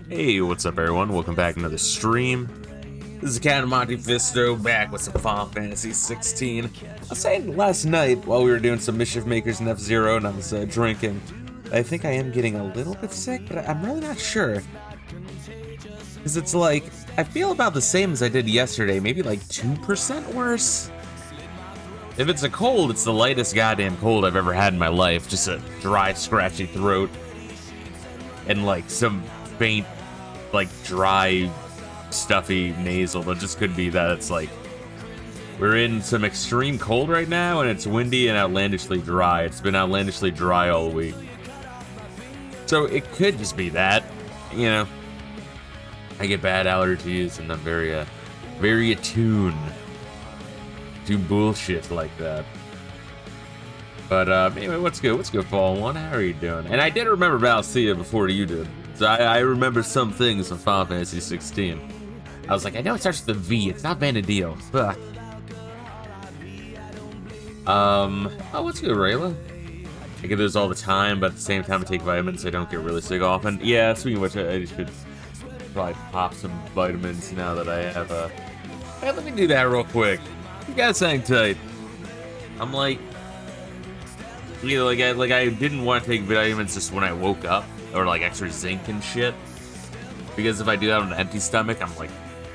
Hey, what's up everyone? Welcome back to another stream. This is Captain Monte Fisto back with some Final Fantasy 16. I was saying last night while we were doing some Mischief Makers and F-Zero and I was drinking, I think I am getting a little bit sick, but I'm really not sure. Because it's like, I feel about the same as I did yesterday, maybe like 2% worse. If it's a cold, it's the lightest goddamn cold I've ever had in my life. Just a dry, scratchy throat. And like some faint, like dry, stuffy nasal. That just could be that it's like, we're in some extreme cold right now and it's windy and outlandishly dry. It's been outlandishly dry all week. So it could just be that, you know. I get bad allergies and I'm very attuned to bullshit like that. But anyway, what's good? What's good, Fall One? How are you doing? And I did remember Valcia before you did. So I remember some things from Final Fantasy 16. I was like, I know it starts with a V. It's not Vanadil. Fuck. Oh, what's good, Rayla? I get those all the time, but at the same time I take vitamins so I don't get really sick often. Yeah, speaking of which, I should probably pop some vitamins now that I have Hey, let me do that real quick. You guys hang tight. I'm like, you know, like I didn't want to take vitamins just when I woke up, or like extra zinc and shit. Because if I do that on an empty stomach, I'm like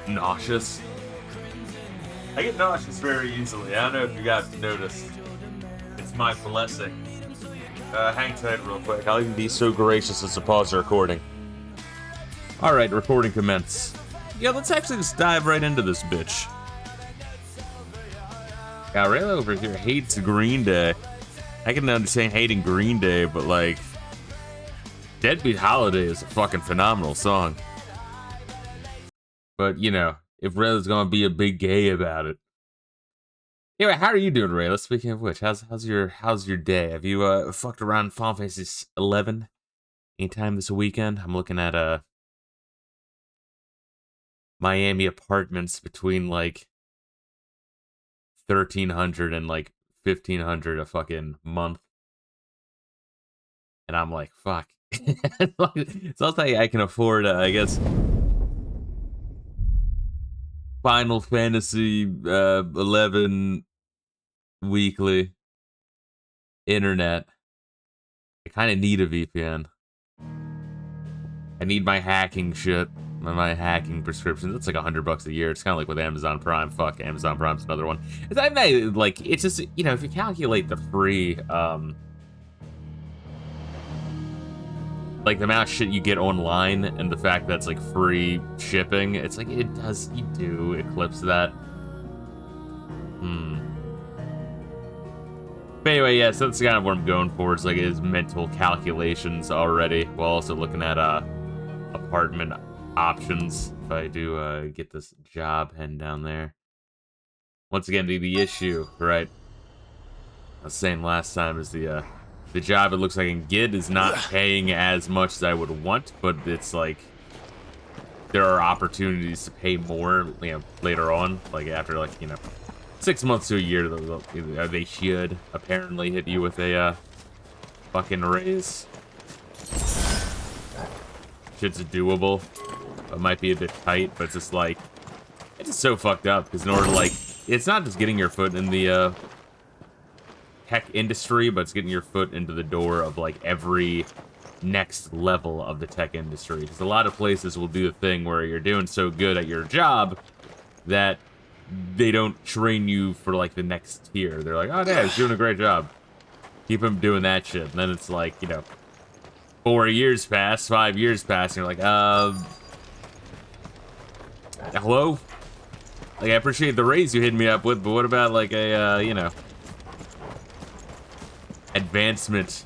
nauseous. I get nauseous very easily. I don't know if you guys noticed. It's my blessing. Hang tight real quick. I'll even be so gracious as to pause the recording. Alright, recording commence. Yeah, let's actually just dive right into this bitch. Yeah, Rayla over here hates Green Day. I can understand hating Green Day, but like, Deadbeat Holiday is a fucking phenomenal song. But, you know, if Rayla's gonna be a big gay about it. Anyway, how are you doing, Rayla? Speaking of which, how's your day? Have you fucked around Final Fantasy 11 anytime this weekend? I'm looking at Miami apartments between like 1,300 and like 1,500 a fucking month, and I'm like, fuck. So I'll tell you, I can afford, I guess, Final Fantasy 11 weekly internet. I kind of need a VPN. I need my hacking shit. My hacking prescription. That's like $100 a year. It's kind of like with Amazon Prime. Fuck, Amazon Prime's another one. I mean, like, it's just, you know, if you calculate the free, like the amount of shit you get online and the fact that's like free shipping, it's like you do eclipse that. But anyway, yeah, so that's kind of what I'm going for. It's like his mental calculations already, while also looking at apartment options if I do get this job heading down there. Once again, the issue, right? I was saying last time is the job it looks like I can get is not paying as much as I would want, but it's like there are opportunities to pay more, you know, later on, like after like, you know, 6 months to a year. They should apparently hit you with a fucking raise. Shit's doable. It might be a bit tight, but it's just like, it's just so fucked up, because in order to, like, it's not just getting your foot in the tech industry, but it's getting your foot into the door of like every next level of the tech industry. Because a lot of places will do the thing where you're doing so good at your job that they don't train you for like the next tier. They're like, oh yeah, he's doing a great job. Keep him doing that shit. And then it's like, you know, 4 years pass, 5 years pass, and you're like, hello? Like, I appreciate the raise you hit me up with, but what about like a, you know, advancement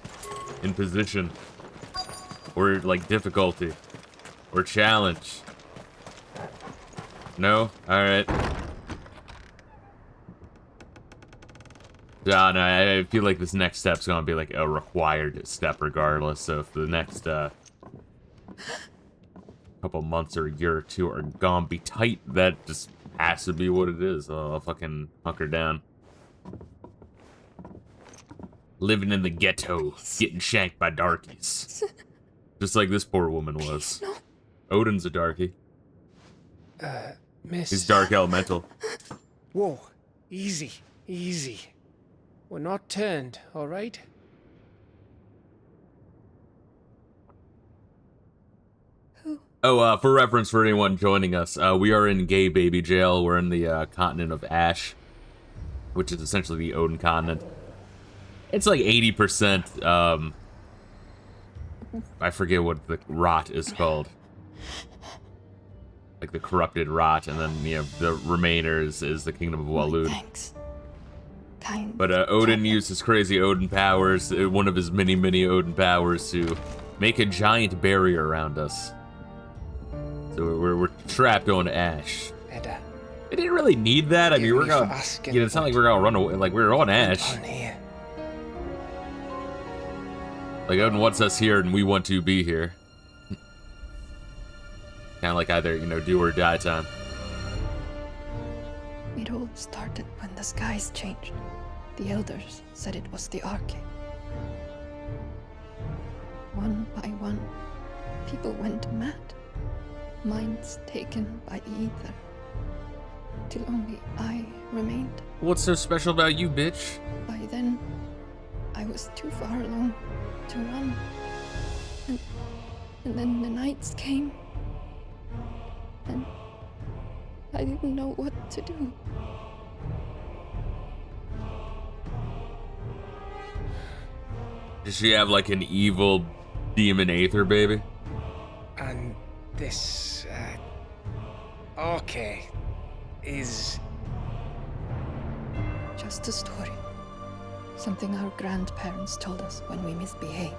in position, or like difficulty, or challenge? No? Alright. No, I feel like this next step's gonna be like a required step regardless, so if the next couple months or a year or two are gonna be tight, that just has to be what it is. I'll fucking hunker down. Living in the ghetto, getting shanked by darkies. Just like this poor woman was. No. Odin's a darkie. Miss. He's dark elemental. Whoa. Easy. Easy. We're not turned, alright? Oh, for reference for anyone joining us, we are in gay baby jail. We're in the continent of Ash, which is essentially the Odin continent. It's like 80%, I forget what the rot is called. Like the corrupted rot, and then, you know, the remainers is the kingdom of Walud. Thanks. Kind. But Odin used his crazy Odin powers, one of his many Odin powers, to make a giant barrier around us. So we're trapped on Ash. Better. They didn't really need that. I mean, we're gonna. asking You know, it's not like we're gonna run away. Like we're on Ash. On here. Like Odin wants us here, and we want to be here. Kind of like either, you know, do or die time. It all started when the skies changed. The elders said it was the Arche. One by one, people went mad. Minds taken by the ether. Till only I remained. What's so special about you, bitch? By then, I was too far along to run. And then the nights came. And I didn't know what to do. Does she have like an evil demon aether baby? And this, Arche is... Just a story. Something our grandparents told us when we misbehaved.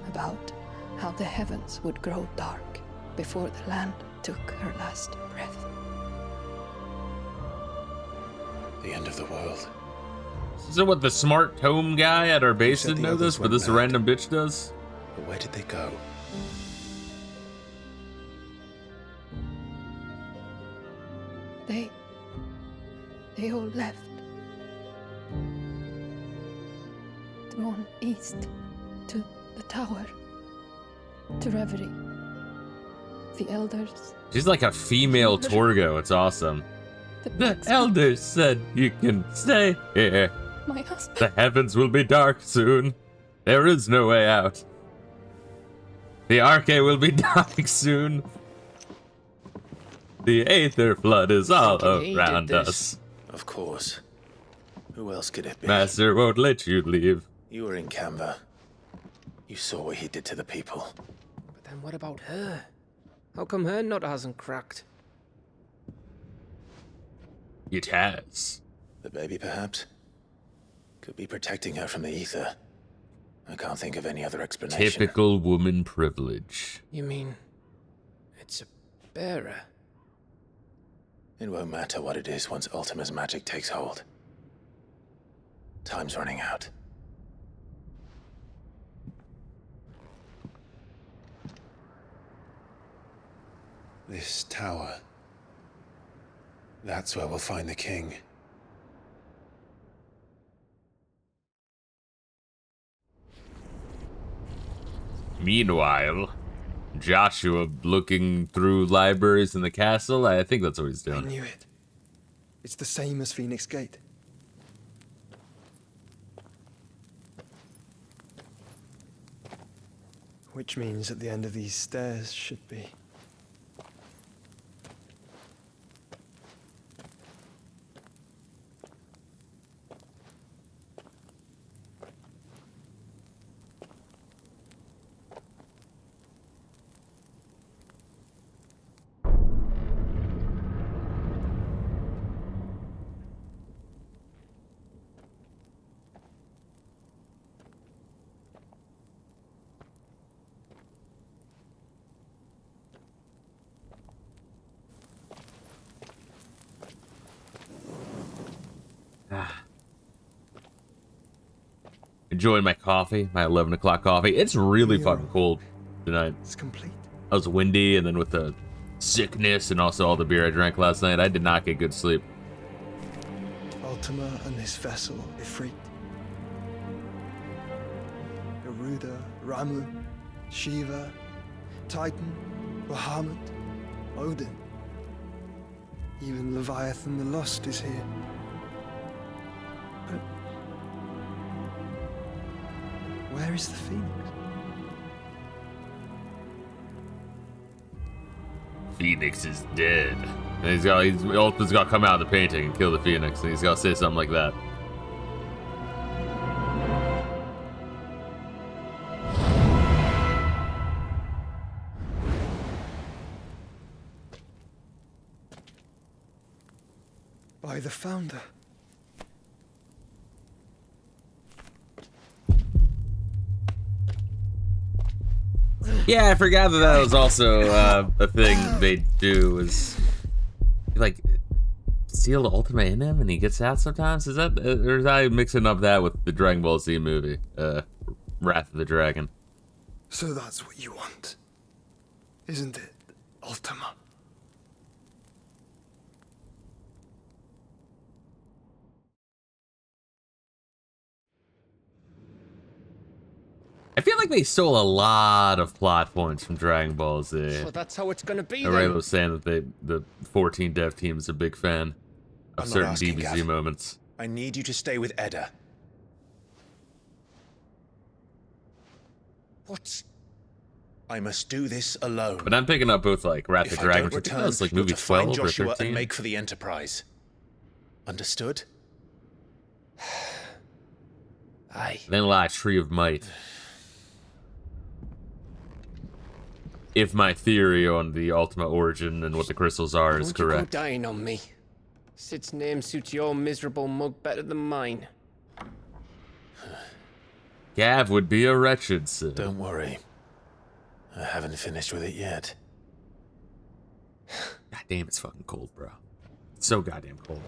About how the heavens would grow dark before the land took her last breath. The end of the world. Is it what the smart tome guy at our base said didn't the know others this, but went this mad. random bitch does? But where did they go? They all left. Drawn east to the tower. To Reverie. The elders. She's like a female Torgo. It's awesome. The blacksmith, elders said you can stay here. my husband. The heavens will be dark soon. There is no way out. The Arche will be dark soon. The Aether flood is all He did around this. us. Of course. Who else could it be? Master won't let you leave. You were in Canva. You saw what he did to the people. But then what about her? How come her nut hasn't cracked? It has. The baby, perhaps? Could be protecting her from the ether. I can't think of any other explanation. Typical woman privilege. You mean... it's a bearer? It won't matter what it is once Ultima's magic takes hold. Time's running out. This tower. That's where we'll find the king. Meanwhile, Joshua looking through libraries in the castle. I think that's what he's I doing. knew it. It's the same as Phoenix Gate. Which means at the end of these stairs should be... Enjoying my coffee, my 11 o'clock coffee. It's really fucking cold tonight. It's complete. It was windy, and then with the sickness and also all the beer I drank last night, I did not get good sleep. Ultima and this vessel, Ifrit. Garuda, Ramu, Shiva, Titan, Bahamut, Odin. Even Leviathan the Lost is here. But where is the Phoenix? Phoenix is dead. And Ultimate's got to come out of the painting and kill the Phoenix. And he's got to say something like that. By the Founder. Yeah, I forgot that was also a thing they do, is like steal the Ultima in him and he gets out sometimes. Is that, or is I mixing up that with the Dragon Ball Z movie, Wrath of the Dragon? So that's what you want, isn't it, Ultima? I feel like they stole a lot of plot points from Dragon Ball Z. So that's how it's gonna be Ray then. was saying that the 14 dev team is a big fan of I'm not certain asking, DBZ Gav. moments. I need you to stay with Edda. What? I must do this alone. But I'm picking up both like Wrath of If the I Dragon, don't which I think return, that was like you're movie to find 12 or Joshua 13. and make for the Enterprise. Understood? Aye. Then a lot of Tree of Might. If my theory on the Ultima origin and what the crystals are is Don't you go correct. dying on me. Sid's name suits your miserable mug better than mine. Gav would be a wretched Sid. Don't worry. I haven't finished with it yet. God damn, it's fucking cold, bro. It's so goddamn cold.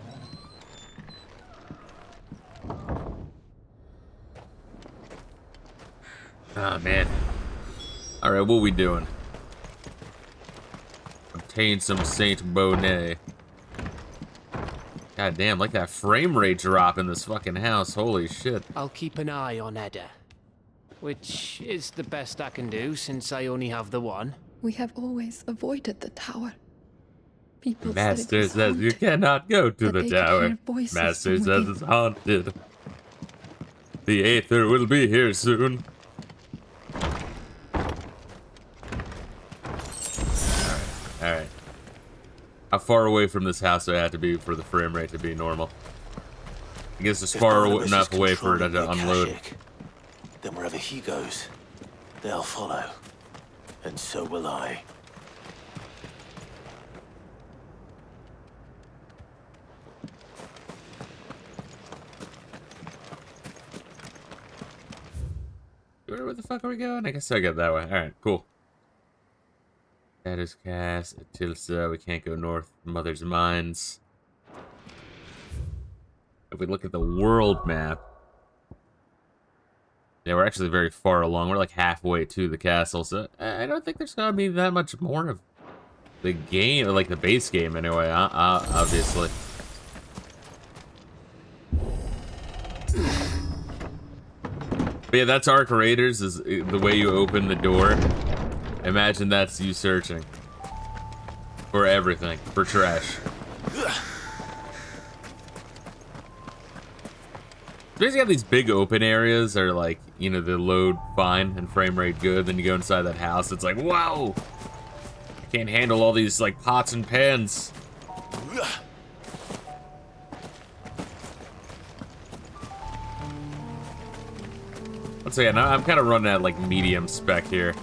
Oh, man. Alright, what we doing? Obtain some Saint Bonnet. God damn, like that frame rate drop in this fucking house. Holy shit. I'll keep an eye on Edda. Which is the best I can do since I only have the one. We have always avoided the tower. People Master said says you cannot go to that the they could tower. hear voices Master from says within. it's haunted. The Aether will be here soon. Alright. How far away from this house do I have to be for the frame rate to be normal? I guess it's If far Barnabas is enough away for it to controlling the unload. Akashic, then wherever he goes, they'll follow. And so will I. Where the fuck are we going? I guess I got that way. Alright, cool. That is cast at Tilsa. We can't go north. Mother's Mines. If we look at the world map, yeah, we're actually very far along. We're like halfway to the castle, so I don't think there's gonna be that much more of the game, or like the base game anyway, obviously. But yeah, that's Arc Raiders, is the way you open the door. Imagine that's you searching for everything, for trash. Basically, have these big open areas are like, you know, the load fine and frame rate good. Then you go inside that house, it's like, whoa! I can't handle all these like pots and pans. Let's say, I'm kind of running at like medium spec here.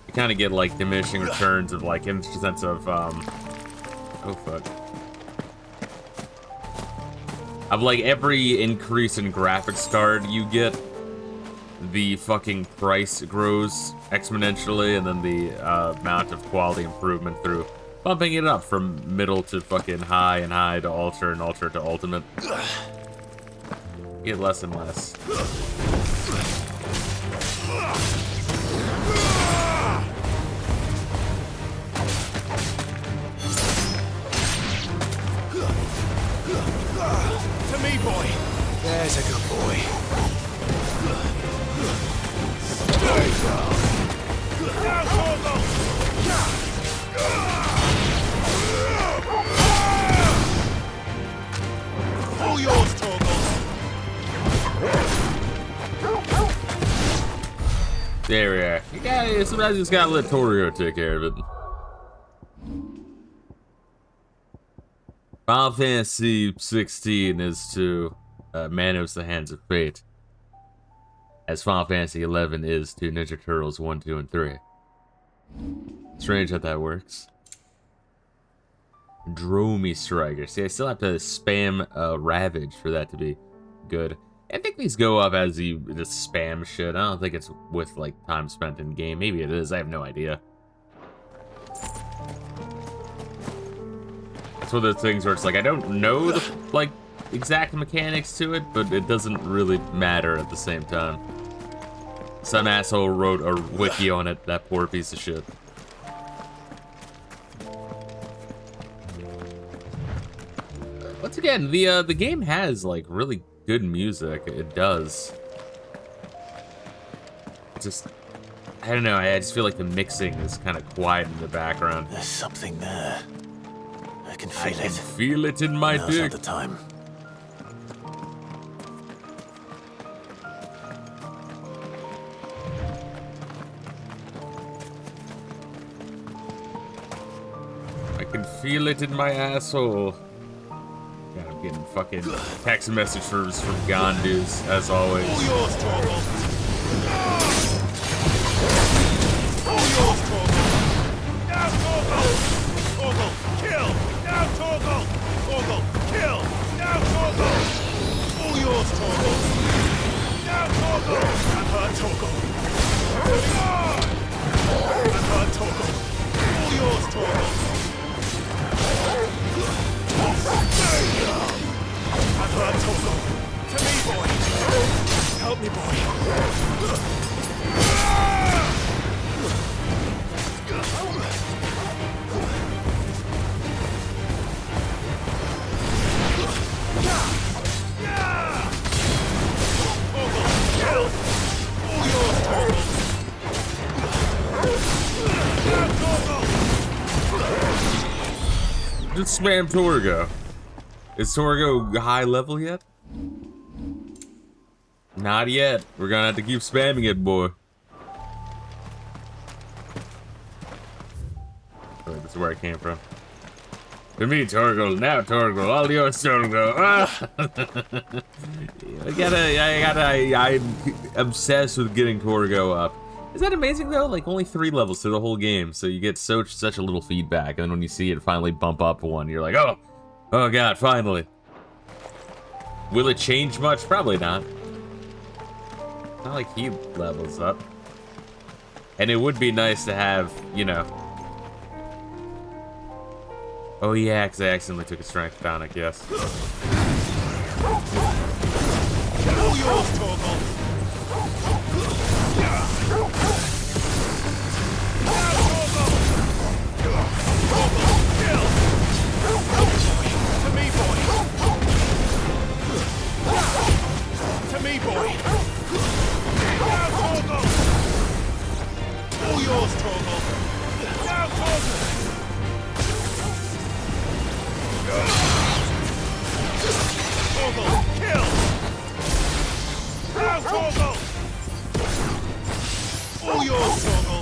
You kind of get like diminishing returns of like in the sense of oh fuck. Of like every increase in graphics card you get, the fucking price grows exponentially, and then the amount of quality improvement through bumping it up from middle to fucking high, and high to ultra, and ultra to ultimate. You get less and less. To me, boy. There's a good boy. There we are. Yeah, sometimes you just gotta let Torgo take care of it. Final Fantasy 16 is to Manos the Hands of Fate, as Final Fantasy 11 is to Ninja Turtles 1, 2, and 3. Strange how that works. Dromy Striker. See, I still have to spam Ravage for that to be good. I think these go up as you just spam shit. I don't think it's with, like, time spent in game. Maybe it is. I have no idea. It's one of those things where it's like, I don't know the, like, exact mechanics to it, but it doesn't really matter at the same time. Some asshole wrote a wiki on it, that poor piece of shit. Once again, the game has, like, really good music. It does. Just, I don't know, I just feel like the mixing is kind of quiet in the background. There's something there. I can feel it. I can feel it in my Now's dick. not the time. I can feel it in my asshole. God, I'm getting fucking text messages from Gondus, as always. All yours, Torgal. All yours, Torgal. Now, Torgal. Torgal, kill. Now, Torgal. Torgal, kill. Now, Torgal. All yours, Torgal. Now, Torgal. I've heard Torgal. I've heard Torgal. All yours, Torgal. I've heard Torgal. To me, boy. Help me, boy. Just spam Torgo. Is Torgo high level yet? Not yet. We're gonna have to keep spamming it, boy. Oh, this is where I came from. To me, Torgo. Now, Torgo. All yours, Torgo. Ah! I'm obsessed with getting Torgo up. Is that amazing though? Like only 3 levels to the whole game, so you get such a little feedback, and then when you see it finally bump up one, you're like, oh god, finally. Will it change much? Probably not. Not like he levels up. And it would be nice to have, you know. Oh yeah, because I accidentally took a strength tonic, yes. All yours, Torgal. To me, boy. Now, Torgal. All yours, Torgal. Now, Torgal. Torgal, kill. Now, Torgal. All yours, Torgal.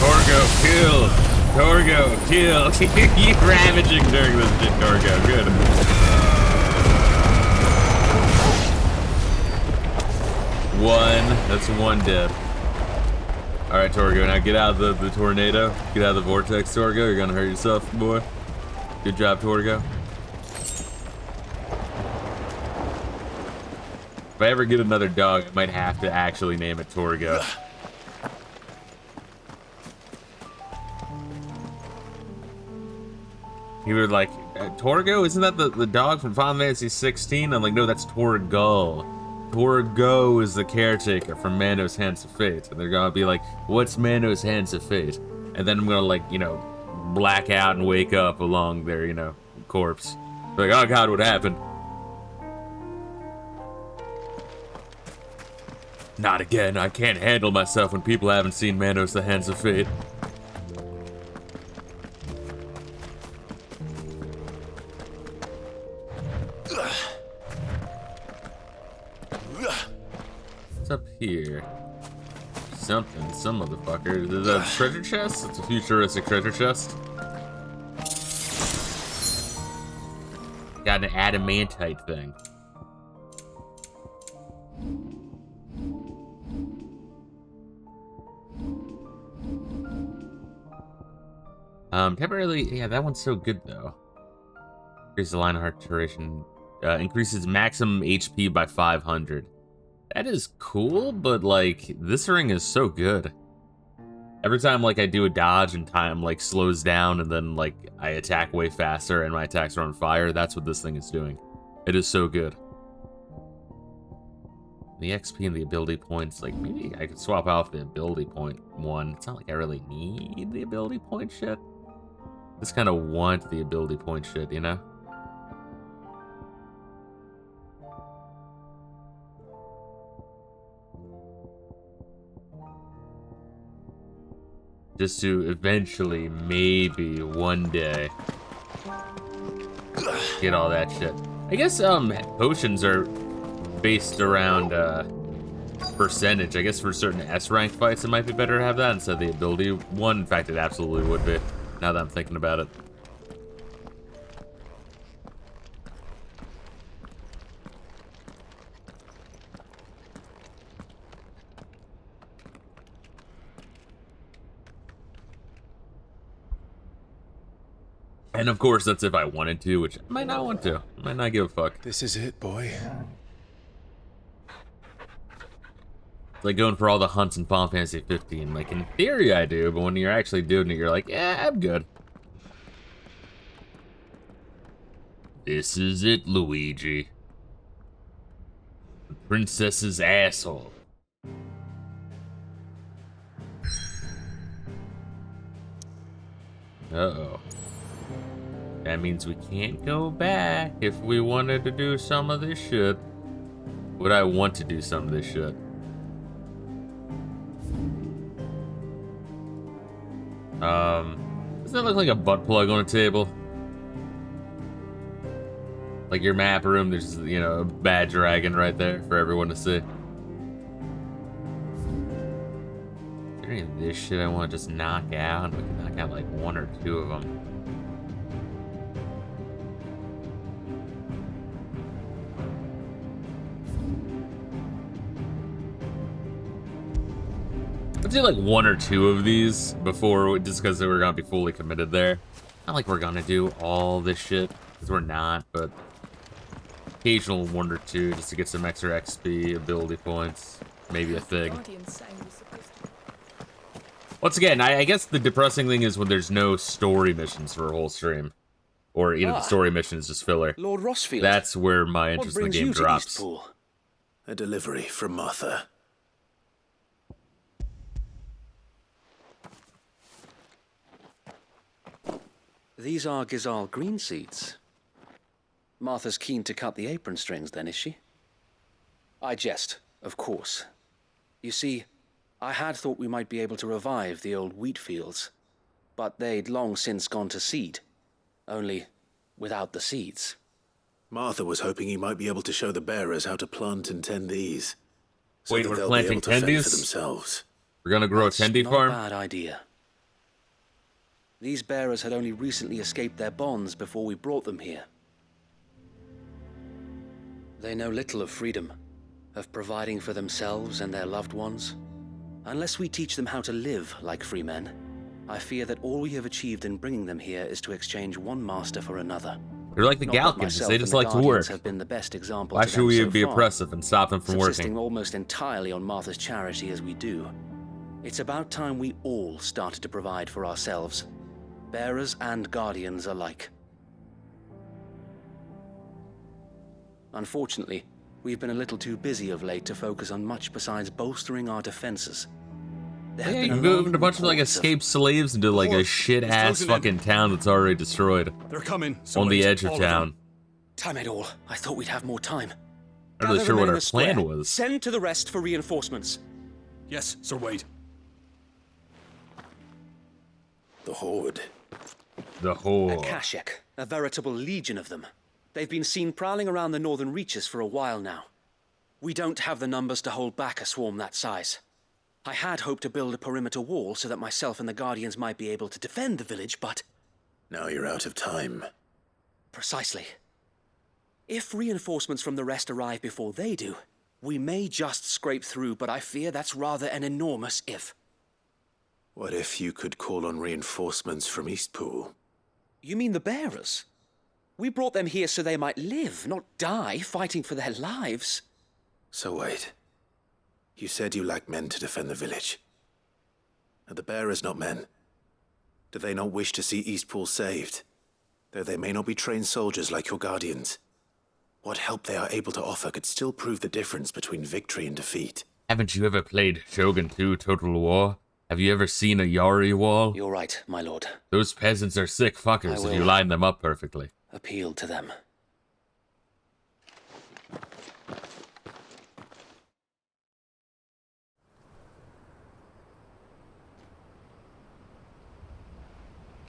Torgo, kill! Torgo, kill! Keep ravaging during this shit, Torgo. Good. One. That's 1 dead. Alright, Torgo, now get out of the tornado. Get out of the vortex, Torgo. You're gonna hurt yourself, boy. Good job, Torgo. If I ever get another dog, I might have to actually name it Torgo. He was like, Torgo? Isn't that the dog from Final Fantasy 16? I'm like, no, that's Torgal. Torgo is the caretaker from Manos Hands of Fate. And they're gonna be like, what's Manos Hands of Fate? And then I'm gonna, like, you know, black out and wake up along their, you know, corpse. Like, oh god, what happened? Not again. I can't handle myself when people haven't seen Manos the Hands of Fate. What's up here? Something, some motherfucker. Is that a treasure chest? It's a futuristic treasure chest. Got an adamantite thing. Temporarily, yeah, that one's so good though. Increases the line of heart duration, increases maximum HP by 500. That is cool, but like, this ring is so good. Every time like I do a dodge and time like slows down and then like I attack way faster and my attacks are on fire, that's what this thing is doing. It is so good. The XP and the ability points, like maybe I could swap out the ability point one. It's not like I really need the ability point shit. Just kind of want the ability point shit, you know? Just to eventually, maybe one day, get all that shit. I guess potions are based around percentage. I guess for certain S rank fights, it might be better to have that instead of the ability one. In fact, it absolutely would be, now that I'm thinking about it. And of course, that's if I wanted to, which I might not want to. I might not give a fuck. This is it, boy. It's like going for all the hunts in Final Fantasy 15. Like, in theory I do, but when you're actually doing it, you're like, yeah, I'm good. This is it, Luigi. The princess's asshole. Uh-oh. That means we can't go back if we wanted to do some of this shit. Would I want to do some of this shit? Doesn't that look like a butt plug on a table? Like your map room, there's, you know, a bad dragon right there for everyone to see. Is there any of this shit I want to just knock out? We can knock out like one or two of them. Let's do like one or two of these before, just because we're gonna be fully committed there. Not like we're gonna do all this shit, because we're not, but occasional one or two just to get some extra XP, ability points, maybe a thing. Once again, I guess the depressing thing is when there's no story missions for a whole stream. Or either the story mission is just filler. Lord Rossfield. That's where my interest in the game drops. A delivery from Martha. These are Gizal green seeds. Martha's keen to cut the apron strings then, is she? I jest, of course. You see, I had thought we might be able to revive the old wheat fields, but they'd long since gone to seed, only without the seeds. Martha was hoping he might be able to show the bearers how to plant and tend these. So Wait, that we're they'll planting be able to fend tendies? for themselves. We're gonna grow a tendy farm? Not a bad idea. These bearers had only recently escaped their bonds before we brought them here. They know little of freedom, of providing for themselves and their loved ones. Unless we teach them how to live like free men, I fear that all we have achieved in bringing them here is to exchange one master for another. They're like the Not that Galkins, myself they and just the like to Guardians work. have been the best example Why to should them we so be far, oppressive and stop them from subsisting working? almost entirely on Martha's charity as we do. It's about time we all started to provide for ourselves, bearers and guardians alike. Unfortunately, we've been a little too busy of late to focus on much besides bolstering our defenses. There have Yeah, been you a moved long a bunch of like reports escaped slaves into like a Horde shit is ass closing in. fucking town that's already destroyed They're coming. So on the wait, edge of all them. town. Time it all. I thought we'd have more time. I'm not really Gather sure the what men our in the square. plan was. Send to the rest for reinforcements. Yes, Sir Wade. The Horde. The A whole. Kashek, a veritable legion of them. They've been seen prowling around the northern reaches for a while now. We don't have the numbers to hold back a swarm that size. I had hoped to build a perimeter wall so that myself and the Guardians might be able to defend the village, but... Now you're out of time. Precisely. If reinforcements from the rest arrive before they do, we may just scrape through, but I fear that's rather an enormous if. What if you could call on reinforcements from Eastpool? You mean the bearers? We brought them here so they might live, not die fighting for their lives. So wait. You said you lack men to defend the village. Are the bearers not men? Do they not wish to see Eastpool saved? Though they may not be trained soldiers like your guardians. What help they are able to offer could still prove the difference between victory and defeat. Haven't you ever played Shogun 2 Total War? Have you ever seen a Yari wall? You're right, my lord. Those peasants are sick fuckers if you will. line them up perfectly. Appeal to them.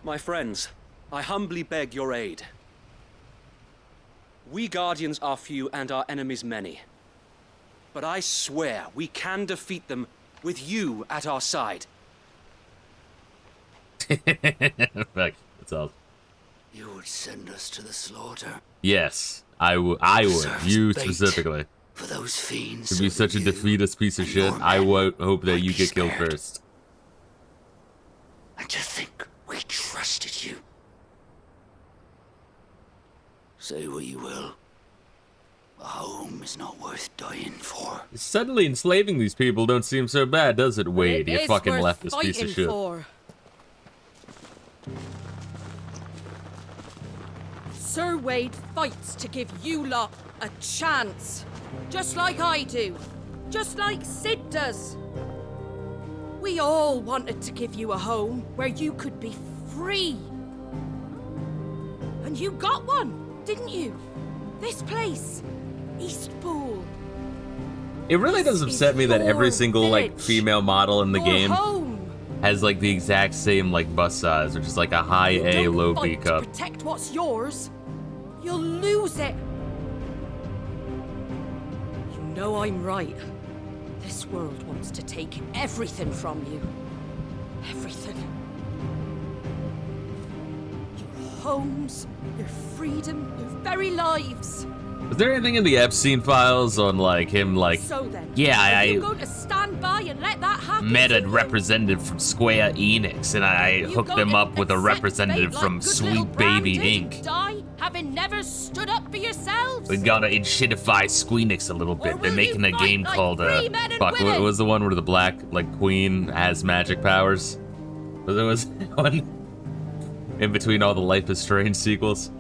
My friends, I humbly beg your aid. We Guardians are few and our enemies many. But I swear we can defeat them with you at our side. Fuck, that's all. You would send us to the slaughter Yes, I would. Serves You bait specifically. for those fiends. To be so such a you defeatist piece of and shit, your I men would hope that might you be get killed spared. first. And to think we trusted you. Say what you will. A home is not worth dying for. Suddenly enslaving these people don't seem so bad, does it, Wade? You It is fucking worth leftist piece of fighting shit. for. Sir Wade fights to give you lot a chance. Just like I do. Just like Sid does. We all wanted to give you a home where you could be free. And you got one, didn't you? This place. Eastpool. It really does upset me that every your single like village. female model in the Your game home. has like the exact same like bus size, which is like a high You A, don't low fight B to cup. protect what's yours. You'll lose it. You know I'm right. This world wants to take everything from you. Everything. Your homes, your freedom, your very lives. Is there anything in the Epstein files on like him like So then, yeah, are you I going to stand by and let that happen? met to a you? representative from Square Enix and I You hooked going him to up with a accept representative fate from like good little Sweet Baby Brandy Inc. and die, having never stood up for yourselves? We gotta inshitify Squeenix a little bit. Or They're will making you a fight game like called free men and fuck. What women? was the one where the black like queen has magic powers? But there was one in between all the Life is Strange sequels.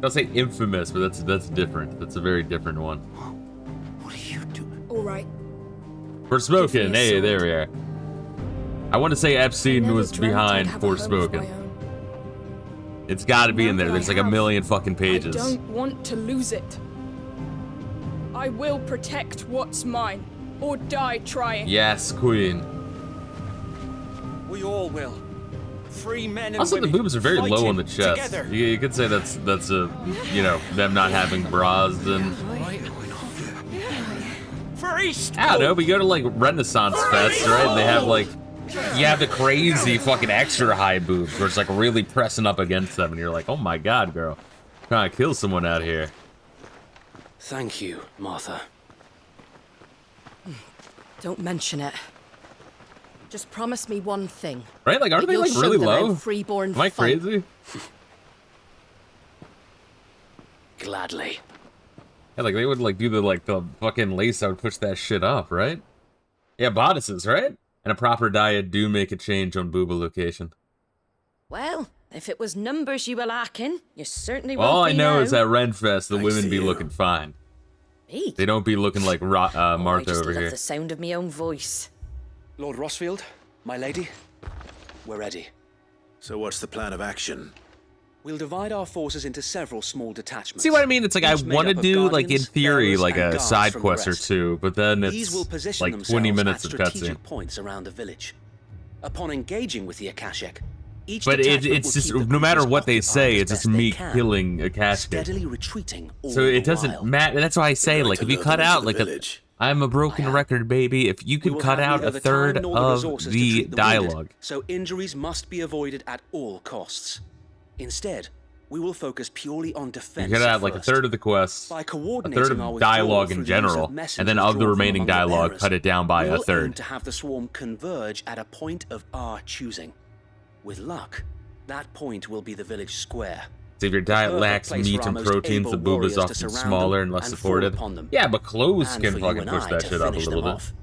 I'll say infamous, but that's different. That's a very different one. What are you doing? All right. For smoking, Give me a hey, sword. there we are. I want to say Epstein Never was dreamt I'd behind have a home of Forspoken. my own. It's got to be Now in there. that I There's like a have, million fucking pages. I don't want to lose it. I will protect what's mine, or die trying. Yes, Queen. We all will. Free men and Also, the women boobs are very low fighting on the chest. Together. You could say that's a you know them not having bras and For East. I don't know. But you go to like Renaissance Fest, right? And they have like you have the crazy fucking extra high boobs where it's like really pressing up against them, and you're like, oh my god, girl, trying to kill someone out here. Thank you, Martha. Don't mention it. Just promise me one thing. Right? Like, aren't that they you'll like show really them how low? freeborn Am I fight. crazy? Gladly. Yeah, like they would like do the fucking lace. I would push that shit up, right? Yeah, bodices, right? And a proper diet do make a change on booba location. Well, if it was numbers you were lacking, you certainly All won't I be know now. is at Renfest, the Thanks women to be you. looking fine. Me? They don't be looking like I Martha just over love here. the sound of my own voice. Lord Rossfield, my lady, we're ready. So what's the plan of action? We'll divide our forces into several small detachments. See what I mean? It's like I each made want to up of do, like, in guardians, theory, bearers, like and a guards side from the quest or rest. two, but then These will it's position like 20 themselves minutes at of cutscene. strategic points around the village. Upon engaging with the Akashic, each But detachment it's will just, keep the no matter creatures what they occupied say, as it's just best they me can, killing a casket. steadily retreating all So it the doesn't while. matter. That's why I say, You're going like, to if you lure cut them into out, the like, village. I'm a broken I am. record, baby. If you We could will cut have out neither a the third time nor the of resources to the treat the wounded, dialogue. so injuries must be avoided at all costs. Instead, we will focus purely on You defense. could have like a third of the quests, By a coordinating third our of withdrawal dialogue through in the use of general, and messengers then of the drawn from remaining among the dialogue, bearers, cut it down by we a will aim third. to have the swarm converge at a point of our choosing. With luck, that point will be the village square. So if your diet perfect lacks place meat for our and most proteins, able the build is warriors to often surround smaller them and less and fall supported. upon them. Yeah, but clothes And can for you fucking and push I that to shit up a finish little them bit. off.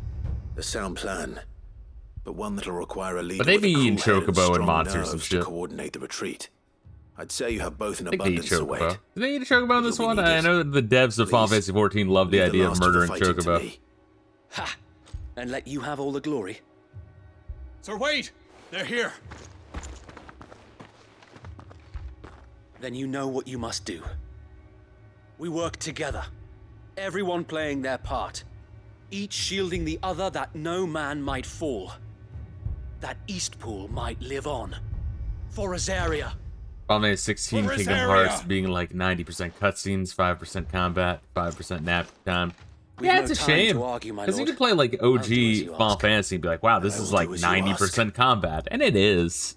A sound plan, but one that'll require a leader But they with a be cool eating head and chocobo and strong monsters and nerves shit. to coordinate the retreat. I'd say you have both in I think they eat abundance to chocobo. wait. Do they eat a chocobo in this You'll be one? I needed. know that the devs of Final Please, Fantasy XIV love the leave idea of last the murdering fighting to chocobo. me. Ha! And let you have all the glory. Sir Wade! They're here! Then you know what you must do. We work together, everyone playing their part, each shielding the other that no man might fall, that Eastpool might live on. For Azaria. Final Fantasy 16 For Kingdom Rosaria. Hearts being like 90% cutscenes, 5% combat, 5% nap time. We've Yeah, no it's a time shame. to argue, my Because you lord. could play like I'll OG do as you Final ask. Fantasy and be like, wow, this I is will like do as you 90% combat. And it is.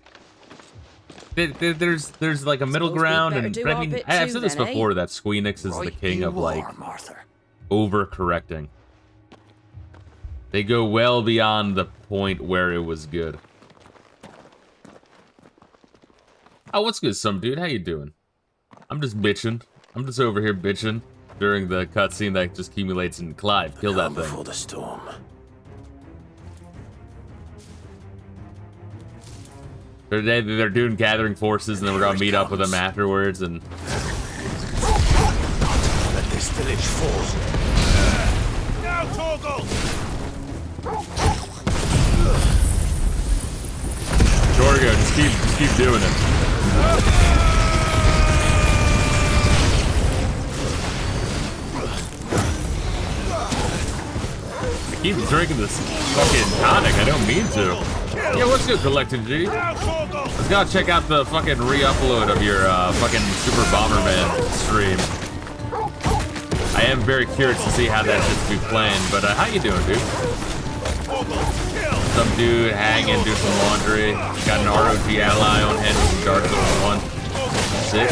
There's like a middle Suppose we'd ground, better and do but I our mean, bit I've too said this then, eh? before, that Squeenix is the king of like Arthur. overcorrecting. They go well beyond the point where it was good. Oh, what's good, some dude? How you doing? I'm just bitching. I'm just over here bitching during the cutscene that just accumulates in Clive. Kill that Calm thing. before the storm. They're doing gathering forces, and then we're gonna meet up with them afterwards, and Let this village fall. Now, Torgal! Jorgo, just keep doing it. I keep drinking this fucking tonic. I don't mean to. Yeah, what's good, Collective G? Now, Torgal! Let's go check out the fucking re-upload of your fucking Super Bomberman stream. I am very curious to see how that shit's be playing, but how you doing, dude? Some dude hanging, do some laundry. Got an ROG ally on hand with some Dark Souls 1. Sick.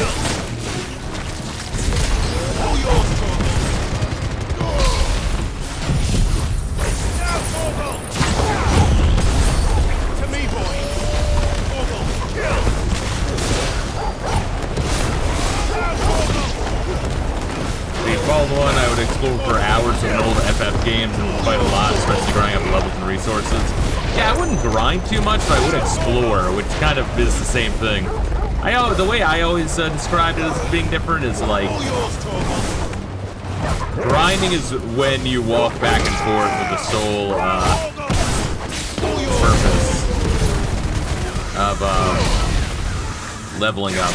To me, boy! Torgal, kill! The Fall 1, I would explore for hours of an old FF games and quite a lot, especially grinding up levels and resources. Yeah, I wouldn't grind too much, but I would explore, which kind of is the same thing. The way I always described it as being different is like, grinding is when you walk back and forth with the sole purpose of leveling up.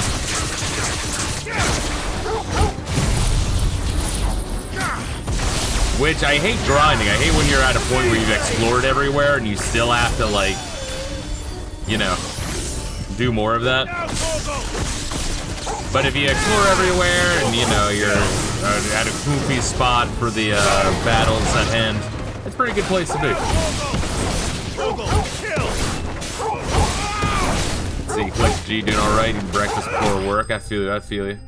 Which I hate grinding. I hate when you're at a point where you've explored everywhere and you still have to, like, you know, do more of that. But if you explore everywhere and, you know, you're at a goofy spot for the battles at hand, it's a pretty good place to be. Let's see, Click G doing alright, breakfast before work. I feel you, I feel you.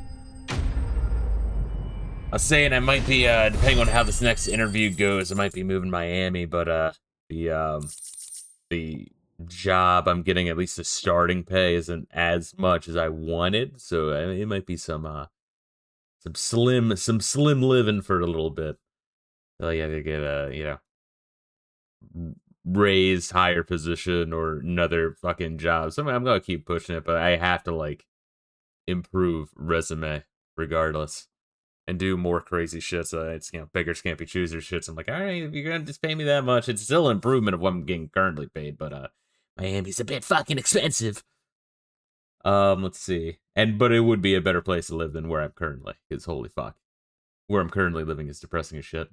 I was saying I might be, depending on how this next interview goes, I might be moving to Miami, but the job I'm getting, at least the starting pay, isn't as much as I wanted, so I mean, it might be some slim living for a little bit. So I gotta get a, you know, raised higher position or another fucking job. So I'm gonna keep pushing it, but I have to like improve resume regardless. and do more crazy shit. So it's, you know, beggars can't be choosers shits. I'm like, all right, if you're gonna just pay me that much, it's still an improvement of what I'm getting currently paid, but Miami's a bit fucking expensive. Let's see. But it would be a better place to live than where I'm currently, because holy fuck. Where I'm currently living is depressing as shit.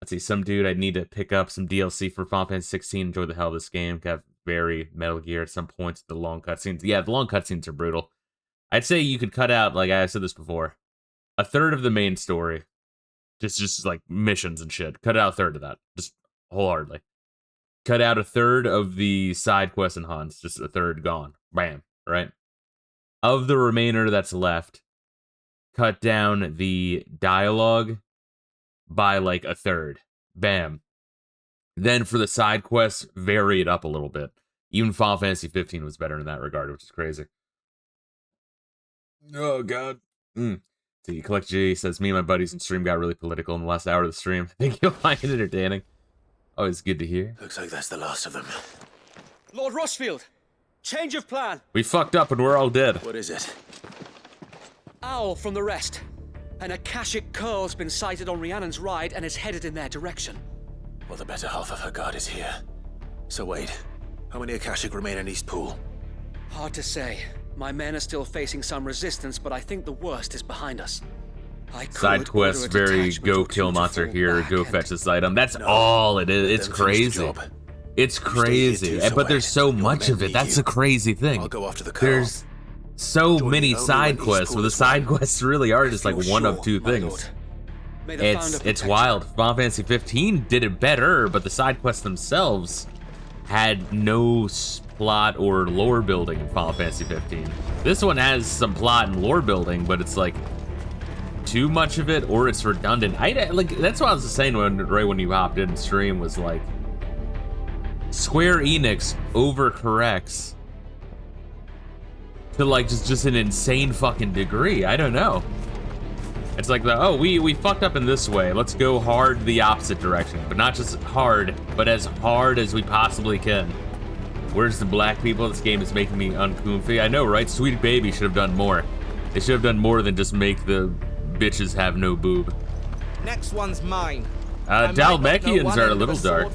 Let's see, some dude, I'd need to pick up some DLC for Final Fantasy 16. Enjoy the hell of this game. Got very Metal Gear at some points. The long cutscenes. Yeah, the long cutscenes are brutal. I'd say you could cut out, like I said this before, a third of the main story. Just like missions and shit. Cut out a third of that. Just wholeheartedly. Cut out a third of the side quests and hunts. Just a third gone. Bam. Right? Of the remainder that's left, cut down the dialogue by like a third. Bam. Then for the side quests, vary it up a little bit. Even Final Fantasy 15 was better in that regard, which is crazy. Oh, God. So you collect G, says, me and my buddies in stream got really political in the last hour of the stream. I think you'll find it entertaining. Always good to hear. Looks like that's the last of them. Lord Rossfield, change of plan. We fucked up and we're all dead. What is it? Owl from the rest. An Akashic curl's been sighted on Rhiannon's ride and is headed in their direction. Well, the better half of her guard is here. So wait, how many Akashic remain in East Pool? Hard to say. My men are still facing some resistance, but I think the worst is behind us. Side quests, very go kill monster here, go fetch this item. That's all it is. It's crazy. It's crazy. But there's so much of it. That's the crazy thing. I'll go after the There's so many side quests, where the side quests really are just like one of two things. It's wild. Final Fantasy 15 did it better, but the side quests themselves had no plot or lore building in Final Fantasy 15. This one has some plot and lore building, but it's like too much of it, or it's redundant. Like that's what I was saying right when you hopped in stream, was like Square Enix overcorrects to like just an insane fucking degree. I don't know. It's like we fucked up in this way. Let's go hard the opposite direction, but not just hard, but as hard as we possibly can. Where's the black people? This game is making me uncomfy. I know, right? Sweet Baby should have done more. They should have done more than just make the bitches have no boob. Next one's mine. Dalmekians are a little dark.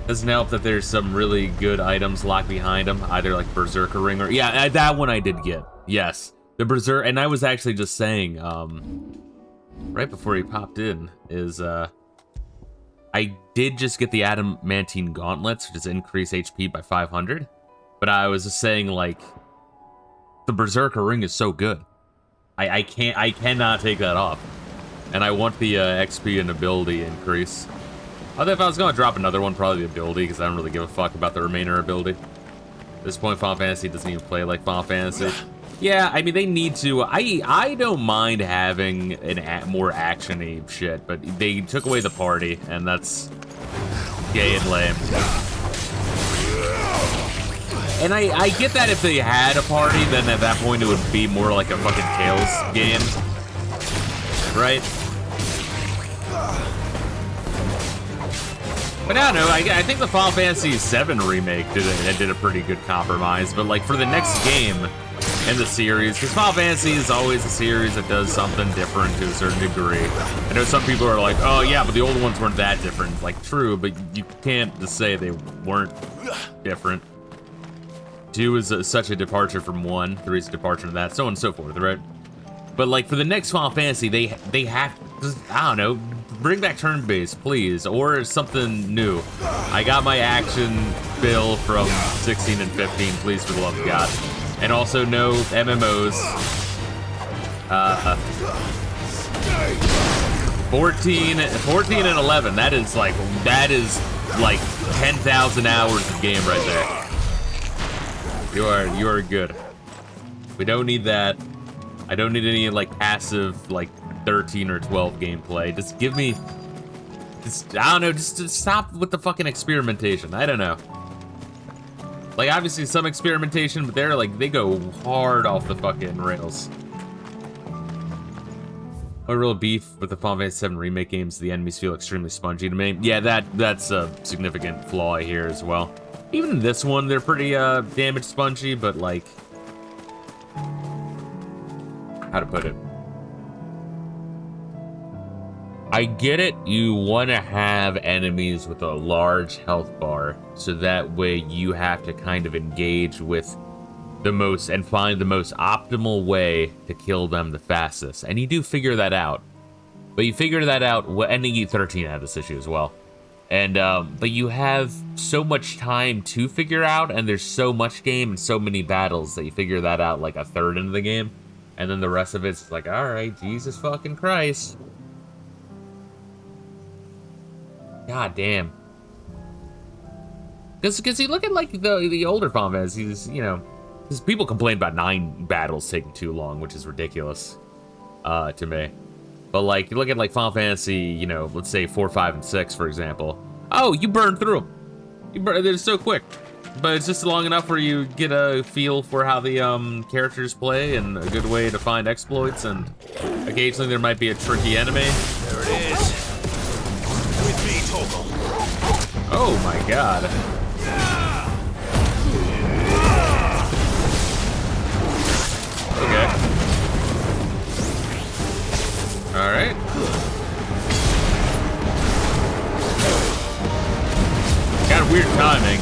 Doesn't help that there's some really good items locked behind them, either like Berserker Ring or yeah, that one I did get. Yes, the Berserker, and I was actually just saying, right before he popped in, is I did just get the Adamantine Gauntlets, which is increase HP by 500, but I was just saying like the Berserker Ring is so good. I cannot take that off, and I want the XP and ability increase. Although if I was going to drop another one, probably the ability, because I don't really give a fuck about the remainder ability. At this point, Final Fantasy doesn't even play like Final Fantasy. Yeah, I mean, they need to. I don't mind having more action-y shit, but they took away the party, and that's gay and lame. And I get that if they had a party, then at that point it would be more like a fucking Tales game. Right? But I don't know, I think the Final Fantasy VII remake did a pretty good compromise, but like for the next game in the series, because Final Fantasy is always a series that does something different to a certain degree. I know some people are like, oh yeah, but the old ones weren't that different. Like, true, but you can't just say they weren't different. 2 is such a departure from 1, 3 is a departure from that, so on and so forth, right? But like for the next Final Fantasy, they have to, I don't know, bring back turn-based, please, or something new. I got my action fill from 16 and 15, please, for the love of God. And also no MMOs. 14 and 11, that is like 10,000 hours of game right there. You are good. We don't need that. I don't need any like passive like 13 or 12 gameplay. Just give me, I don't know, just stop with the fucking experimentation. I don't know. Like obviously some experimentation, but they go hard off the fucking rails. A real beef with the Final Fantasy VII remake games, the enemies feel extremely spongy to me. Yeah, that's a significant flaw here as well. Even in this one, they're pretty damage spongy, but like how to put it. I get it, you want to have enemies with a large health bar, so that way you have to kind of engage with the most and find the most optimal way to kill them the fastest. And you do figure that out. But you figure that out, and E13 had this issue as well. And, but you have so much time to figure out, and there's so much game and so many battles that you figure that out like a third into the game. And then the rest of it's like, alright, Jesus fucking Christ. God damn. Because you look at, like, the older Final Fantasies, you know, because people complain about 9 battles taking too long, which is ridiculous, to me. But, like, you look at, like, Final Fantasy, you know, let's say 4, 5, and 6, for example. Oh, you burn through them. They're so quick. But it's just long enough where you get a feel for how the characters play and a good way to find exploits, and occasionally there might be a tricky enemy. There it is. With me, Torgal. Oh my god. Okay. Alright. Got weird timing.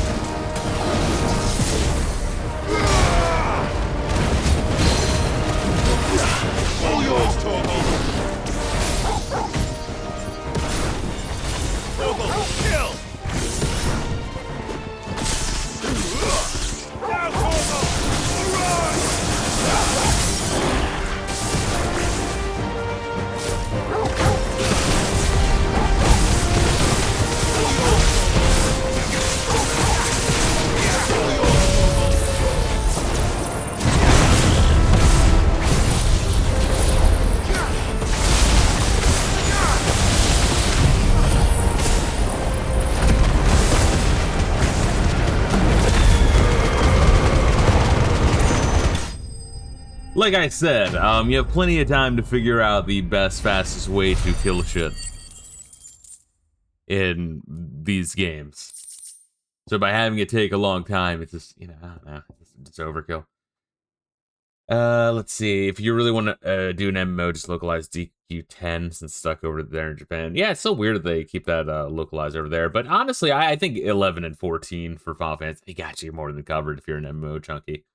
All yours, Torgal. Torgal, kill! Now, Torgal! Arise! Like I said, you have plenty of time to figure out the best, fastest way to kill shit in these games. So by having it take a long time, it's just, you know, I don't know, it's overkill. Let's see, if you really want to do an MMO, just localize DQ10 since it's stuck over there in Japan. Yeah, it's so weird that they keep that localized over there. But honestly, I think 11 and 14 for Final Fantasy, they got you more than covered if you're an MMO chunky.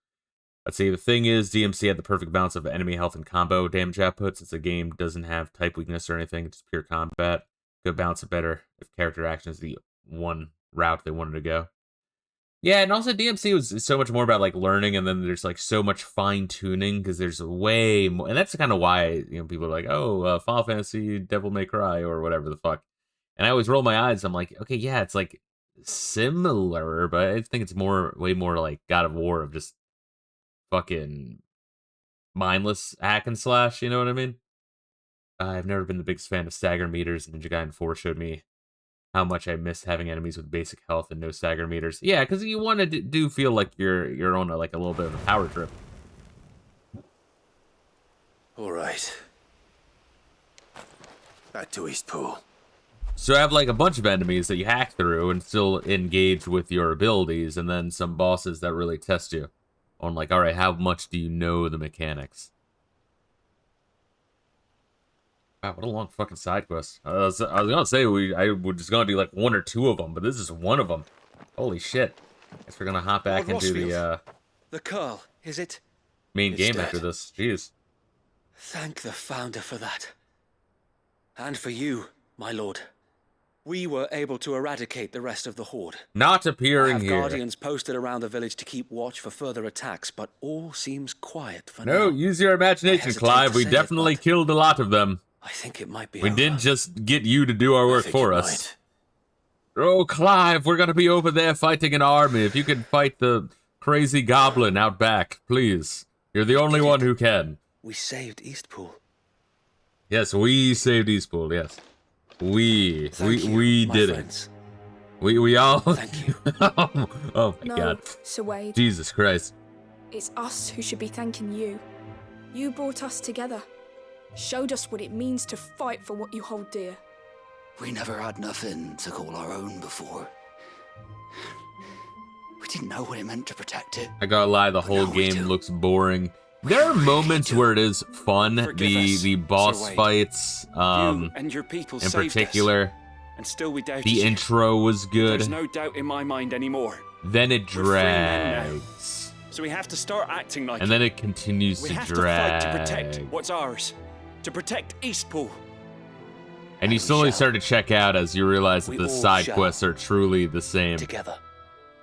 Let's see, the thing is, DMC had the perfect balance of enemy health and combo damage output, since the game doesn't have type weakness or anything, it's just pure combat. Could balance it better if character action is the one route they wanted to go. Yeah, and also DMC was so much more about, like, learning, and then there's, like, so much fine-tuning, because there's way more, and that's kind of why, you know, people are like, oh, Final Fantasy, Devil May Cry, or whatever the fuck. And I always roll my eyes, I'm like, okay, yeah, it's, like, similar, but I think it's way more like God of War of just fucking mindless hack and slash, you know what I mean? I've never been the biggest fan of stagger meters, and Ninja Gaiden 4 showed me how much I miss having enemies with basic health and no stagger meters. Yeah, because you want to do feel like you're on a little bit of a power trip. All right. Back to Eastpool. So I have like a bunch of enemies that you hack through and still engage with your abilities, and then some bosses that really test you on like, all right, how much do you know the mechanics? Wow, what a long fucking side quest. I was gonna say I was just gonna do like 1 or 2 of them, but this is one of them. Holy shit! Guess we're gonna hop back into the Curl, is it? Main game after this. Jeez. Thank the Founder for that, and for you, my lord. We were able to eradicate the rest of the Horde. Not appearing here. Guardians posted around the village to keep watch for further attacks, but all seems quiet for now. No, use your imagination, Clive. We definitely killed a lot of them. I think it might be We didn't just get you to do our work for us. Oh, Clive, we're gonna be over there fighting an army. If you can fight the crazy goblin out back, please. You're the only one who can. We saved Eastpool. Yes, we saved Eastpool, yes. We did it. We all Thank you. Oh my god. Sir Wade. Jesus Christ. It's us who should be thanking you. You brought us together. Showed us what it means to fight for what you hold dear. We never had nothing to call our own before. We didn't know what it meant to protect it. I gotta lie, the whole game looks boring. There are moments where it is fun. The boss Sir Wade. fights, You and your people in saved particular, us, and still we doubted the you. intro was good. There's no doubt in my mind anymore. Then it We're free men now. drags. So we have to start acting like And then it continues we to have drag. to fight to protect what's ours. To protect Eastpool. And you slowly start to check out as you realize that We the all side shall. quests are truly the same. Together.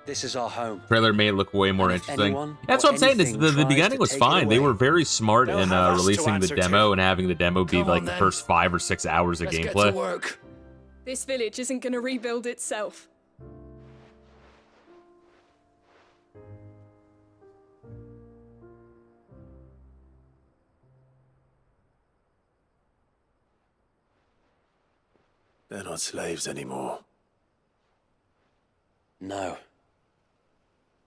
This is our home. Trailer made it look way more And if interesting. anyone That's or what I'm saying. Is anything the tries beginning to was take it fine. They away, were very smart they'll in have us to releasing the answer demo to. and having the demo be Come like on, the then. first 5 or 6 hours of Let's get to gameplay. work. This village isn't going to rebuild itself. They're not slaves anymore. No.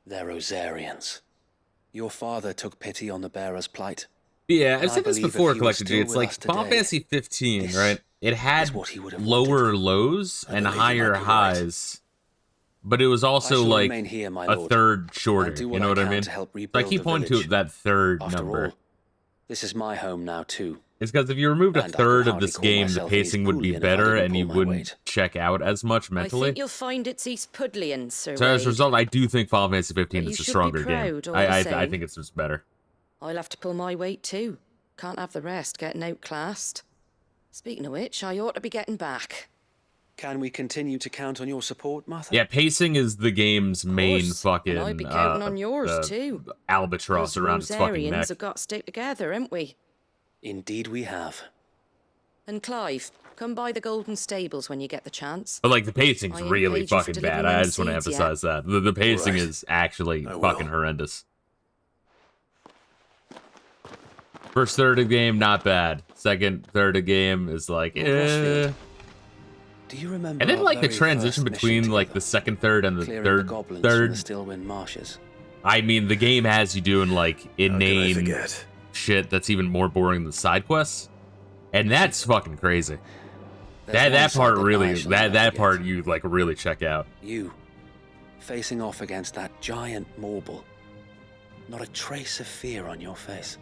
They're Rosarians. Your father took pity on the bearer's plight. Yeah, And I've I said this believe if before, he was Collected G. still It's with like us Final today, Fantasy 15, this right? It had what he would have lower lows and believe you higher might be right. highs, but it was also shall like remain here, my a lord, third shorter. and do You what know I what I can mean? to help So I rebuild keep the pointing to village. that third After number. all, this is my home now too. It's because if you removed a And I can third of hardly this call game, the myself an pacing would be Eastpoolian if I better didn't and you pull my wouldn't weight. check out as much I mentally. think you'll find it's East Pudlian, Sir So as a Wade. result, I do think Final Fantasy 15 But is you a should be stronger proud game. all the I same. think it's just better. I'll have to pull my weight too. Can't have the rest getting outclassed. Speaking of which, I ought to be getting back. Can we continue to count on your support, Martha? Yeah, pacing is the game's main Course, fucking and I'd be counting on yours too. albatross Us around its fucking Rosarians neck. have got to stick together, haven't we? Indeed we have. And Clive, come by the Golden Stables when you get the chance. But like the pacing's I ain't really paid you for fucking delivering bad. I them just want to seeds yet. emphasize that. The pacing Alright. is actually I fucking will. horrendous. First third of the game, not bad. Second third of the game is like, eh. Do you remember And then our like the very transition first between mission like the together? second third and the Clearing the third goblins from third. the Stillwind marshes. I mean, the game has you doing like How could I inane forget? shit that's even more boring than the side quests, and that's fucking crazy. There's one That sight part that really, I shall never that forget. part you like really check out. You, facing off against that giant marble. Not a trace of fear on your face.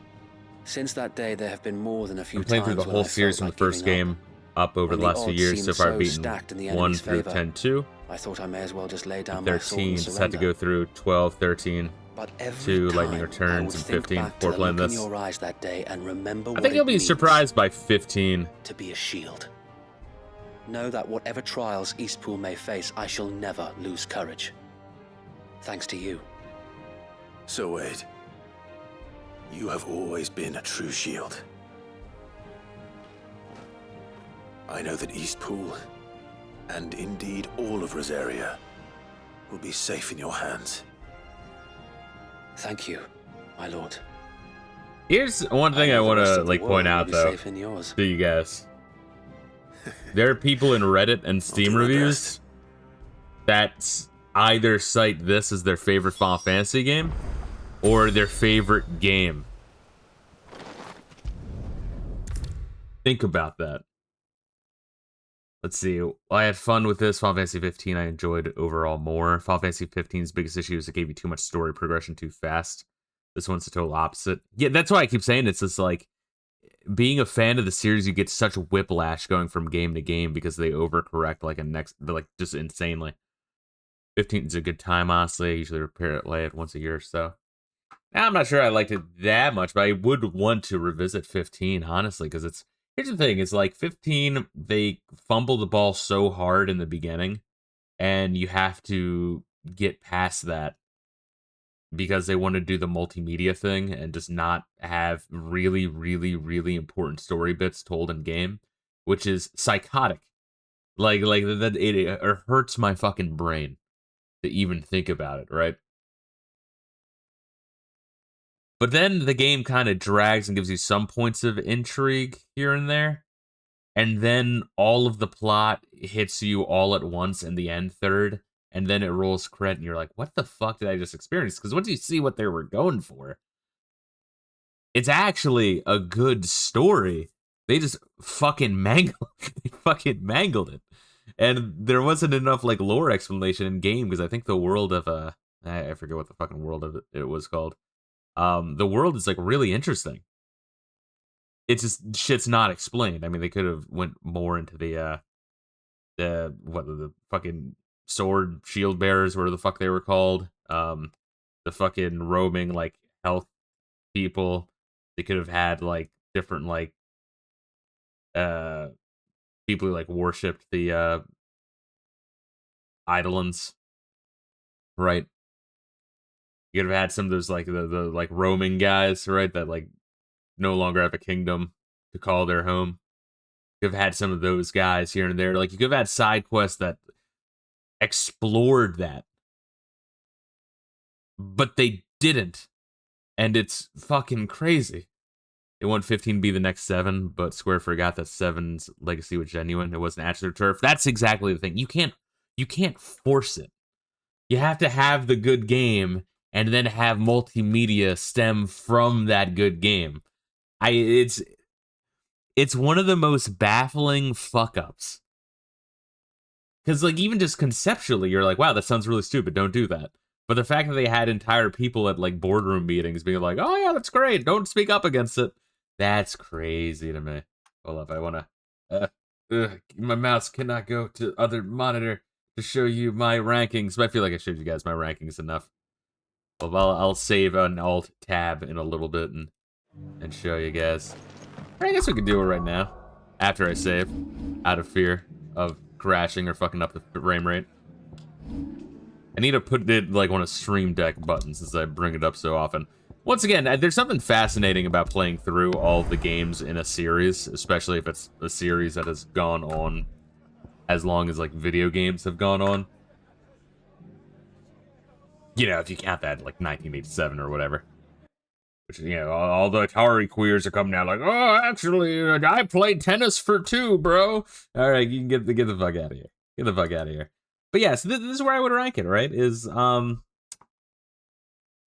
Since that day, there have been more than a few I'm playing through times the when whole I series felt from the like first giving game up over When the the last few odds years. So seemed far, I've so beaten stacked in the 1 enemy's through favor. 10-2. I thought I may as well just lay down my sword 13, and just had to surrender. go through 12, 13. But every 2 time, Lightning I Returns, would and think 15 back to before the playing look this. in your eyes that day and remember I what think it you'll be means surprised by 15. to be a shield. Know that whatever trials Eastpool may face, I shall never lose courage. Thanks to you. So Wade, you have always been a true shield. I know that Eastpool, and indeed all of Rosaria, will be safe in your hands. Thank you, my lord. Here's one thing I know the want rest to of the like world point will out be though safe in yours. to you guys. There are people in Reddit and Steam do my reviews that either cite this as their favorite Final Fantasy game or their favorite game. Think about that. Let's see. I had fun with this. Final Fantasy 15 I enjoyed overall more. Final Fantasy 15's biggest issue is it gave you too much story progression too fast. This one's the total opposite. Yeah, that's why I keep saying it's just like being a fan of the series, you get such whiplash going from game to game because they overcorrect like just insanely. 15 is a good time, honestly. I usually repair it, play it once a year or so. Now, I'm not sure I liked it that much, but I would want to revisit 15, honestly, because it's here's the thing, it's like 15, they fumble the ball so hard in the beginning, and you have to get past that because they want to do the multimedia thing and just not have really, really, really important story bits told in game, which is psychotic. Like that it hurts my fucking brain to even think about it, right? But then the game kind of drags and gives you some points of intrigue here and there. And then all of the plot hits you all at once in the end third. And then it rolls credit and you're like, what the fuck did I just experience? Because once you see what they were going for, it's actually a good story. They just fucking mangled it. And there wasn't enough like lore explanation in game because I think the world of I forget what the fucking world of it was called. The world is like really interesting. It's just shit's not explained. I mean, they could have went more into the fucking sword shield bearers, whatever the fuck they were called. The fucking roaming like health people. They could have had like different like people who like worshipped the Eidolons, right? You could have had some of those like the like roaming guys, right? That like no longer have a kingdom to call their home. You could have had some of those guys here and there. Like you could have had side quests that explored that, but they didn't, and it's fucking crazy. They want 15 to be the next 7, but Square forgot that 7's legacy was genuine. It wasn't actually turf. That's exactly the thing. You can't force it. You have to have the good game and then have multimedia stem from that good game. It's one of the most baffling fuck ups. Because like even just conceptually, you're like, wow, that sounds really stupid. Don't do that. But the fact that they had entire people at like boardroom meetings being like, oh yeah, that's great. Don't speak up against it. That's crazy to me. Hold up, I wanna. My mouse cannot go to other monitor to show you my rankings. But I feel like I showed you guys my rankings enough. Well, I'll save an alt tab in a little bit and show you guys. I guess we could do it right now after I save, out of fear of crashing or fucking up the frame rate. I need to put it like on a Stream Deck button since I bring it up so often. Once again, there's something fascinating about playing through all the games in a series, especially if it's a series that has gone on as long as, like, video games have gone on. You know, if you count that, like, 1987 or whatever. Which, you know, all the Atari queers are coming out like, oh, actually, I played tennis for 2, bro. All right, you can get the fuck out of here. Get the fuck out of here. But yeah, so this is where I would rank it, right?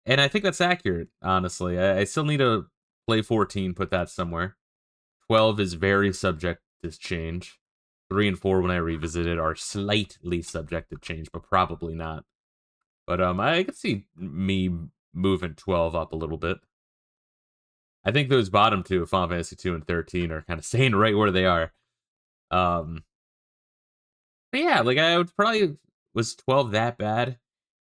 And I think that's accurate, honestly. I still need to play 14, put that somewhere. 12 is very subject to change. 3 and 4, when I revisit it, are slightly subject to change, but probably not. But I could see me moving 12 up a little bit. I think those bottom two, Final Fantasy 2 and 13, are kind of staying right where they are. But yeah, like I would probably, was 12 that bad?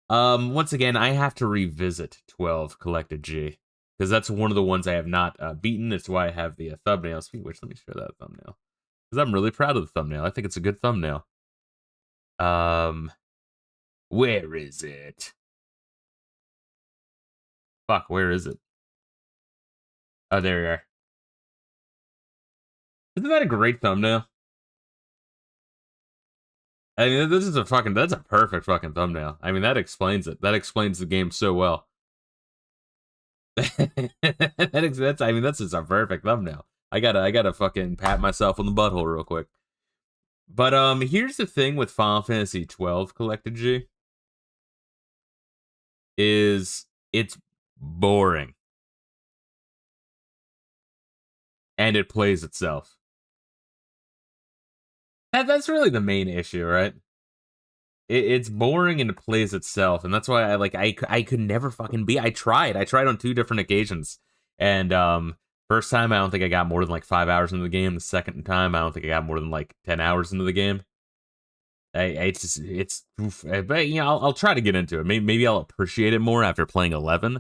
Once again, I have to revisit 12 Collected G, because that's one of the ones I have not beaten. It's why I have the thumbnail. Speaking of which, let me show that thumbnail, because I'm really proud of the thumbnail. I think it's a good thumbnail. Where is it? Fuck, where is it? Oh, there you are. Isn't that a great thumbnail? I mean, this is that's a perfect fucking thumbnail. I mean, that explains it. That explains the game so well. I mean, that's just a perfect thumbnail. I gotta fucking pat myself on the butthole real quick. But here's the thing with Final Fantasy 12 Collected G. It's boring. And it plays itself. That's really the main issue, right? It's boring and it plays itself, and that's why I could never fucking beat. I tried on 2 different occasions, and first time I don't think I got more than like 5 hours into the game. The second time I don't think I got more than like 10 hours into the game. But you know, I'll try to get into it. Maybe I'll appreciate it more after playing 11,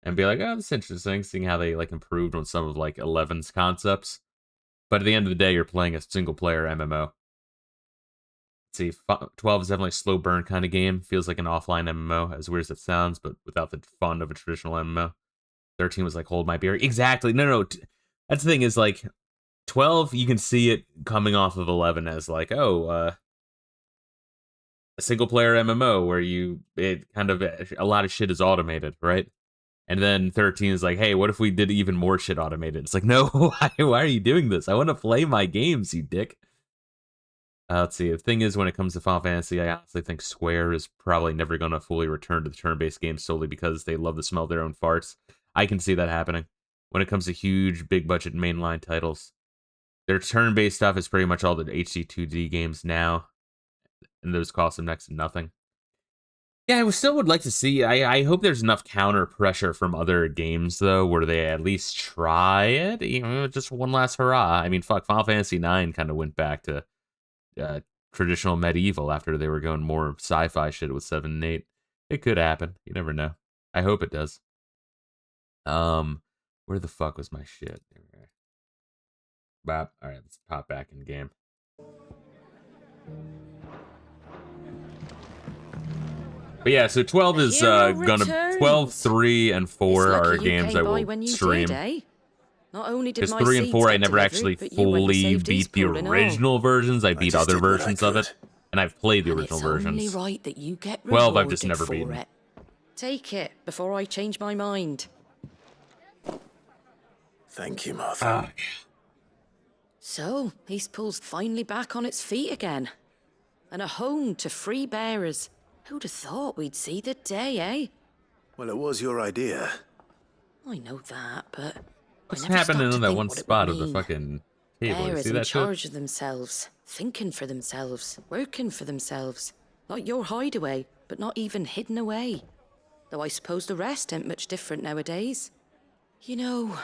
and be like, oh, that's interesting, seeing how they like improved on some of like 11's concepts. But at the end of the day, you're playing a single player MMO. See, 12 is definitely a slow burn kind of game. Feels like an offline MMO, as weird as it sounds, but without the fun of a traditional MMO. 13 was like, hold my beer. Exactly. No. That's the thing is, like, 12, you can see it coming off of 11 as like, a single player MMO where a lot of shit is automated, right? And then 13 is like, hey, what if we did even more shit automated? It's like, no, why are you doing this? I want to play my games, you dick. Let's see. The thing is, when it comes to Final Fantasy, I honestly think Square is probably never going to fully return to the turn-based games solely because they love the smell of their own farts. I can see that happening. When it comes to huge, big-budget mainline titles, their turn-based stuff is pretty much all the HD 2D games now, and those cost them next to nothing. Yeah, I still would like to see. I hope there's enough counter pressure from other games though, where they at least try it. You know, just one last hurrah. I mean, fuck, Final Fantasy IX kind of went back to traditional medieval after they were going more sci-fi shit with 7 and 8. It could happen. You never know. I hope it does. Where the fuck was my shit? Bop. All right, let's pop back in game. But yeah, so 12 is gonna 12, 3, and 4 are games I will stream. Because 3 and 4 I never actually fully beat the original versions. I beat other versions of it, and I've played the original versions. 12 I've just never beaten. Take it before I change my mind. Thank you, Martha. So, Eastpool's finally back on its feet again. And a home to free bearers. Who'd have thought we'd see the day, eh? Well, it was your idea. I know that, but... What's happening in that one spot of the fucking table? Bearers You see in that charge shit? of themselves, thinking for themselves, working for themselves. Like your hideaway, but not even hidden away. Though I suppose the rest ain't much different nowadays. You know...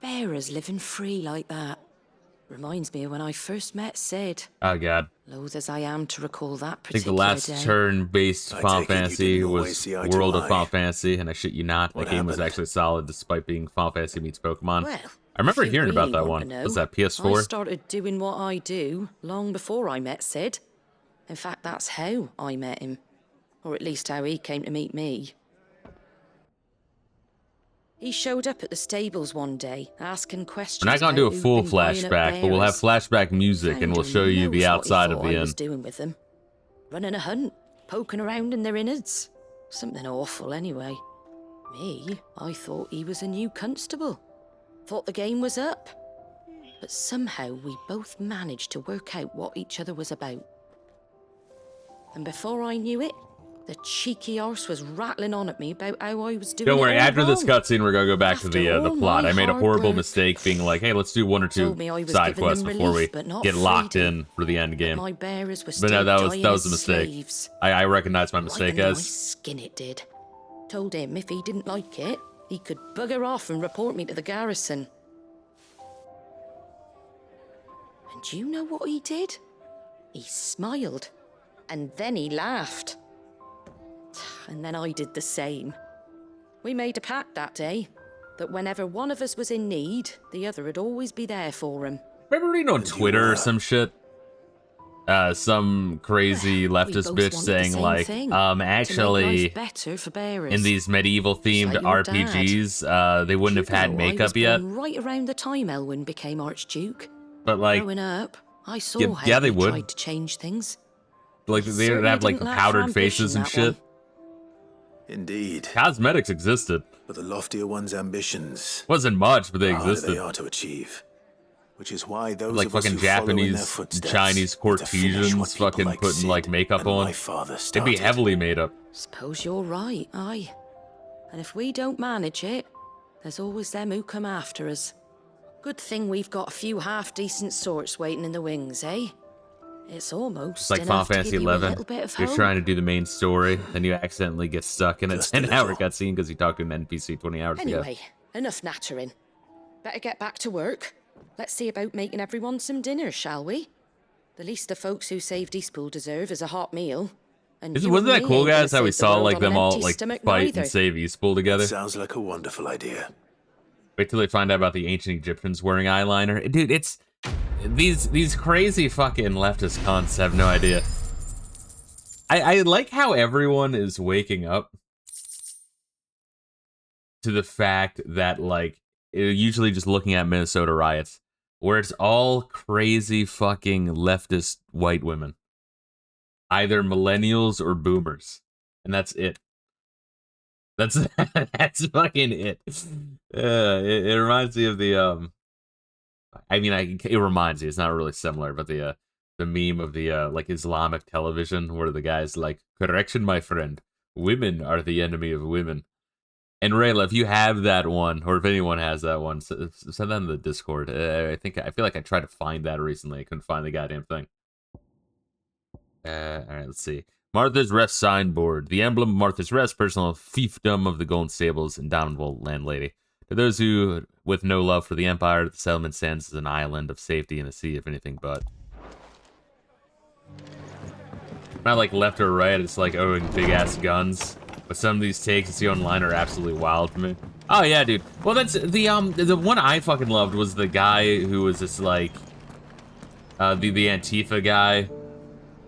bearers living free like that. Reminds me of when I first met Sid. Oh god. Loath as I am to recall that I think particular the last day. turn-based Final Fantasy was see eye to World of eye. Final Fantasy, and I shit you not, that game was happened? actually solid despite being Final Fantasy meets Pokemon. Well, I remember if you hearing about really that want one. to know, Was that I PS4? started doing what I do long before I met Sid. In fact, that's how I met him. Or at least how he came to meet me. He showed up at the stables one day, asking questions. We're not gonna do a about who'd full been buying up flashback, but we'll have bearers. flashback music, and we'll show you the Knows what he outside of thought the I was inn. doing with them. Running a hunt, poking around in their innards. Something awful, anyway. Me, I thought he was a new constable. Thought the game was up. But somehow we both managed to work out what each other was about. And before I knew it, the cheeky arse was rattling on at me about how I was doing. Don't worry, it all after this wrong. cutscene, we're gonna go back to the After all plot. my I made a hard horrible work. mistake being like, hey, let's do one or two Told me I was side giving quests them before we relief, but not get locked freedom. in for the end game. My bearers were But still no, that dying was a as mistake. slaves. I recognize my mistake Right in my as. skin it did. Told him if he didn't like it, he could bugger off and report me to the garrison. And do you know what he did? He smiled. And then he laughed. And then I did the same. We made a pact that day, that whenever one of us was in need, the other would always be there for him. Remember reading on Twitter or some shit? Some crazy leftist bitch saying like, actually, better for bearers. in these medieval themed Like your RPGs, they wouldn't have had I makeup was yet. born right around the time Elwyn became Archduke. But like, Growing up, I saw yeah, how yeah, they he would. tried to change things. Like they would Certainly have like didn't lack powdered for faces and ambition, that shit. Indeed. Cosmetics existed. But the loftier one's ambitions, Wasn't much, but they the harder existed. they are to achieve. Which is why those Like of us fucking who follow in their Japanese, footsteps Chinese need to finish courtesans what people fucking like putting Sid like makeup and on. my father It'd started. be heavily made up. Suppose you're right, aye. And if we don't manage it, there's always them who come after us. Good thing we've got a few half-decent sorts waiting in the wings, eh? It's almost It's like Final enough to Fantasy give you a 11. little bit of You're hope. trying to do the main story, then you accidentally get stuck in a Just a 10-hour little. cutscene because you talked to an NPC 20 hours ago. Anyway, enough nattering. Better get back to work. Let's see about making everyone some dinner, shall we? The least the folks who saved Eastpool deserve is a hot meal. And you Wasn't and that me cool, ain't gonna guys? How we save the saw world like on them an all empty like stomach fight neither. and save Eastpool together. Sounds like a wonderful idea. Wait till they find out about the ancient Egyptians wearing eyeliner. Dude, it's these crazy fucking leftist cons have no idea. I like how everyone is waking up to the fact that like usually just looking at Minnesota riots, where it's all crazy fucking leftist white women, either millennials or boomers, and that's it. That's that's fucking it. It reminds me of the I mean, it reminds me. It's not really similar, but the meme of the like Islamic television where the guy's like, "Correction, my friend. Women are the enemy of women." And Rayla, if you have that one, or if anyone has that one, send that in the Discord. I feel like I tried to find that recently. I couldn't find the goddamn thing. All right, let's see. Martha's Rest signboard. The emblem of Martha's Rest, personal fiefdom of the Golden Stables, indomitable landlady. To those who, with no love for the Empire, the settlement stands as an island of safety in a sea of anything but. Not like left or right, it's like owning big-ass guns. But some of these takes you see online are absolutely wild for me. Oh, yeah, dude. Well, that's the one I fucking loved was the guy who was just like, the Antifa guy.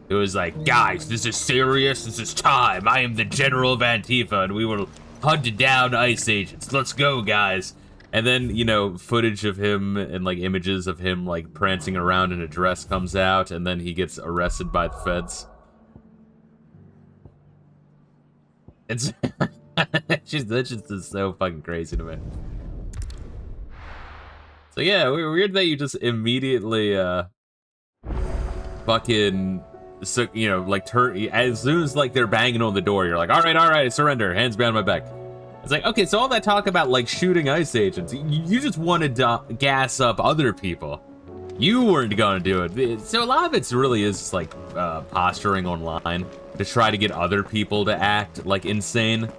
It was like, guys, this is serious. This is time. I am the general of Antifa, and we will hunt down ICE agents. Let's go, guys. And then, you know, footage of him and, like, images of him, like, prancing around in a dress comes out, and then he gets arrested by the feds. It's that's just so fucking crazy to me. So, yeah, weird that you just immediately, fucking... So, you know, like, as soon as, like, they're banging on the door, you're like, all right, surrender, hands behind my back. It's like, okay, so all that talk about, like, shooting ICE agents, you just wanted to gas up other people. You weren't gonna do it. So a lot of it really is just, like, posturing online to try to get other people to act, like, insane.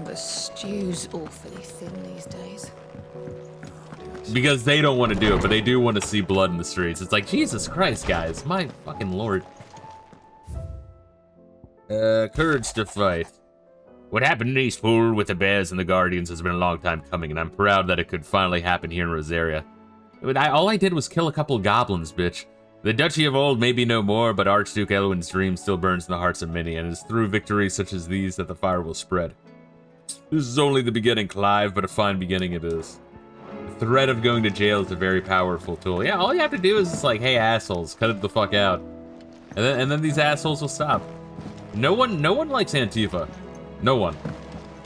The stew's awfully thin these days. Because they don't want to do it, but they do want to see blood in the streets. It's like, Jesus Christ, guys. My fucking lord. Courage to fight. What happened in Eastpool with the Bears and the Guardians has been a long time coming, and I'm proud that it could finally happen here in Rosaria. All I did was kill a couple of goblins, bitch. The duchy of old may be no more, but Archduke Elwin's dream still burns in the hearts of many, and it is through victories such as these that the fire will spread. This is only the beginning, Clive, but a fine beginning it is. The threat of going to jail is a very powerful tool. Yeah, all you have to do is just like, hey, assholes, cut it the fuck out. And then these assholes will stop. No one likes Antifa. No one.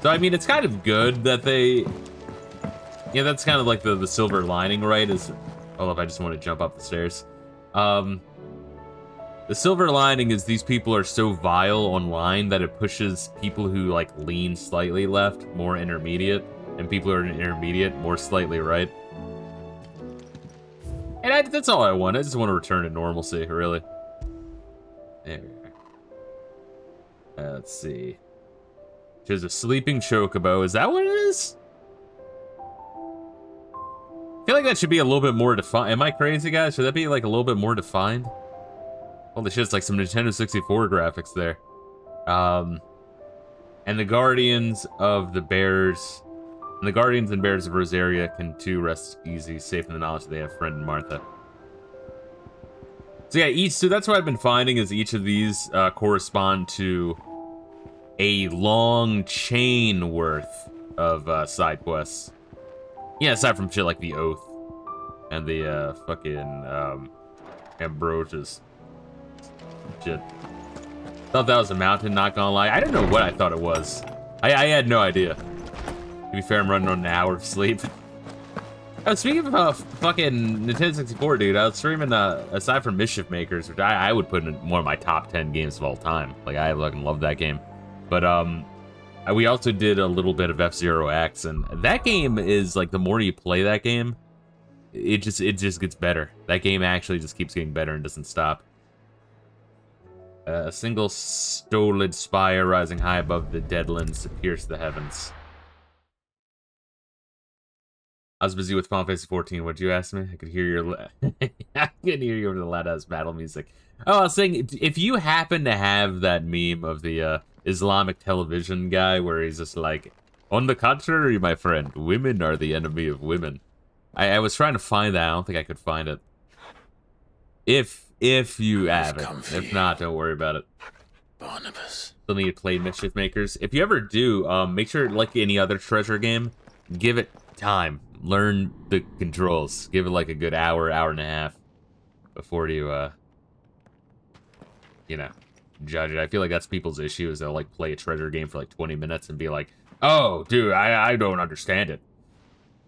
So, I mean, it's kind of good that they... Yeah, that's kind of like the silver lining, right? Hold up, I just want to jump up the stairs. The silver lining is these people are so vile online that it pushes people who, like, lean slightly left more intermediate, and people who are intermediate more slightly right. And that's all I want. I just want to return to normalcy, really. There we are. Let's see. There's a sleeping chocobo. Is that what it is? I feel like that should be a little bit more defined. Am I crazy, guys? Should that be, like, a little bit more defined? Holy shit, it's like some Nintendo 64 graphics there. And the Guardians of the Bears... And the Guardians and Bears of Rosaria can too rest easy, safe in the knowledge that they have friend Martha. So yeah, so that's what I've been finding is each of these correspond to a long chain worth of side quests. Yeah, aside from shit like the Oath and the fucking Ambrosia's shit. Thought that was a mountain, not gonna lie. I didn't know what I thought it was. I had no idea. To be fair, I'm running on an hour of sleep. Oh, speaking of fucking Nintendo 64, dude, I was streaming, aside from Mischief Makers, which I would put in one of my top 10 games of all time. Like, I fucking love that game. But, we also did a little bit of F-Zero X, and that game is, like, the more you play that game, it just gets better. That game actually just keeps getting better and doesn't stop. A single stolid spire rising high above the deadlands to pierce the heavens. I was busy with Final Fantasy 14. What'd you ask me? I could hear your I could hear you over the loud-ass battle music. Oh, I was saying, if you happen to have that meme of the Islamic television guy where he's just like, on the contrary, my friend, women are the enemy of women. I was trying to find that. I don't think I could find it. If you have it. If not, don't worry about it. Barnabas. Still need to play Mischief Makers. If you ever do, make sure, like any other treasure game, give it time. Learn the controls. Give it like a good hour and a half before you, you know, judge it. I feel like that's people's issue is they'll like play a treasure game for like 20 minutes and be like, oh, dude, I don't understand it.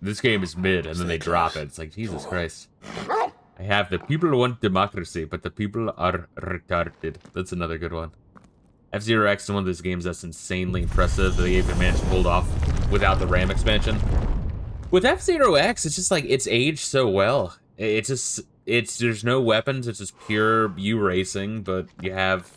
This game is mid, and then they drop it. It's like, Jesus Christ. I have the people want democracy, but the people are retarded. That's another good one. F-Zero X is one of those games that's insanely impressive that they even managed to pull off without the RAM expansion. With F-Zero X, it's just like, it's aged so well. There's no weapons, it's just pure you racing, but you have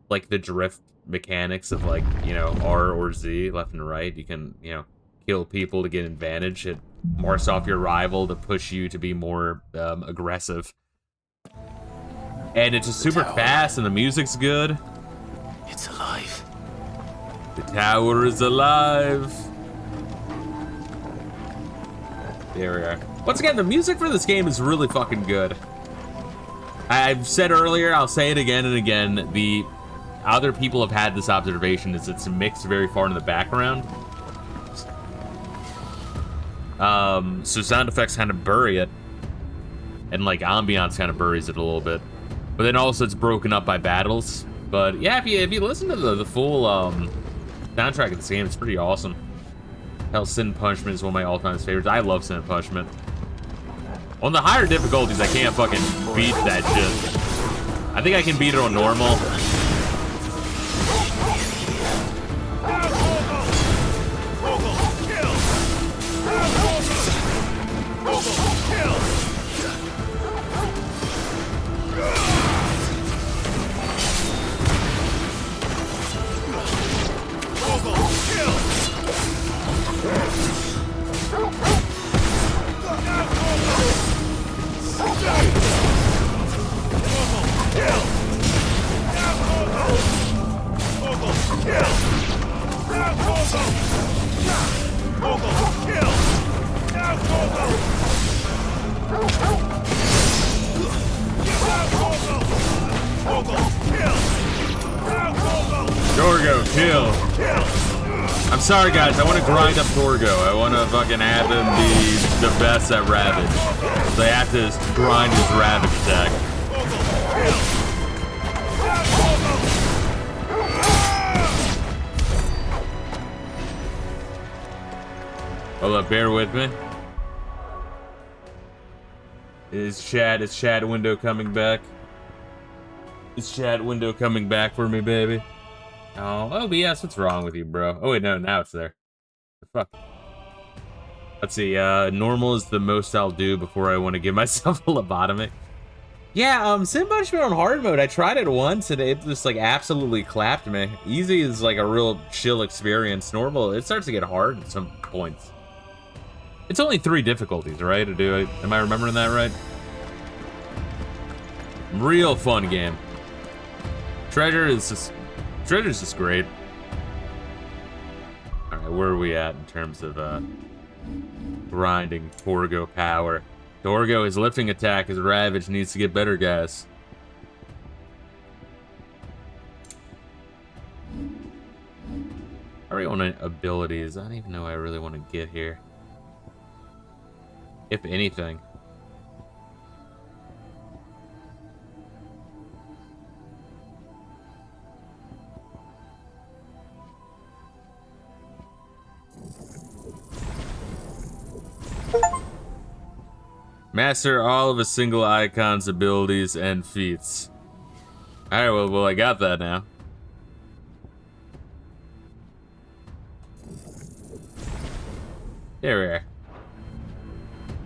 like the drift mechanics of like, you know, R or Z, left and right. You can, you know, kill people to get advantage. It marks off your rival to push you to be more aggressive. And it's just super fast, and the music's good. It's alive. The tower is alive. There we are. Once again, the music for this game is really fucking good. I've said earlier, I'll say it again and again, the other people have had this observation, is it's mixed very far in the background. So sound effects kind of bury it, and like ambiance kind of buries it a little bit. But then also it's broken up by battles. But yeah, if you listen to the full soundtrack of this game, it's pretty awesome. Hell, Sin Punishment is one of my all-time favorites. I love Sin Punishment. On the higher difficulties, I can't fucking beat that shit. I think I can beat it on normal. Gorgo, kill. I'm sorry, guys. I want to grind up Gorgo. I want to fucking have him be the best at Ravage. So I have to grind his Ravage attack. Hold up, bear with me. Is chat window coming back? Is chat window coming back for me, baby? Oh, OBS, what's wrong with you, bro? Oh wait, no, now it's there. The fuck? Let's see, normal is the most I'll do before I want to give myself a lobotomy. Yeah, Sin Punishment on hard mode, I tried it once and it just like absolutely clapped me. Easy is like a real chill experience. Normal, it starts to get hard at some points. It's only 3 difficulties, right? Am I remembering that right? Real fun game. Treasure's just great. Alright, where are we at in terms of grinding Torgo power? Torgo, his lifting attack, his Ravage needs to get better, guys. I really want abilities. I don't even know what I really want to get here. If anything. Master all of a single icon's abilities and feats. Alright, well, I got that now. There we are.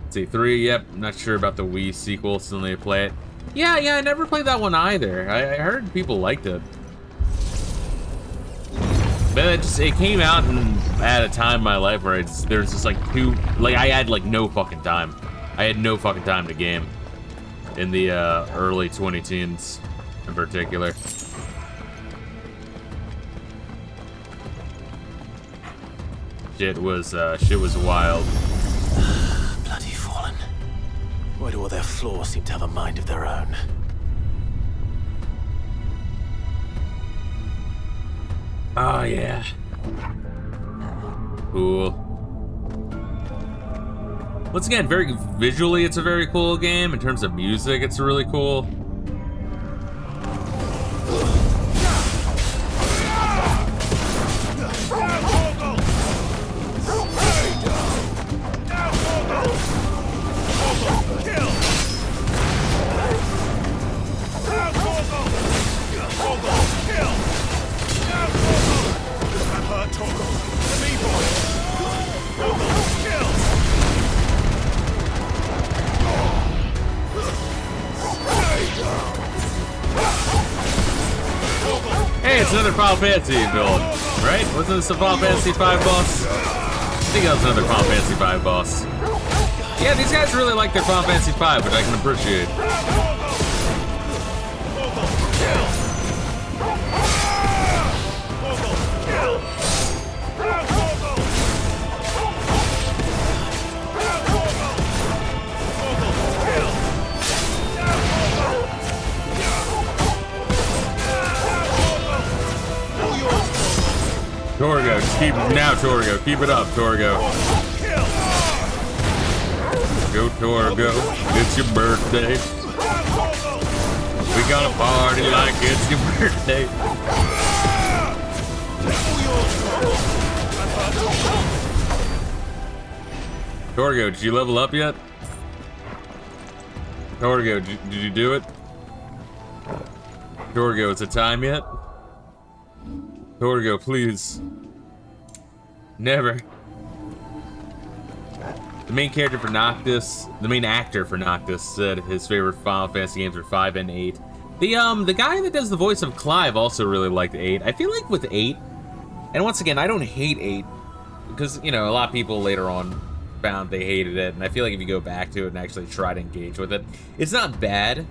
Let's see, 3, yep, not sure about the Wii sequel, still need to play it. Yeah, I never played that one either. I heard people liked it. But it came out at a time in my life where there's just like I had like no fucking time. I had no fucking time to game in the early 2010s in particular. Shit was wild. Bloody Fallen. Why do all their flaws seem to have a mind of their own? Oh yeah. Cool. Once again, very visually, it's a very cool game. In terms of music, it's really cool. it's another Final Fantasy build, right? Wasn't this a Final Fantasy 5 boss? I think that was another Final Fantasy 5 boss. Yeah, these guys really like their Final Fantasy 5, which I can appreciate. Torgo, just keep now, Torgo. Keep it up, Torgo. Go, Torgo. It's your birthday. We gonna party like it's your birthday. Torgo, did you level up yet? Torgo, did you do it? Torgo, is it time yet? Torgo, please. Never. The main character for Noctis, the main actor for Noctis, said his favorite Final Fantasy games were 5 and 8. The guy that does the voice of Clive also really liked 8. I feel like with 8, and once again, I don't hate 8, because, you know, a lot of people later on found they hated it, and I feel like if you go back to it and actually try to engage with it, it's not bad.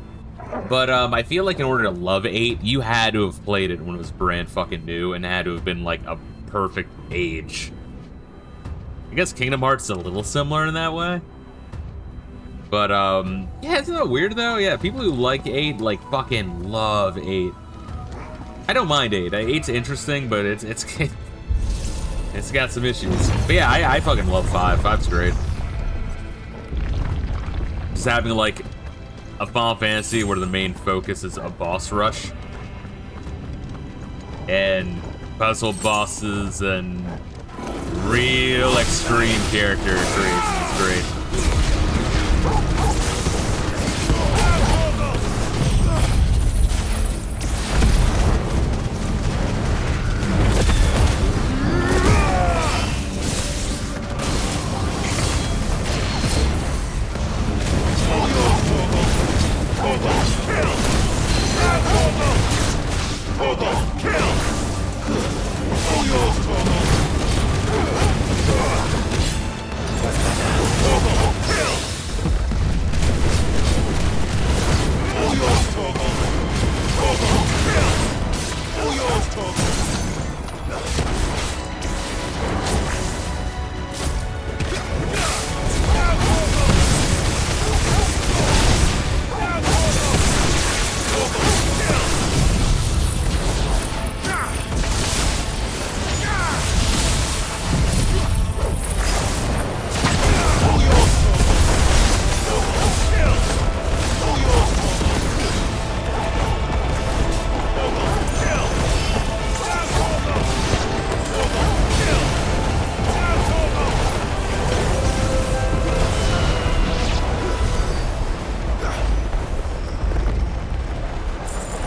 But I feel like in order to love 8, you had to have played it when it was brand fucking new and had to have been like a perfect age. I guess Kingdom Hearts is a little similar in that way. But yeah, isn't that weird though? Yeah, people who like 8 like fucking love 8. I don't mind 8. 8's interesting, but it's got some issues. But yeah, I fucking love 5. 5's great. Just having like a Final Fantasy where the main focus is a boss rush and puzzle bosses and real extreme character creation is great.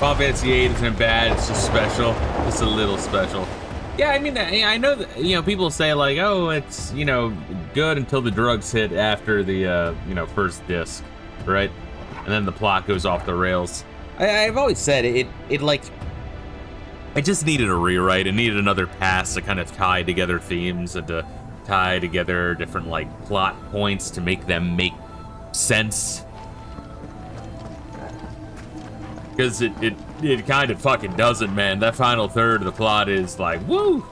Final Fantasy 8 isn't bad, it's just special. Just a little special. Yeah, I mean, I know that, you know, people say like, oh, it's, you know, good until the drugs hit after the, you know, first disc, right? And then the plot goes off the rails. I've always said it like, I just needed a rewrite. It needed another pass to kind of tie together themes and to tie together different, like, plot points to make them make sense. Because it kind of fucking doesn't, man. That final third of the plot is like, woo!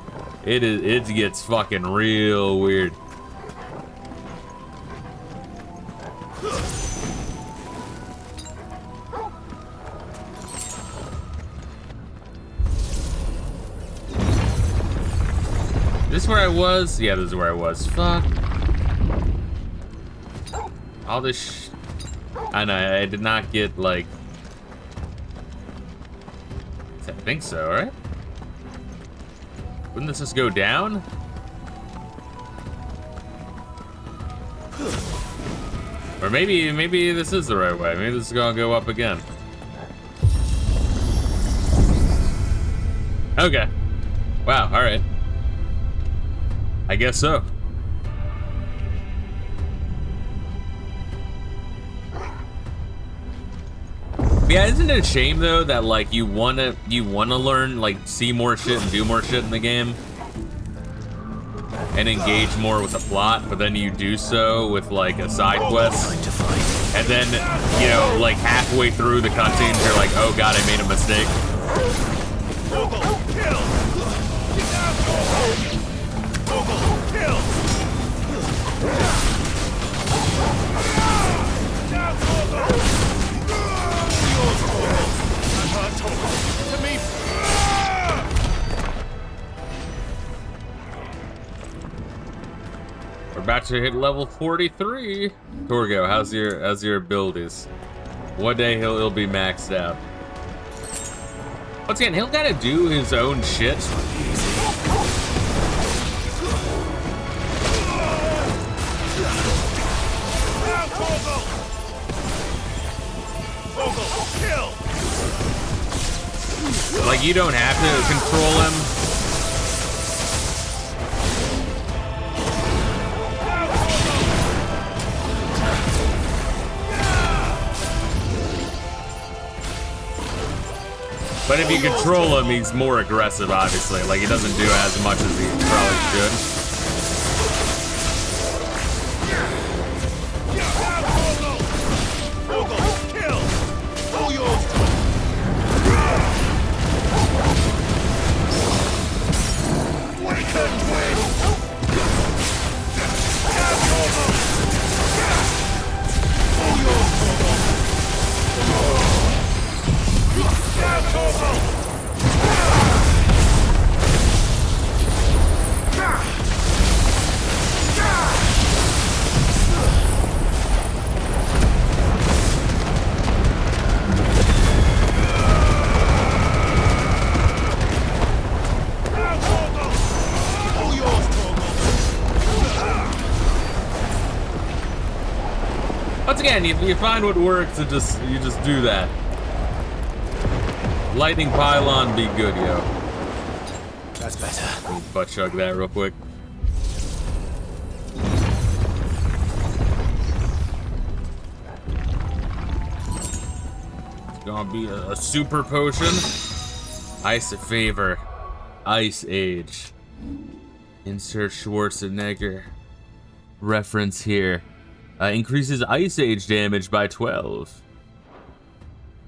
It gets fucking real weird. This is where I was? Yeah, this is where I was. Fuck. All this I know, I did not get, like... I think so, right? Wouldn't this just go down? Or maybe this is the right way. Maybe this is gonna go up again. Okay. Wow, alright. I guess so. Yeah, isn't it a shame though that like you wanna learn, like see more shit and do more shit in the game and engage more with the plot, but then you do so with like a side quest, and then you know like halfway through the cutscenes you're like, oh god, I made a mistake. We're about to hit level 43. Torgo, how's your abilities? One day he'll be maxed out. Once again, he'll gotta do his own shit. Like, you don't have to control him. But if you control him, he's more aggressive, obviously. Like, he doesn't do as much as he probably should. Once again, you find what works and you just do that. Lightning pylon, be good, yo. That's better. Let me butt chug that real quick. It's gonna be a super potion. Ice of Favor. Ice Age. Insert Schwarzenegger. Reference here. Increases Ice Age damage by 12.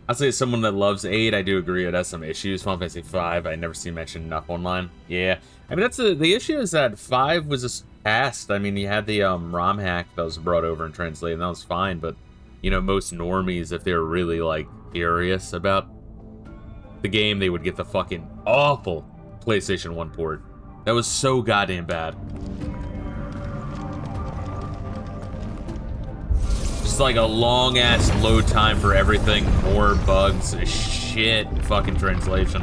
I'd say as someone that loves 8, I do agree it has some issues. Final Fantasy 5, I never seen mentioned enough online. Yeah, I mean, that's the issue is that 5 was just passed. I mean, you had the ROM hack that was brought over and translated, and that was fine, but, you know, most normies, if they're really, like, curious about the game, they would get the fucking awful PlayStation 1 port. That was so goddamn bad. Like a long ass load time for everything, more bugs, shit, fucking translation.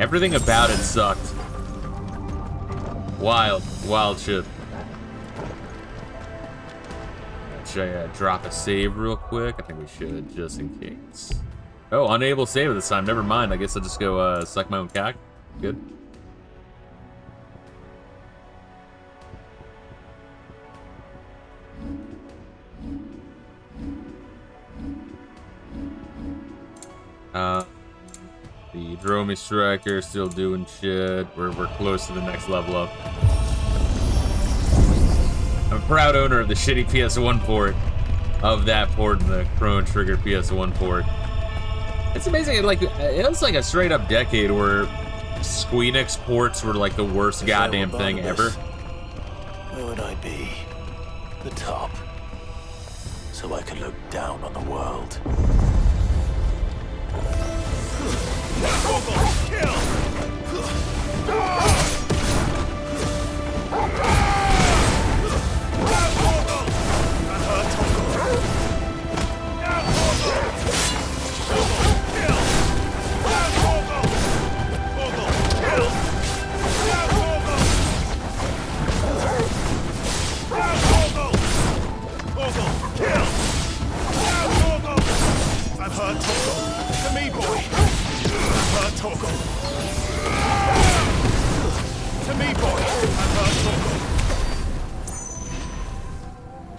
Everything about it sucked. Wild shit. Should I drop a save real quick? I think we should, just in case. Oh, unable save this time. Never mind. I guess I'll just go suck my own cock. Good. The Dromi Striker still doing shit. We're close to the next level up. I'm a proud owner of the shitty PS1 port of that port and the Chrono Trigger PS1 port. It's amazing, like, it was like a straight up decade where Squeenix ports were like the worst goddamn thing ever. Where would I be? The top. So I could look down on the world. I've heard Torgo. To me, boy. I've heard Torgo. To me, boy. I've heard Torgo.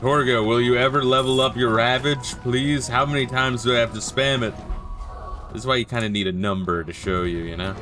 Torgo, will you ever level up your Ravage, please? How many times do I have to spam it? This is why you kind of need a number to show you, you know?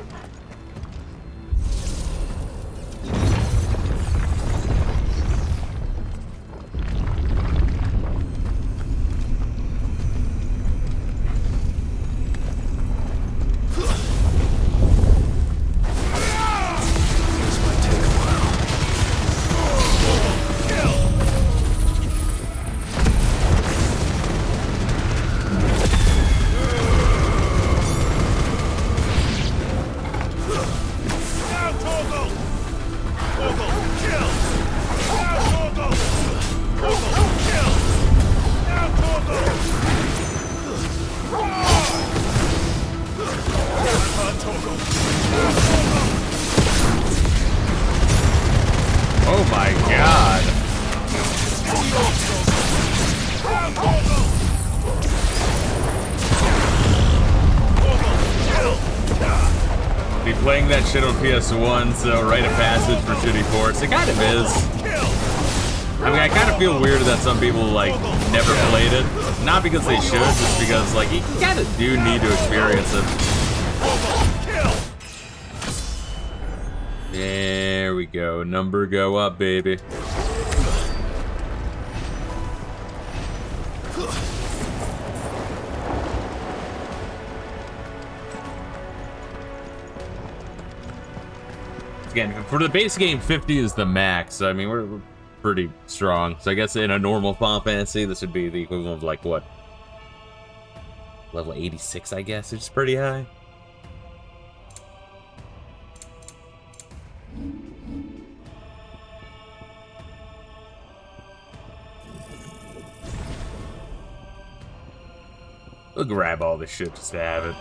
Oh my god. Be playing that shit on PS1, so rite of passage for shitty ports. It kind of is. I mean, I kind of feel weird that some people, like, never played it. Not because they should, just because, like, you kind of do need to experience it. There we go. Number go up, baby. Again, for the base game, 50 is the max. I mean, we're pretty strong. So I guess in a normal Final Fantasy, this would be the equivalent of, like, what? Level 86, I guess, which is pretty high. We'll grab all this shit just to have it.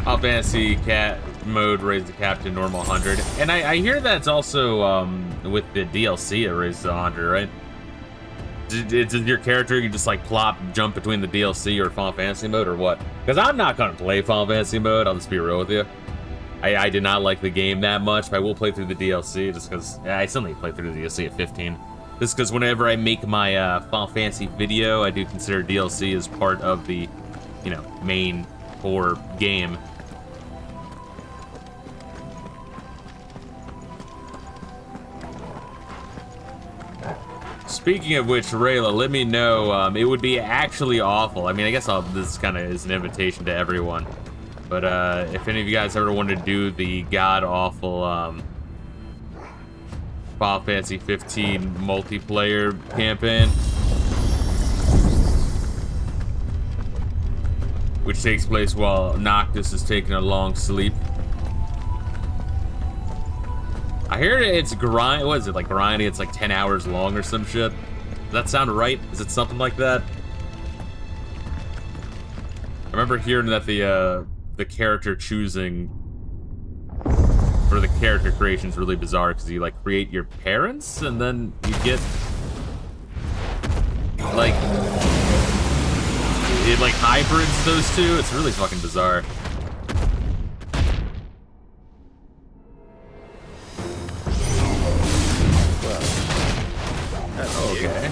Final Fantasy cat mode raised the cap to normal 100, and I hear that's also with the DLC it raised to 100, right? Does your character you just like plop jump between the DLC or Final Fantasy mode or what? Because I'm not gonna play Final Fantasy mode. I'll just be real with you. I did not like the game that much, but I will play through the DLC just because I still need to play through the DLC at 15. Just because whenever I make my Final Fantasy video, I do consider DLC as part of the, you know, main core game. Speaking of which, Rayla, let me know. It would be actually awful. I mean, I guess this kind of is an invitation to everyone. But if any of you guys ever want to do the god-awful Final Fantasy 15 multiplayer campaign, which takes place while Noctis is taking a long sleep. I hear it's grind. What is it, like grinding? It's like 10 hours long or some shit. Does that sound right? Is it something like that? I remember hearing that the character choosing for the character creation is really bizarre because you like create your parents and then you get like it like hybrids those two. It's really fucking bizarre. Okay.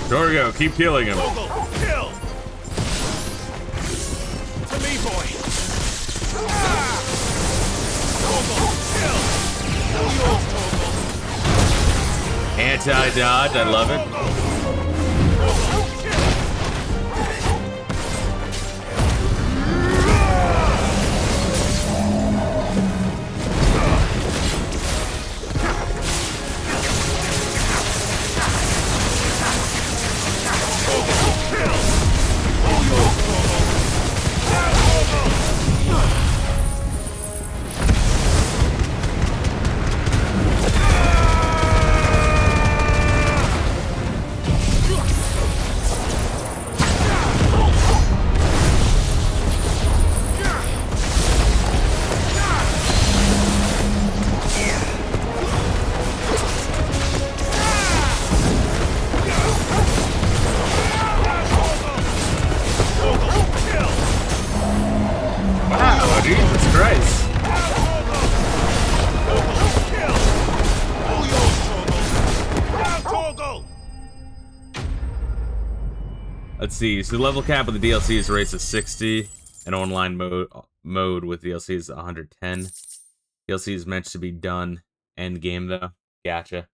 Dorgo, keep killing him. Kill! To me, boy! Anti-dodge, I love it. Let's see. So the level cap with the DLC is raised to 60, and online mode with DLC is 110. DLC is meant to be done end game though. Gotcha.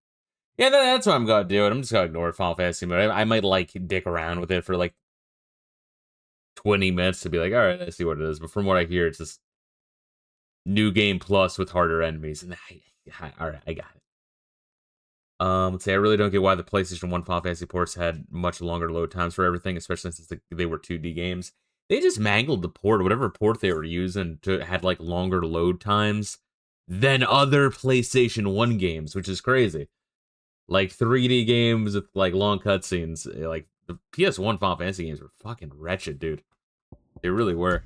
Yeah, that's what I'm gonna do. I'm just gonna ignore Final Fantasy mode. I might like dick around with it for like 20 minutes to be like, all right, I see what it is. But from what I hear, it's just new game plus with harder enemies. And all right, I got it. Let's say I really don't get why the PlayStation 1 Final Fantasy ports had much longer load times for everything, especially since they were 2D games. They just mangled the port, whatever port they were using, had like longer load times than other PlayStation 1 games, which is crazy. Like 3D games with like long cutscenes, like the PS1 Final Fantasy games were fucking wretched, dude. They really were.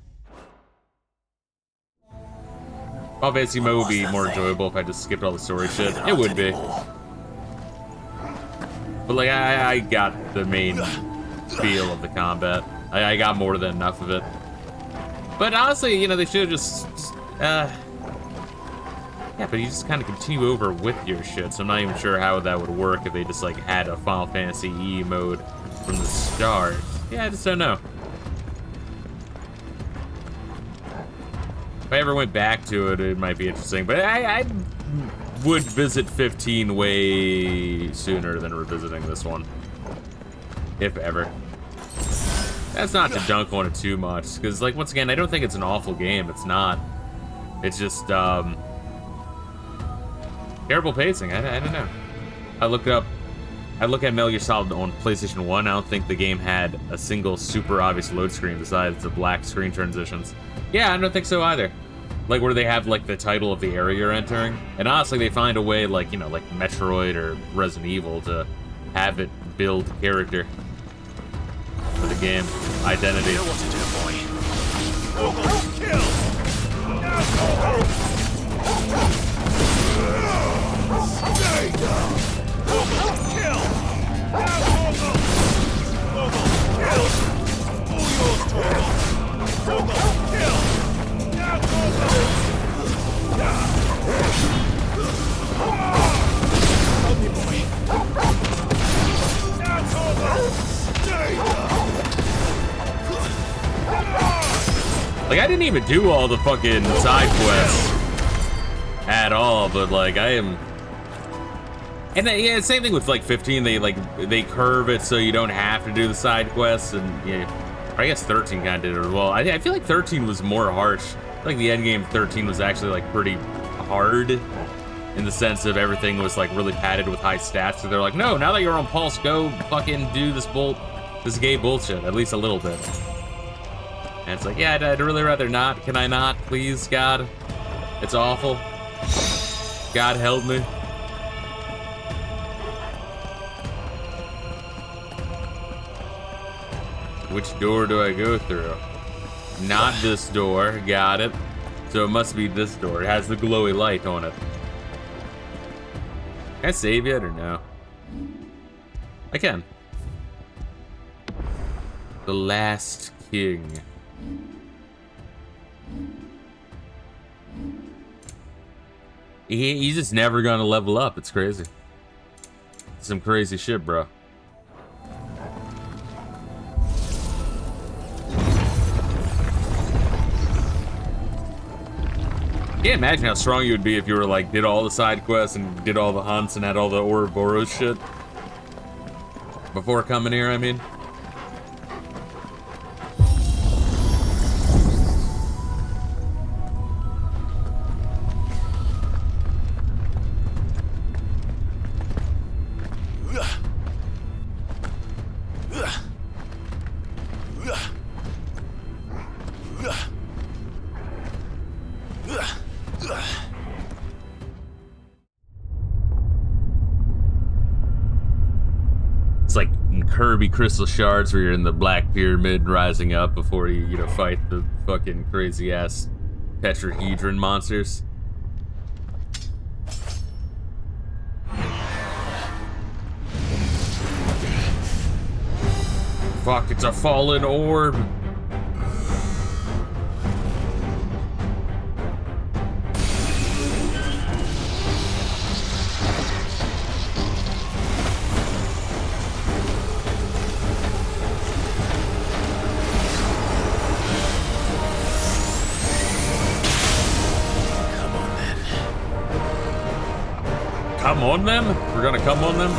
Final Fantasy mode would be more enjoyable if I just skipped all the story shit. It would be. But like, I got the main feel of the combat. I got more than enough of it. But honestly, you know, they should have just yeah, but you just kind of continue over with your shit, so I'm not even sure how that would work if they just like had a Final Fantasy E mode from the start. Yeah, I just don't know. If I ever went back to it, it might be interesting, but I would visit 15 way sooner than revisiting this one. If ever. That's not to dunk on it too much, because, like, once again, I don't think it's an awful game. It's not. It's just, terrible pacing. I don't know. I look at Metal Gear Solid on PlayStation 1. I don't think the game had a single super obvious load screen besides the black screen transitions. Yeah, I don't think so either. Like, where they have, like, the title of the area you're entering. And honestly, they find a way, like, you know, like Metroid or Resident Evil to have it build character for the game. Identity. You know what to do, boy. Kill! Stay down! Kill! Kill! All yours, Torgal! Kill! Help me, boy. Like, I didn't even do all the fucking side quests at all, but like I am. And yeah, same thing with like 15. They curve it so you don't have to do the side quests, and yeah, I guess 13 kind of did it as well. I feel like 13 was more harsh. I feel like the end game 13 was actually like pretty hard in the sense of everything was like really padded with high stats. So they're like, no, now that you're on Pulse, go fucking do this gay bullshit, at least a little bit. And it's like, yeah, I'd really rather not. Can I not, please, God? It's awful. God help me. Which door do I go through? Not this door. Got it. So it must be this door. It has the glowy light on it. Can I save yet or no? I can. The Last King. He's just never gonna level up. It's crazy. Some crazy shit, bro. I can't imagine how strong you would be if you were like, did all the side quests and did all the hunts and had all the Ouroboros shit. Before coming here, I mean. Kirby crystal shards where you're in the Black Pyramid rising up before you know, fight the fucking crazy ass tetrahedron monsters. Fuck, it's a fallen orb. come on them? We're gonna come on them?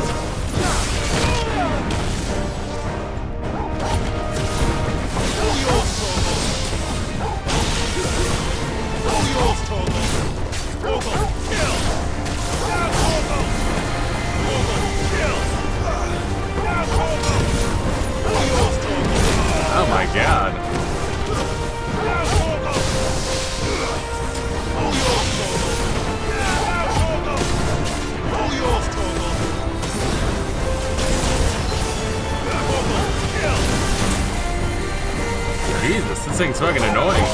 Oh my god. Jesus, this thing's fucking annoying.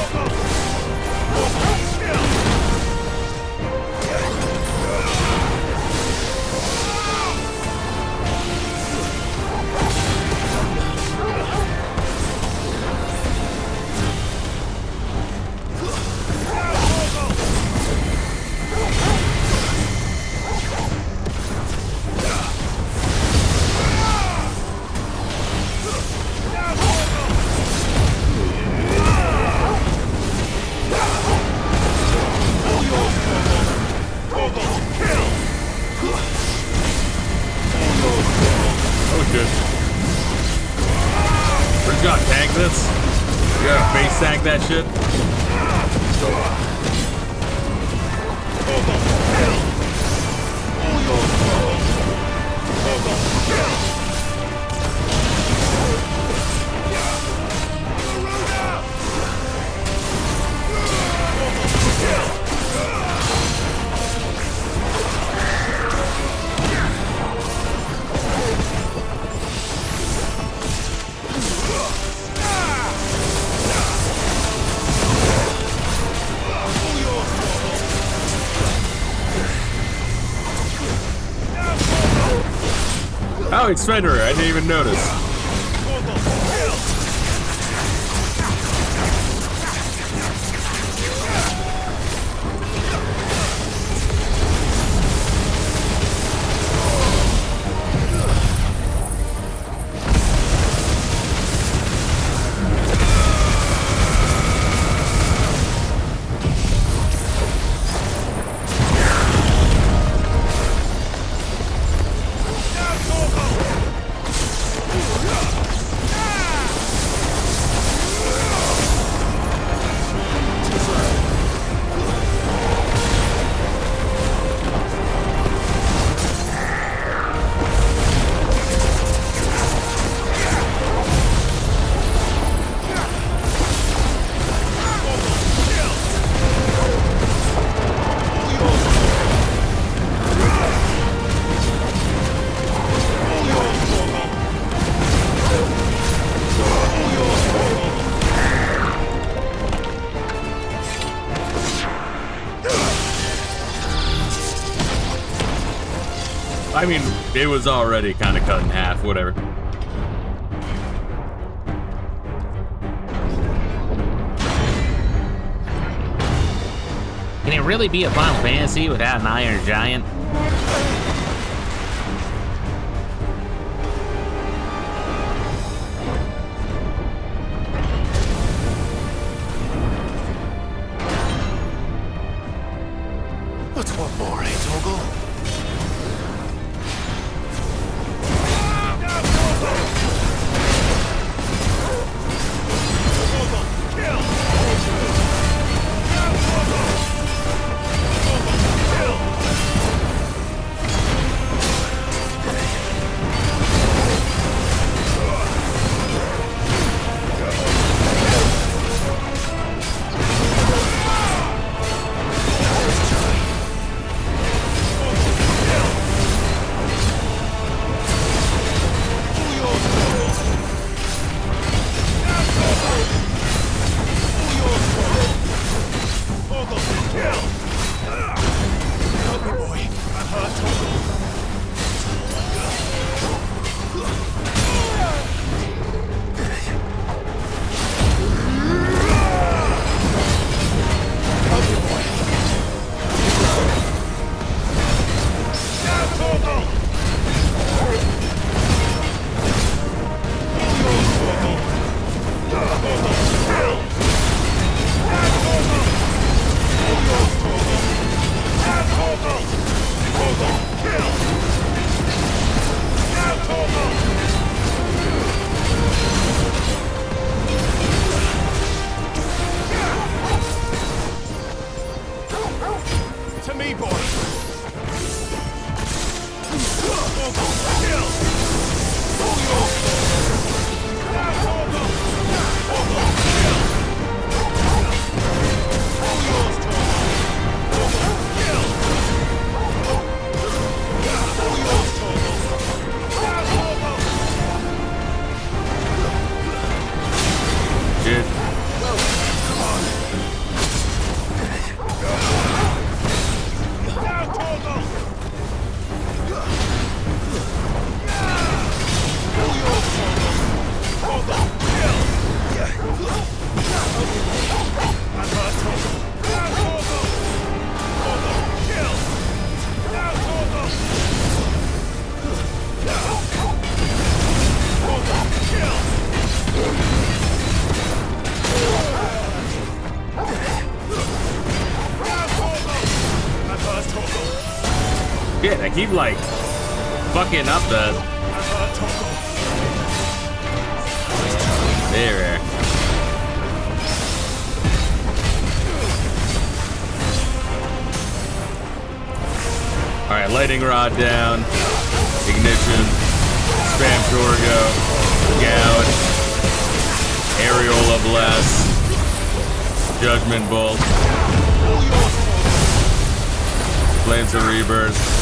Tank that shit. Oh, it's Federer. I didn't even notice. I mean, it was already kind of cut in half, whatever. Can it really be a Final Fantasy without an Iron Giant? What's one more, eh, Toggle? shit, I keep like fucking up the... There. Alright, lightning rod down. Ignition. Spam Torgo. Gouge. Areola Blast. Judgment Bolt. Flames of Rebirth.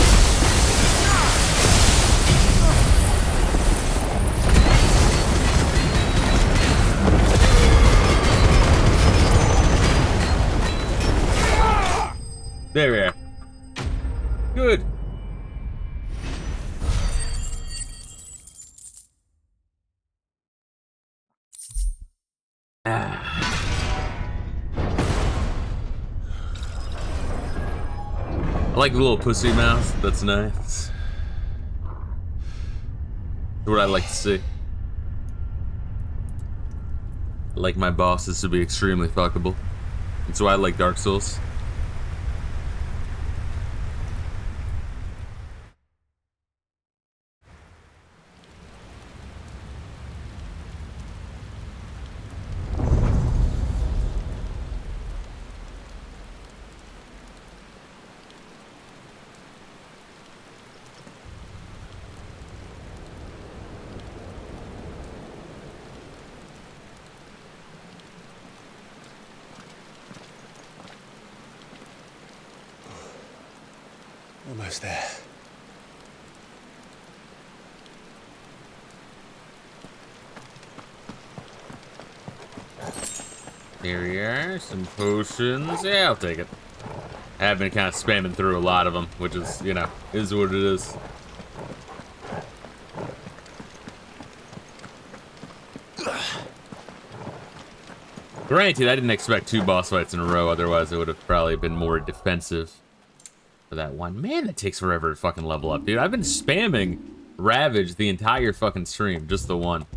There we are. Good. I like the little pussy mouth. That's nice. That's what I like to see. I like my bosses to be extremely fuckable. That's why I like Dark Souls. Almost there. Here we are, some potions. Yeah, I'll take it. I have been kind of spamming through a lot of them, which is, you know, is what it is. Granted, I didn't expect 2 boss fights in a row, otherwise it would have probably been more defensive for that one. Man, that takes forever to fucking level up, dude. I've been spamming Ravage the entire fucking stream, just the one.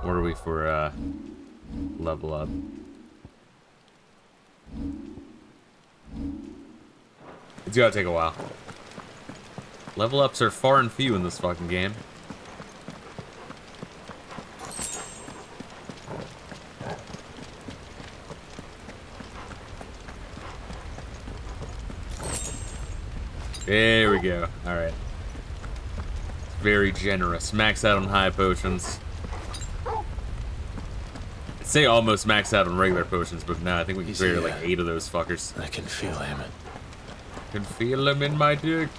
What are we for, level up? It's gotta take a while. Level ups are far and few in this fucking game. There we go. Alright. Very generous. Max out on high potions. I'd say almost max out on regular potions, but no, I think we can clear like 8 of those fuckers. I can feel him. I can feel him in my dick.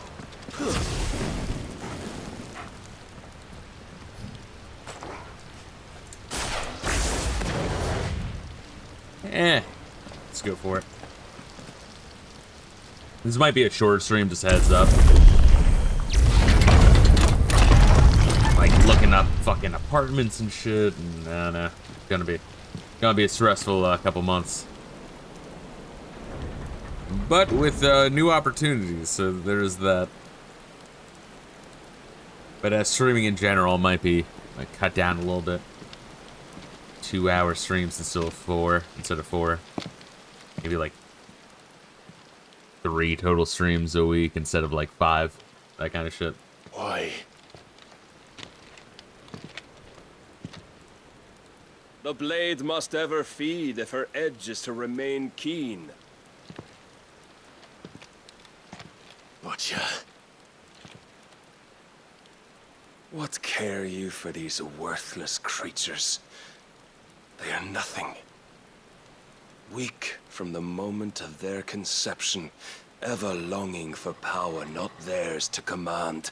Let's go for it. This might be a short stream, just heads up. Like looking up fucking apartments and shit, and no, it's gonna be a stressful couple months. But with new opportunities, so there's that. But streaming in general might cut down a little bit. 2-hour streams instead of 4. Maybe like 3 total streams a week instead of like 5. That kind of shit. Why? The blade must ever feed if her edge is to remain keen. Butcher. What care you for these worthless creatures? They are nothing. Weak from the moment of their conception, ever longing for power not theirs to command,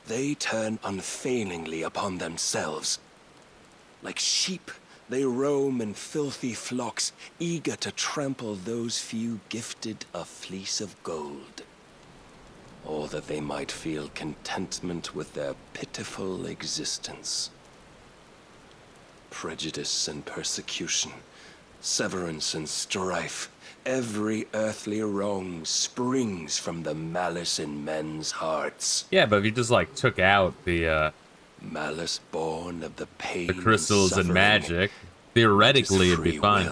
they turn unfailingly upon themselves. Like sheep, they roam in filthy flocks, eager to trample those few gifted a fleece of gold. Or that they might feel contentment with their pitiful existence. Prejudice and persecution, severance and strife, every earthly wrong springs from the malice in men's hearts. Yeah, but if you just like took out the malice born of the pain, the crystals and magic, theoretically it'd be fine.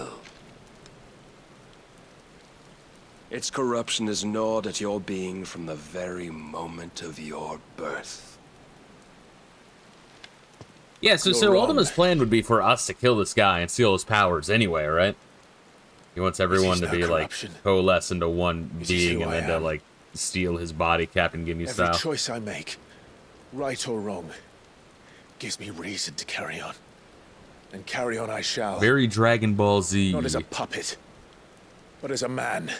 Its corruption is gnawed at your being from the very moment of your birth. Yeah, so You're wrong. Ultima's plan would be for us to kill this guy and steal his powers anyway, right? He wants everyone to no be corruption. like coalesce into one This is being who and I then to am. like steal his body, Captain Gimme Every style. choice I make, right or wrong, gives me reason to carry on. And carry on I shall. Very Dragon Ball Z. Not as a puppet, but as a man.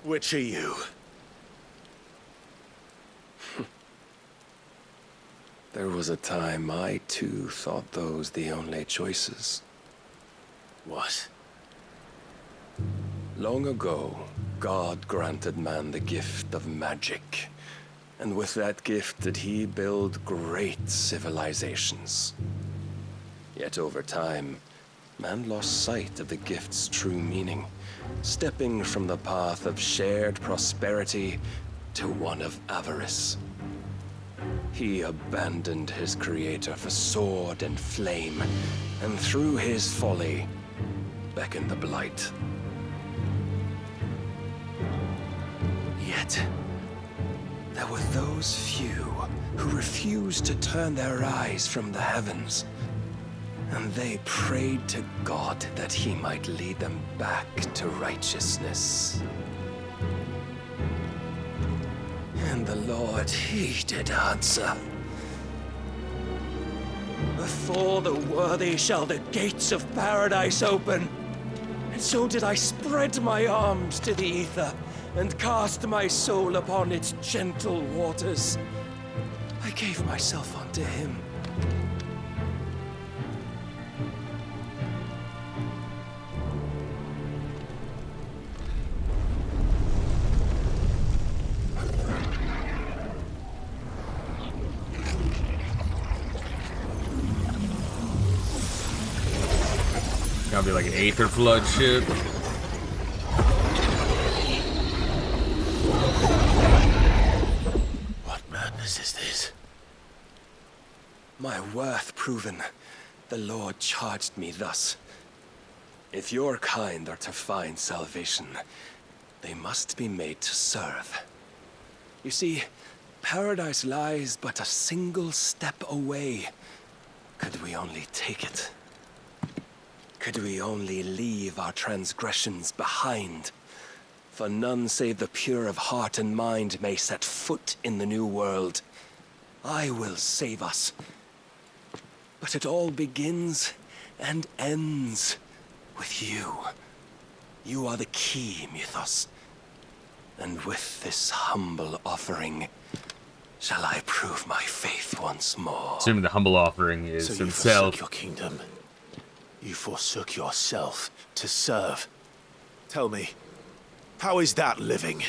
Which are you? There was a time I too thought those the only choices. What? Long ago, God granted man the gift of magic. And with that gift did he build great civilizations. Yet over time, man lost sight of the gift's true meaning, stepping from the path of shared prosperity to one of avarice. He abandoned his creator for sword and flame, and through his folly, beckoned the blight. Yet, there were those few who refused to turn their eyes from the heavens, and they prayed to God that he might lead them back to righteousness. And the Lord, he did answer. Before the worthy shall the gates of paradise open. And so did I spread my arms to the ether and cast my soul upon its gentle waters. I gave myself unto him. Gotta be like an Aether Flood shit. What madness is this? My worth proven, the Lord charged me thus. If your kind are to find salvation, they must be made to serve. You see, paradise lies but a single step away. Could we only take it? Could we only leave our transgressions behind? For none save the pure of heart and mind may set foot in the new world. I will save us. But it all begins and ends with you. You are the key, Mythos. And with this humble offering, shall I prove my faith once more. Assuming the humble offering is So you himself. forsook your kingdom. You forsook yourself to serve. Tell me, how is that living?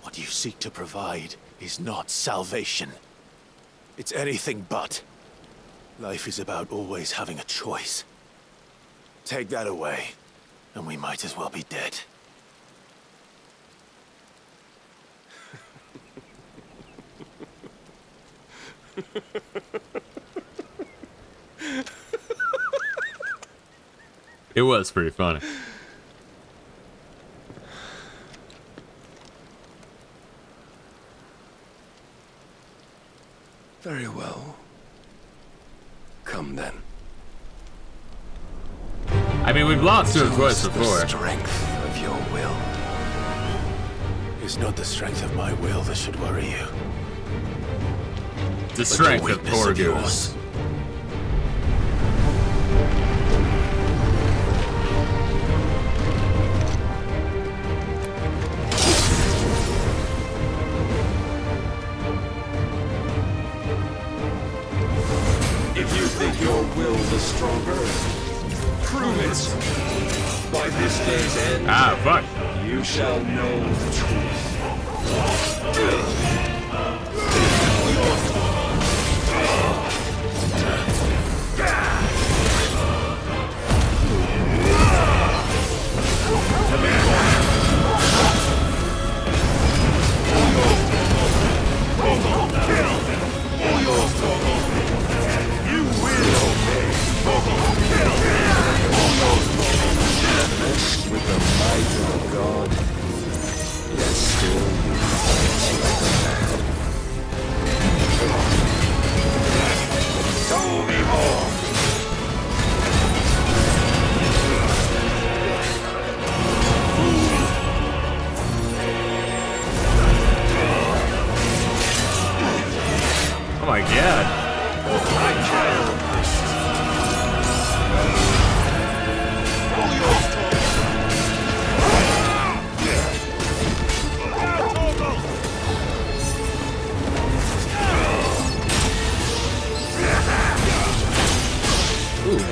What you seek to provide is not salvation. It's anything but. Life is about always having a choice. Take that away, and we might as well be dead. It was pretty funny. Very well. Come then. I mean, we've lost to him twice The before. strength of your will. It's not the strength of my will that should worry you. The strength of weakness of yours. Torgo's. If you think your will is stronger, prove it. By this day's end, Ah, fuck. you shall know the truth.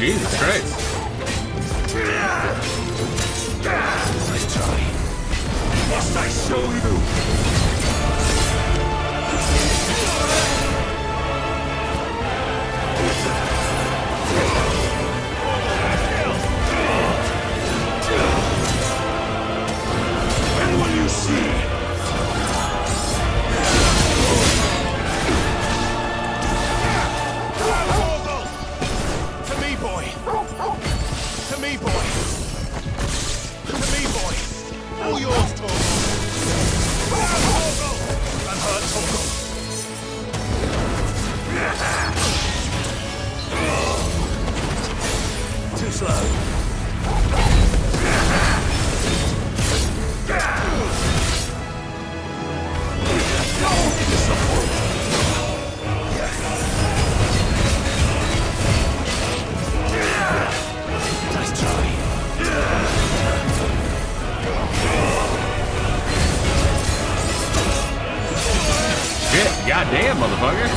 Jesus Christ. Nice try. Must I show you? When will you see? To me, boy. To me, boy. To me, boy. All yours, Torgal. And her, Torgal. Too slow. Nice try. Shit, goddamn, motherfucker.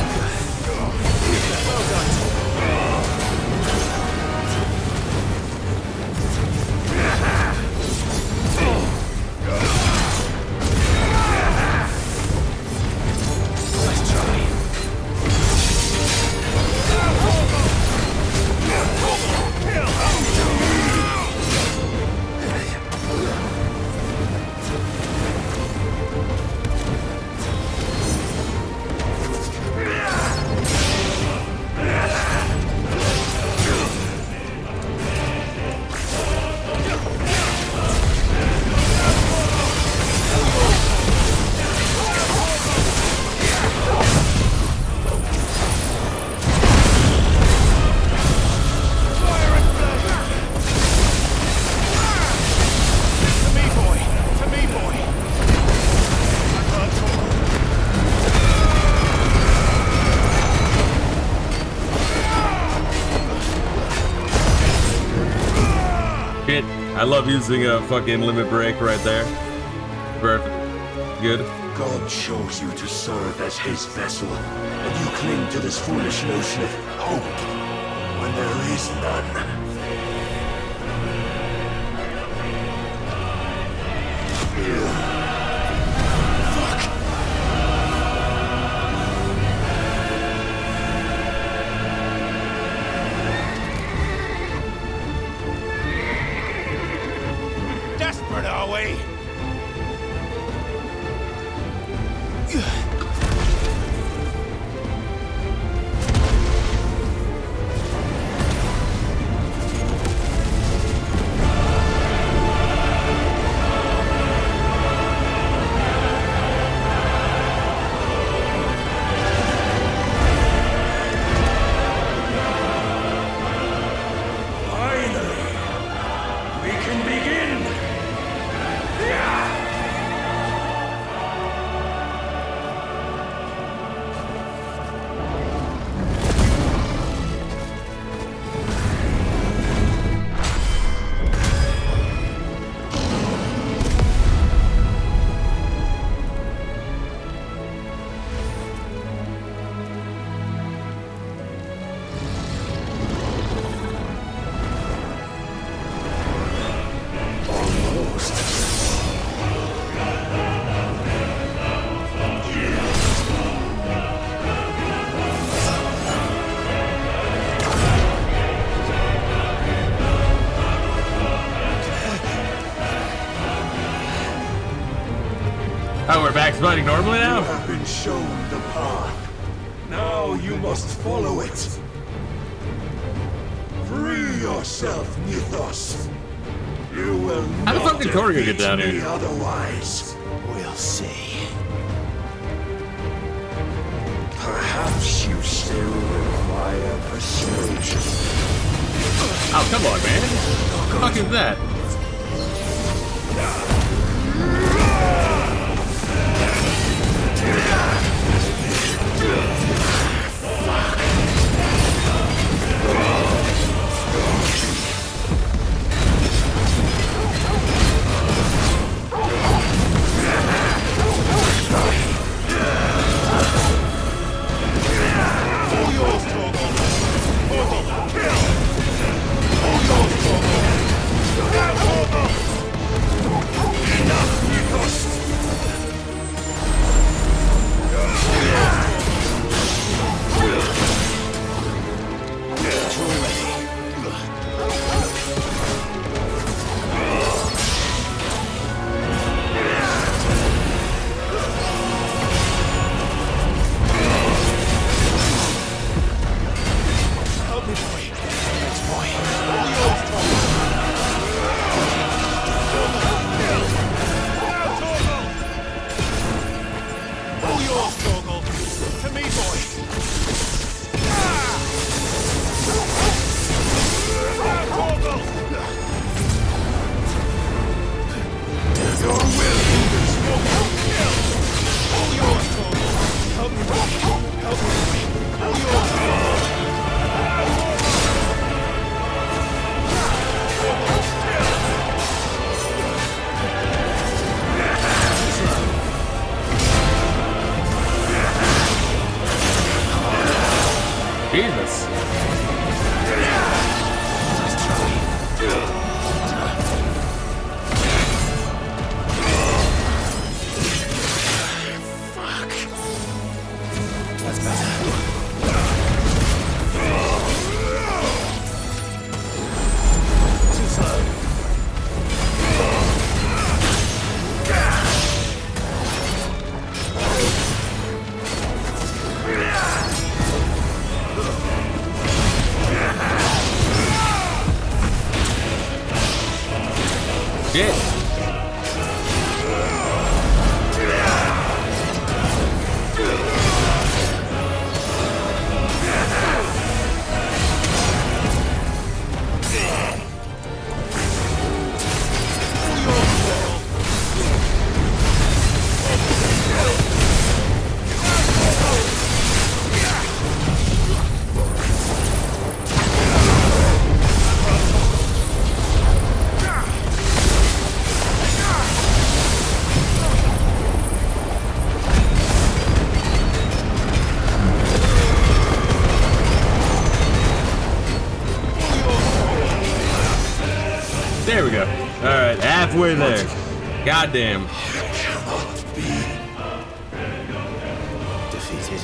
I love using a fucking limit break right there. Perfect. Good. God chose you to serve as his vessel, and you cling to this foolish notion of hope when there is none. Desperate, are we? Oh, we're back fighting normally now? You have been shown the path. Now you must follow it. Free yourself, Mythos. You will How the fuck did Corey get defeat down me here? otherwise. We'll see. Perhaps you still require persuasion. Oh, come on, man. What the fuck is that? Jesus. Shit. There we go. Alright, halfway there. Goddamn. Defeated.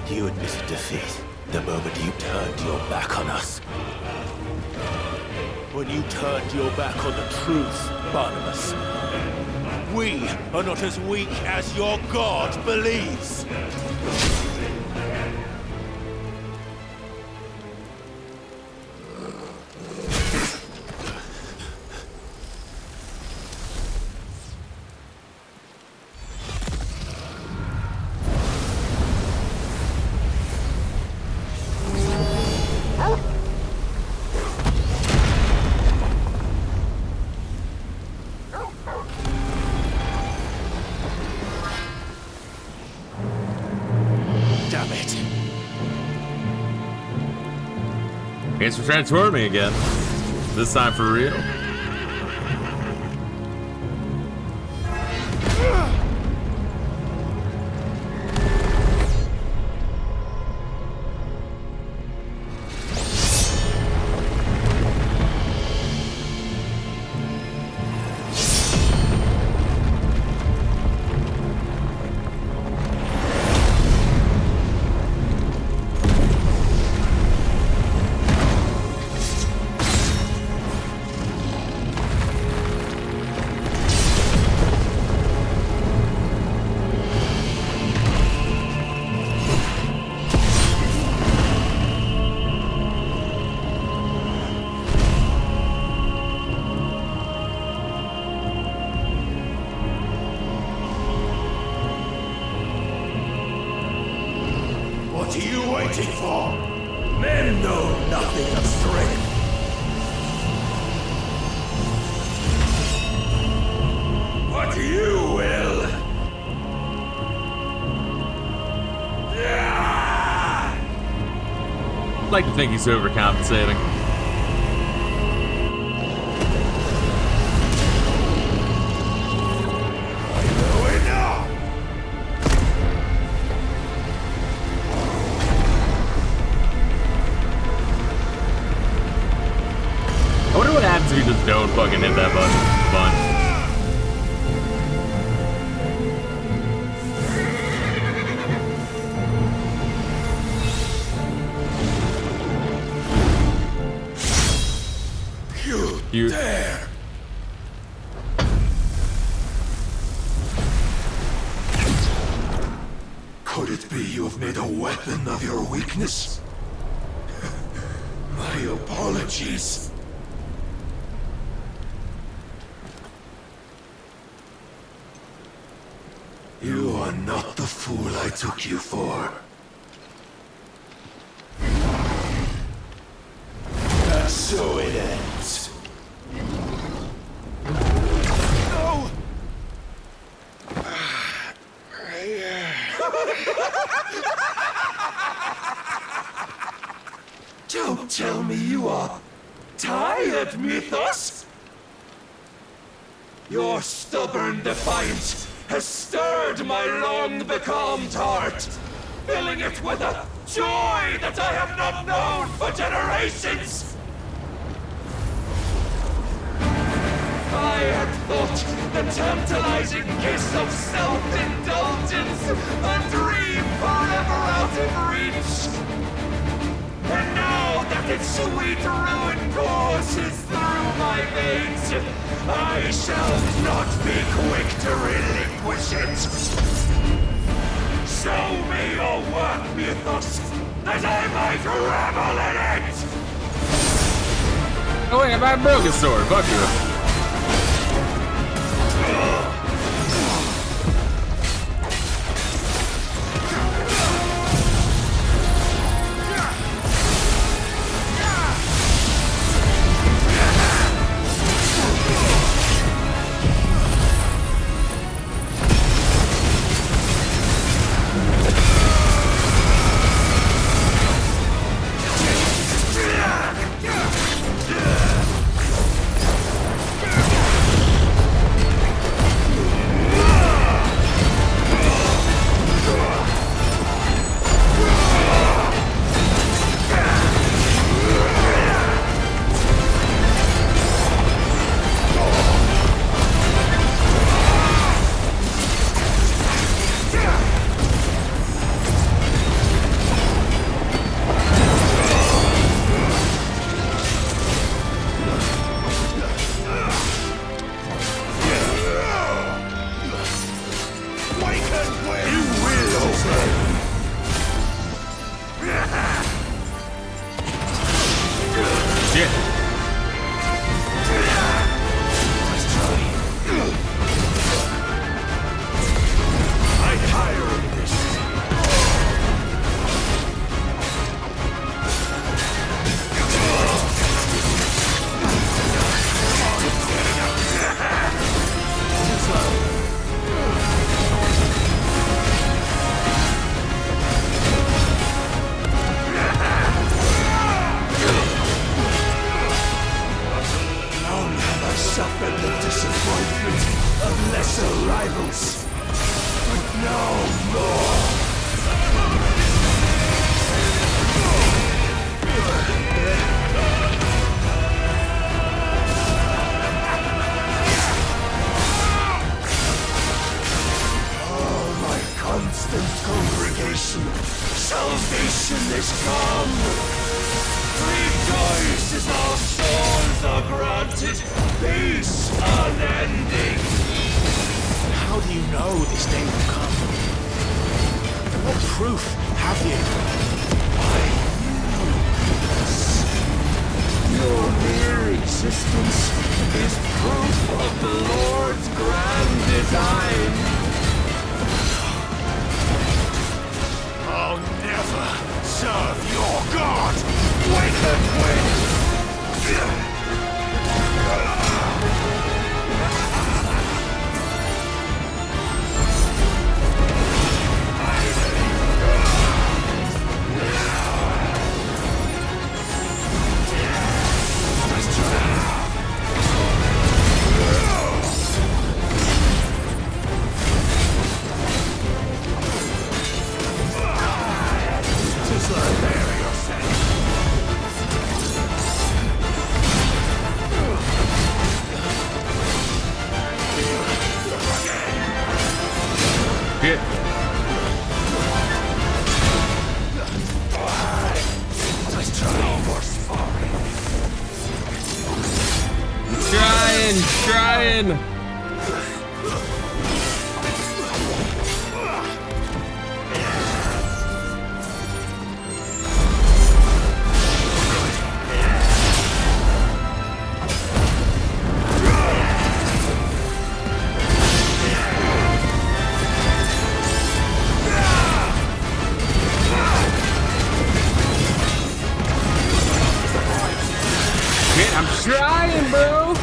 You admitted defeat the moment you turned your back on us. When you turned your back on the truth, Barnabas. We are not as weak as your God believes. Guess we're transforming again. This time for real. What are you waiting for? Men know nothing of strength. But you will. I'd like to think he's overcompensating. I wonder what happens if you just don't fucking hit that button. You dare! Could it be you have made a weapon of your weakness? My apologies. You are not the fool I took you for. And so it ends. No! Don't tell me you are tired, Mythos! Your stubborn defiance has stirred my long-becalmed heart, filling it with a Joy that I have not known for generations! I had thought the tantalizing kiss of self-indulgence a dream forever out of reach. And now that its sweet ruin courses through my veins, I shall not be quick to relinquish it. Show me your work, Mythos, that I might revel in it! Oh wait, I might have broken sword. Fuck you. Salvation is come! Rejoice as our souls are granted peace unending! How do you know this day will come? What proof have you? Your mere existence is proof of the Lord's grand design! I'll never serve your god! Wicked wind! Trying. I'm trying, bro.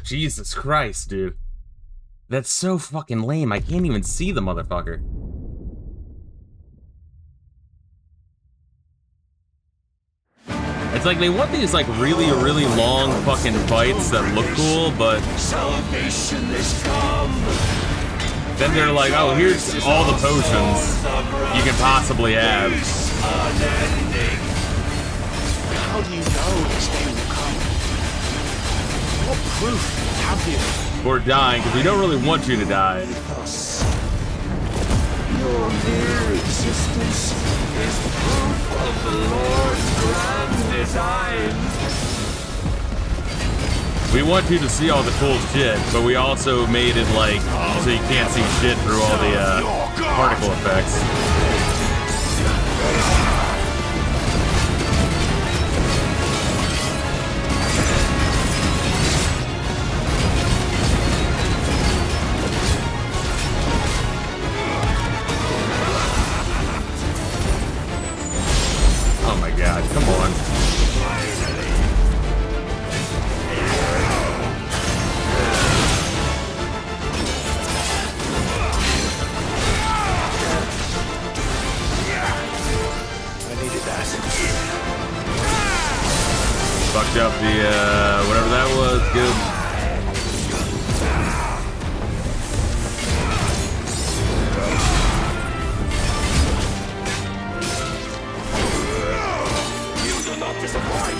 Jesus Christ, dude. That's so fucking lame. I can't even see the motherfucker. It's like they want these like really long fucking fights that look cool, but Salvation is come. then they're like, oh, here's all the potions you can possibly have. How do you know this day will come? What proof have you? We're dying because we don't really want you to die. Your mere existence is proof of the Lord's grand design. We want you to see all the cool shit, but we also made it like so you can't see shit through all the particle effects. Oh my god, come on. Fucked up the, whatever that was, good. You do not disappoint.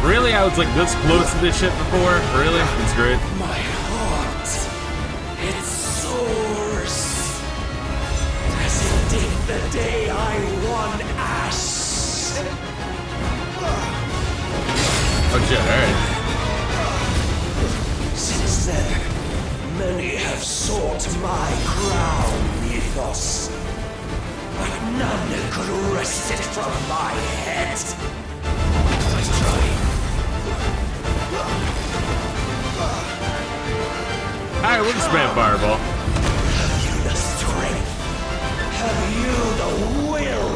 Really? I was like this close to this shit before? Really? It's great. My heart, it soars as it did the day I won Ash. Oh shit, alright. Since then, many have sought my crown, Mythos, but none could wrest it from my head. I tried. Alright, we'll just spam Fireball. Have you the strength? Have you the will?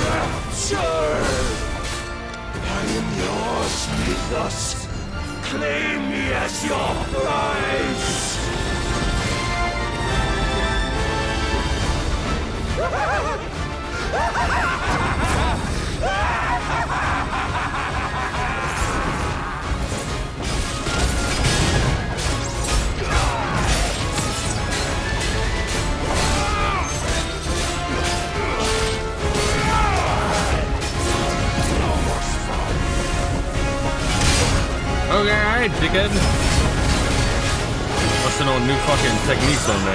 Rapture! I am yours, Mythos. Claim me as your prize! Okay, alright, dickhead. Busting on new fucking techniques on me.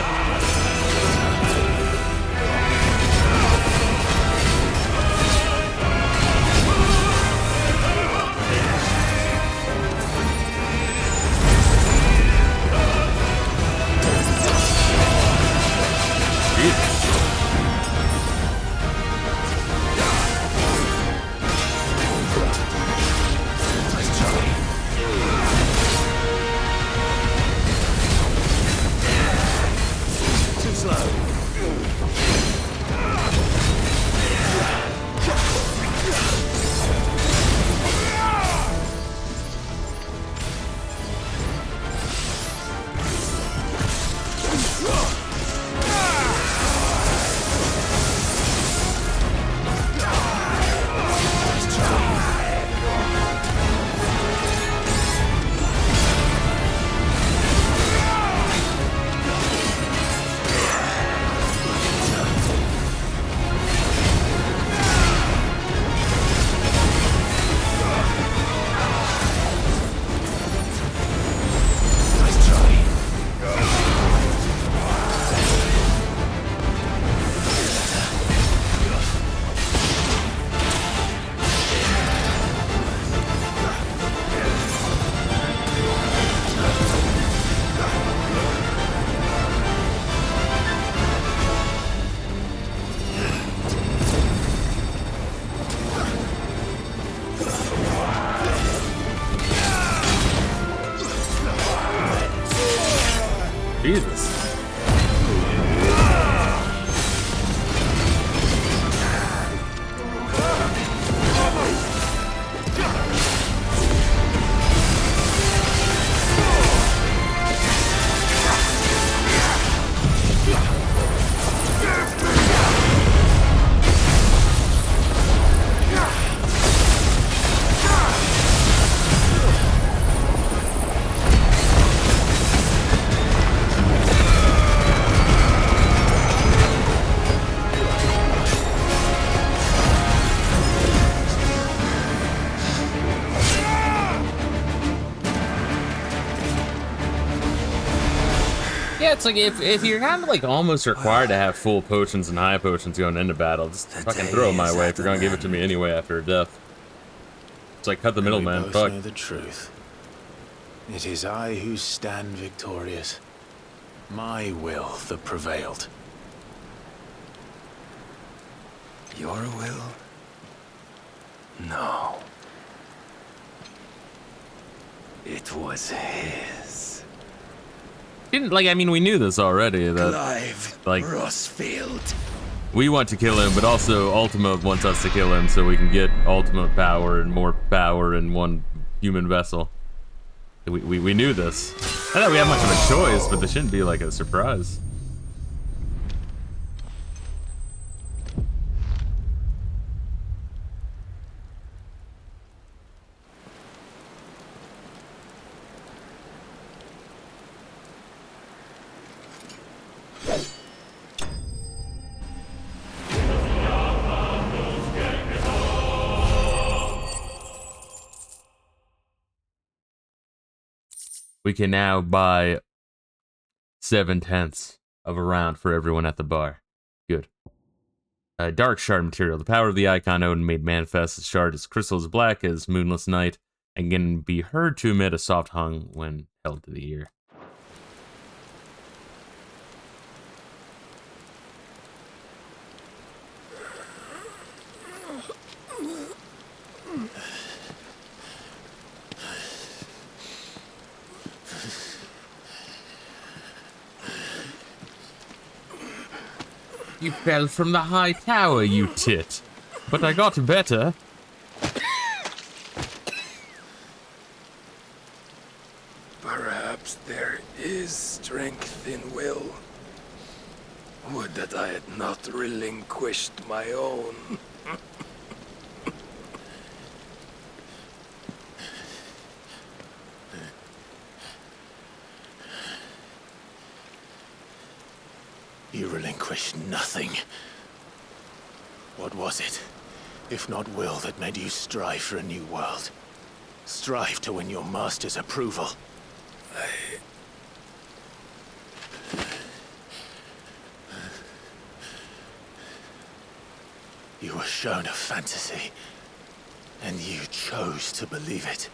Jesus. Yeah, it's like if you're kind of like almost required to have full potions and high potions going into battle, just fucking throw it my way if you're gonna give it to me anyway after a death. It's like cut the middleman. We both Fuck. know the truth. It is I who stand victorious. My will that prevailed. Your will? No. It was his. Didn't like I mean we knew this already that Clive like Rossfield. we want to kill him, but also Ultima wants us to kill him so we can get ultimate power and more power in one human vessel. We knew this. I thought we had much of a choice, but this shouldn't be like a surprise. We can now buy 7/10 of a round for everyone at the bar. Good. Dark shard material. The power of the icon Odin made manifest. The shard is crystal as black as moonless night and can be heard to emit a soft hum when held to the ear. You fell from the high tower, you tit. But I got better. Perhaps there is strength in will. Would that I had not relinquished my own. You relinquished nothing. What was it, if not will, that made you strive for a new world? Strive to win your master's approval? You were shown a fantasy, and you chose to believe it.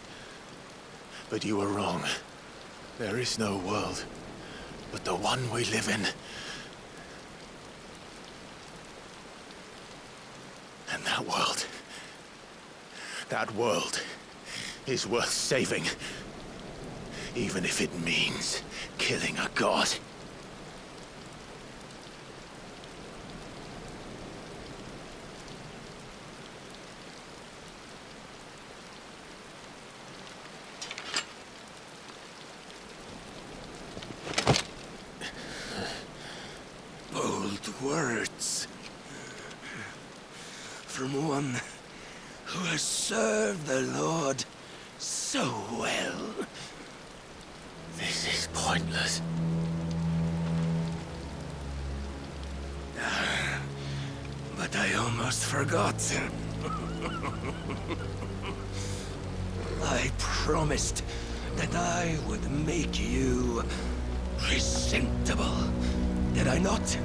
But you were wrong. There is no world, but the one we live in. And that world is worth saving, even if it means killing a god. Bold words. From one who has served the Lord so well. This is pointless. But I almost forgot. I promised that I would make you presentable. Did I not?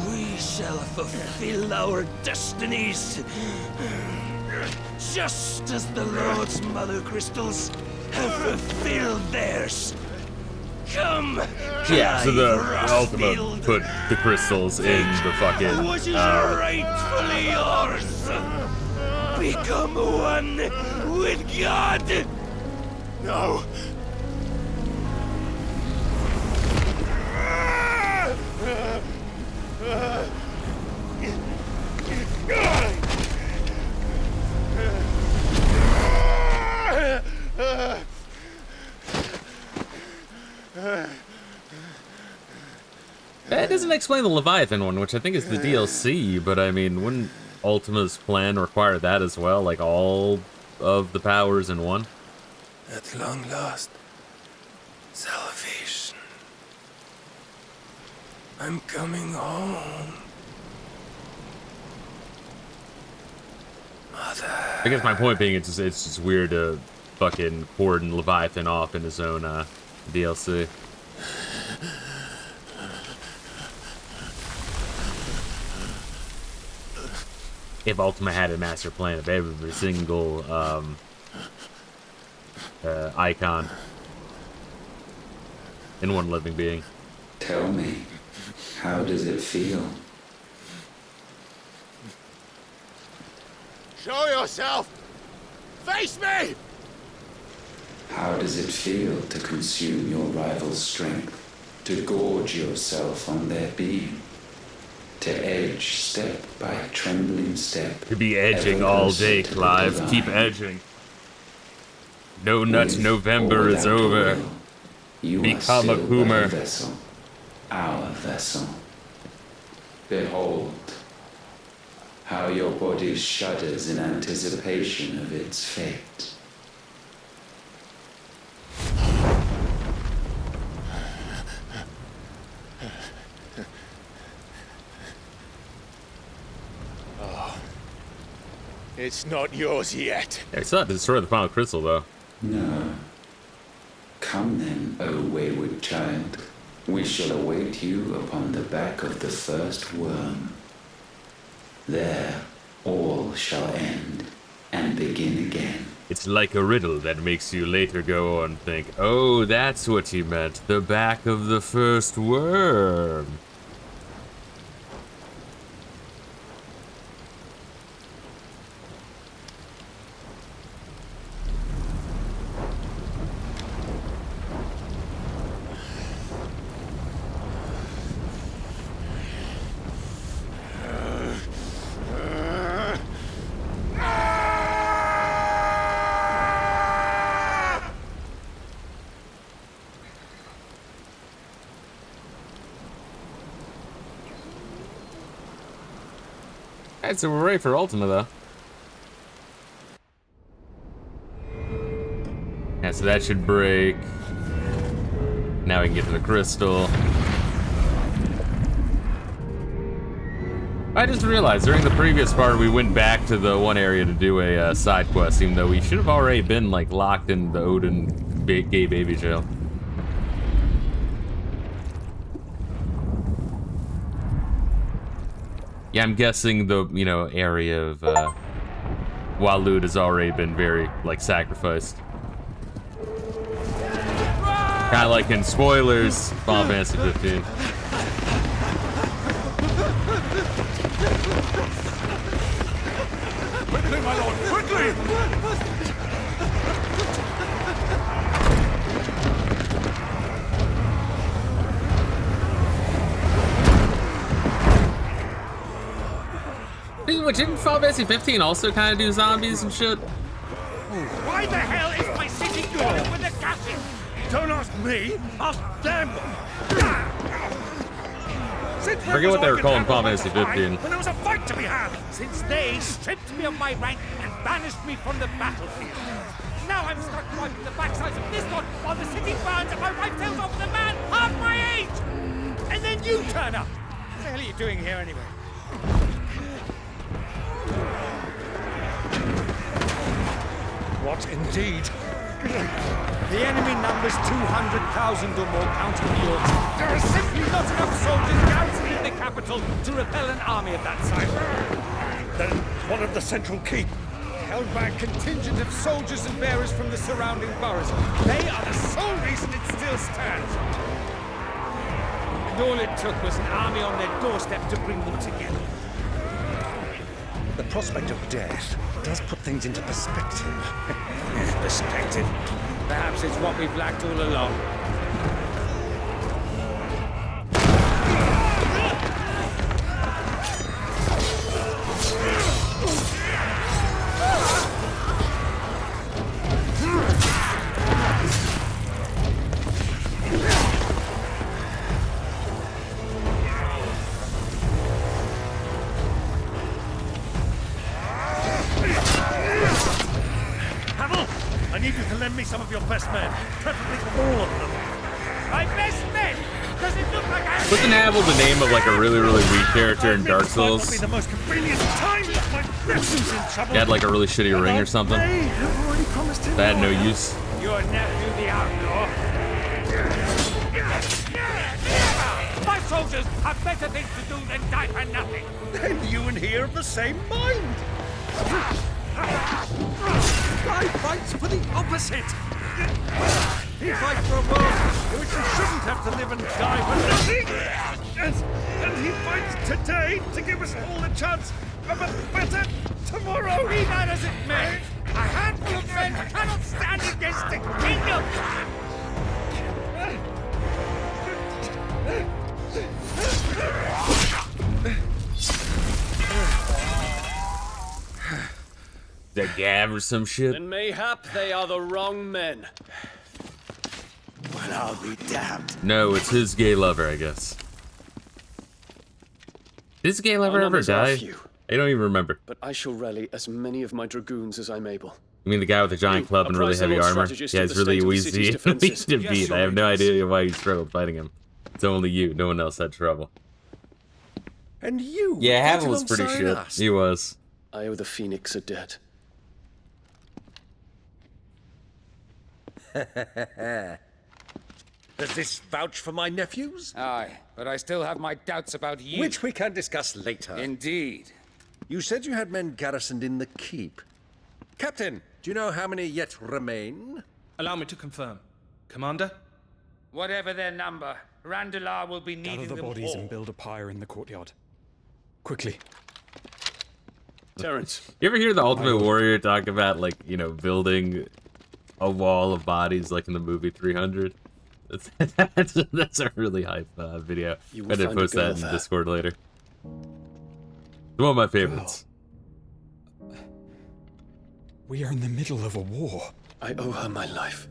We shall fulfill our destinies, just as the Lord's Mother Crystals have fulfilled theirs. Come! Yeah, so the Ultima put the crystals in the fucking, What is rightfully yours? Become one with God! No. That doesn't explain the Leviathan one, which I think is the DLC, but I mean, wouldn't Ultima's plan require that as well? Like all of the powers in one? At long last, salvation. I'm coming home. Mother. I guess my point being, it's just weird to fucking cordon Leviathan off in his own DLC. If Ultima had a master plan of every single icon in one living being. Tell me, how does it feel? Show yourself! Face me! How does it feel to consume your rival's strength? To gorge yourself on their beam? To edge step by trembling step? To be edging all day, Clive. Keep edging. No Nuts November is over. Become a Coomer. Vessel, our vessel. Behold, how your body shudders in anticipation of its fate. It's not yours yet. Yeah, it's not to destroy the final crystal, though. No. Come then, O wayward child. We shall await you upon the back of the first worm. There, all shall end and begin again. It's like a riddle that makes you later go and think, oh, that's what he meant. The back of the first worm. Alright, so we're ready for Ultima, though. Yeah, so that should break. Now we can get to the crystal. I just realized during the previous part we went back to the one area to do a side quest, even though we should have already been like locked in the Odin gay baby jail. Yeah, I'm guessing the, you know, area of Waloed has already been very, like, sacrificed. Kind of like in spoilers, Final Fantasy 15. Quickly, my lord, quickly! Didn't Final Fantasy 15 also kind of do zombies and shit? Why the hell is my city going with the gases? Don't ask me, ask them! Forget what they were calling Final Fantasy 15. When there was a fight to be had, since they stripped me of my rank and banished me from the battlefield. Now I'm stuck wiping the backsides of this one while the city burns and my wife tells off the man half my age! And then you turn up! What the hell are you doing here anyway? What indeed? The enemy numbers 200,000 or more counting the orcs. There are simply not enough soldiers garrisoned in the capital to repel an army of that size. Then one of the central keep. held by a contingent of soldiers and bearers from the surrounding boroughs. They are the sole reason it still stands. And all it took was an army on their doorstep to bring them together. The prospect of death does put things into perspective. Perspective. Perhaps it's what we've lacked all along. I need you to lend me some of your best men, preferably all of them. My best men! Does it look like I... Wasn't Havel the name of like a really weak character in Dark Souls? Be the most convenient time that my nephew's in trouble. He had like a really shitty ring or something. That had no use. Your nephew, the outlaw. My soldiers have better things to do than die for nothing. Then you and he are of the same mind. Guy fights for the opposite. He fights for a world in which he shouldn't have to live and die for nothing. And he fights today to give us all a chance of a better tomorrow. Be that as it may, a handful of men cannot stand against a kingdom. The Gav or some shit. Then mayhap they are the wrong men. Well, I'll be damned. No, it's his gay lover, I guess. Did his gay lover ever die? I don't even remember. But I shall rally as many of my dragoons as I'm able. You mean the guy with the giant club and really heavy armor? Yeah, it's really easy to beat. I have no idea why you struggled fighting him. It's only you. No one else had trouble. And you? Yeah, Havel was pretty shit. He was. I owe the Phoenix a debt. Does this vouch for my nephews? Aye, but I still have my doubts about you. Which we can discuss later. Indeed. You said you had men garrisoned in the keep. Captain, do you know how many yet remain? Allow me to confirm. Commander? Whatever their number, Randalar will be needing Gather the them bodies all. and build a pyre in the courtyard. Quickly. Terrence. You ever hear the Ultimate Warrior talk about, like, you know, building a wall of bodies like in the movie 300? That's a really hype video. I'm gonna post that in Discord later. It's one of my favorites. We are in the middle of a war. I owe her my life.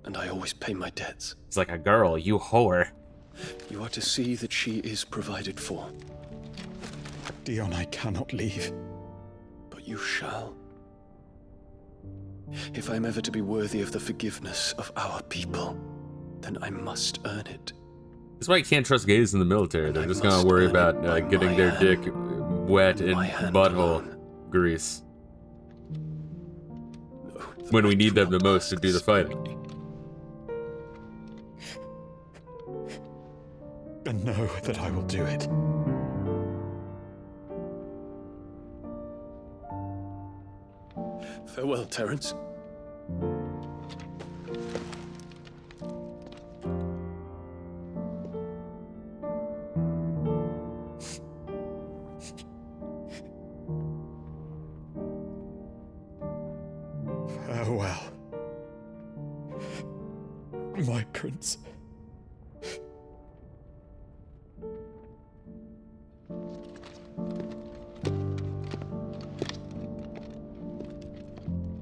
And I always pay my debts. It's like a girl, you whore. You are to see that she is provided for. Dion, I cannot leave. But you shall. If I'm ever to be worthy of the forgiveness of our people, then I must earn it. That's why you can't trust gays in the military. They're just gonna worry about getting their dick wet in butthole grease. When we need them the most to do the fighting. And know that I will do it. Farewell, Terrence. Farewell, my prince.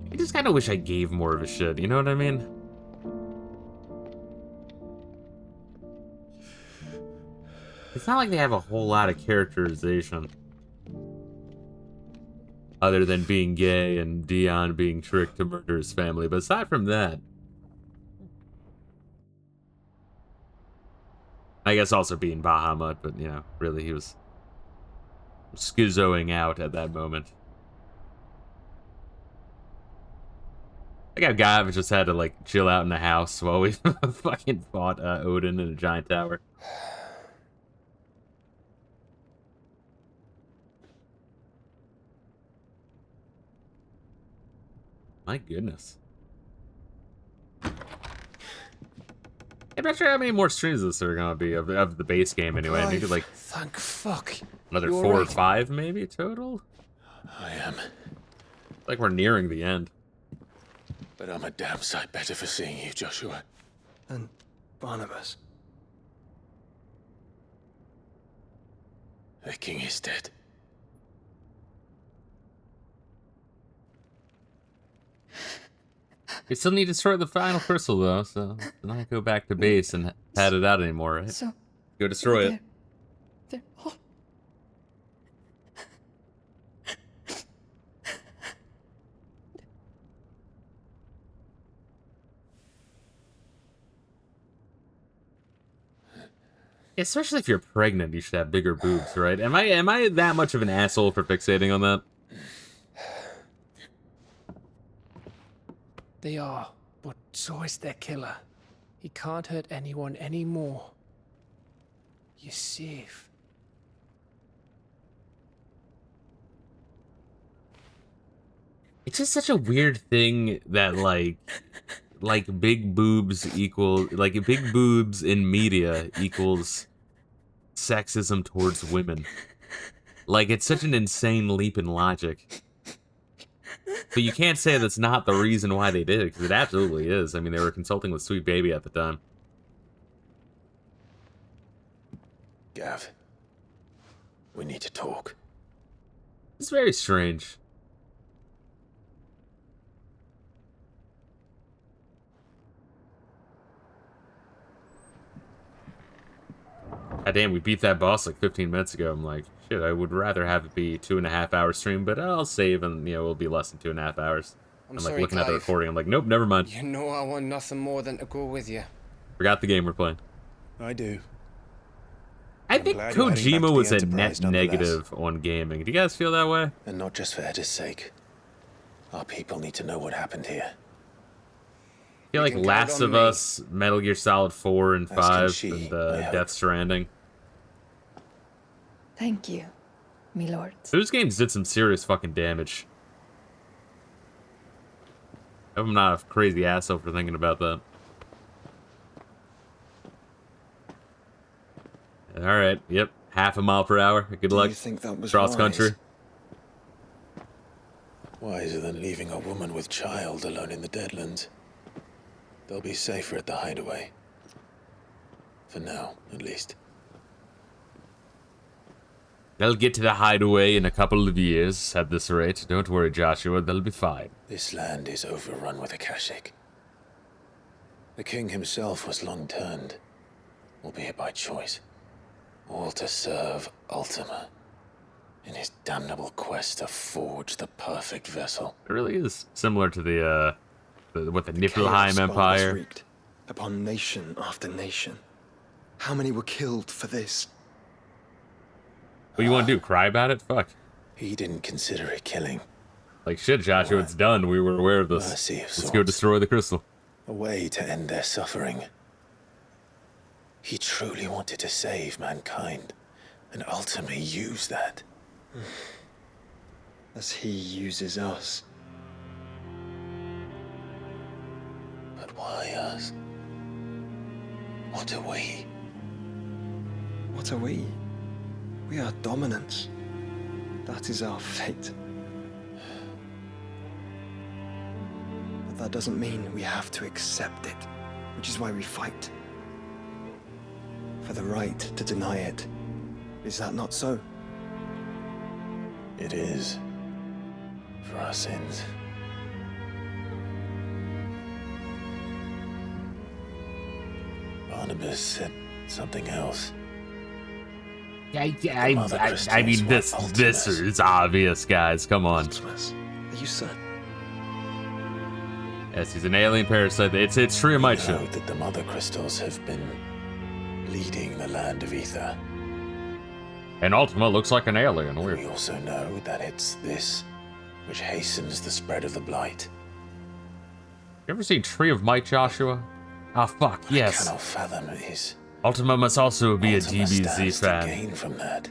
I just kind of wish I gave more of a shit, you know what I mean? It's not like they have a whole lot of characterization. Other than being gay and Dion being tricked to murder his family. But aside from that... I guess also being Bahamut, but, you know, really he was schizoing out at that moment. I think Gav just had to, like, chill out in the house while we fucking fought Odin in a giant tower. My goodness. I'm not sure how many more streams this are gonna be of the base game anyway. Maybe like Thank fuck. another You're 4 or right. 5 maybe total. I am. Like we're nearing the end. But I'm a damn sight better for seeing you, Joshua. And Barnabas. The king is dead. We still need to destroy the final crystal though, so not go back to base and pad it out anymore, right? So Go destroy it. they're all Especially if you're pregnant, you should have bigger boobs, right? Am I that much of an asshole for fixating on that? They are, but so is their killer. He can't hurt anyone anymore. You're safe. It's just such a weird thing that like big boobs equal like big boobs in media equals sexism towards women. Like it's such an insane leap in logic. But you can't say that's not the reason why they did it, because it absolutely is. I mean, they were consulting with Sweet Baby at the time. Gav, we need to talk. It's very strange. God damn, we beat that boss like 15 minutes ago. I'm like, shit, I would rather have it be 2.5 hour stream, but I'll save and, you know, it'll be less than 2.5 hours. I'm like sorry, looking at the Clive. recording. I'm like, nope, never mind. You know I want nothing more than to go with you. Forgot the game we're playing. I do. I think glad you're heading back to Kojima the was a Enterprise net nonetheless. negative on gaming. Do you guys feel that way? And not just for Edda's sake. Our people need to know what happened here. I feel like can count Last on of me. Us, Metal Gear Solid 4 and As can 5, she, and I hope. Death Stranding. thank you, me lords. Those games did some serious fucking damage. I'm not a crazy asshole for thinking about that. Alright, yep. 0.5 mile per hour. Good luck. You think that was Cross wise? country. Wiser than leaving a woman with child alone in the Deadlands. They'll be safer at the hideaway. For now, at least. They'll get to the hideaway in a couple of years at this rate. Don't worry, Joshua. They'll be fine. This land is overrun with Akashic. The king himself was long turned, albeit by choice, all to serve Ultima in his damnable quest to forge the perfect vessel. It really is similar to the Chaos Niflheim Barnabas Empire. wreaked upon nation after nation. How many were killed for this? What do you want to do? Cry about it? Fuck. He didn't consider it killing. Like shit, Joshua, it's done. We were aware of this. Mercy of Let's go sorts. destroy the crystal. A way to end their suffering. He truly wanted to save mankind, and ultimately used that. As he uses us. But why us? What are we? What are we? We are dominance. That is our fate. But that doesn't mean we have to accept it, which is why we fight. For the right to deny it. Is that not so? It is. For our sins. Barnabas said something else. I Mother mean, Crystals this want is obvious, guys. Come on. Ultimus, are you certain? Yes, he's an alien parasite. It's true, might show. Know that the Mother Crystals have been leading the land of Ether. And Ultima looks like an alien. Weird. We also know that it's this which hastens the spread of the blight. You ever seen Tree of Might, Joshua? Ah, fuck, yes. I cannot fathom is Ultima must also be Ultima a DBZ stands to fan. gain from that.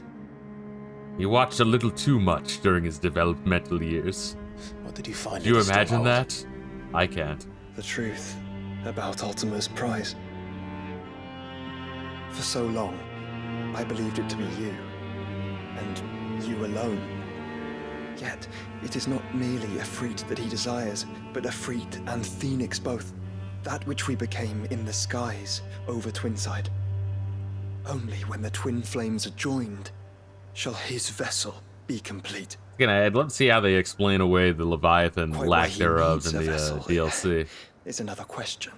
He watched a little too much during his developmental years. What did you find? Do you imagine that? I can't. The truth about Ultima's prize. For so long, I believed it to be you, and you alone. Yet, it is not merely a freat that he desires, but a freat and phoenix both. That which we became in the skies over Twinside. Only when the twin flames are joined shall his vessel be complete. Again, I'd love to see how they explain away the Leviathan Quite lack why he thereof needs in a the vessel DLC. Is another question.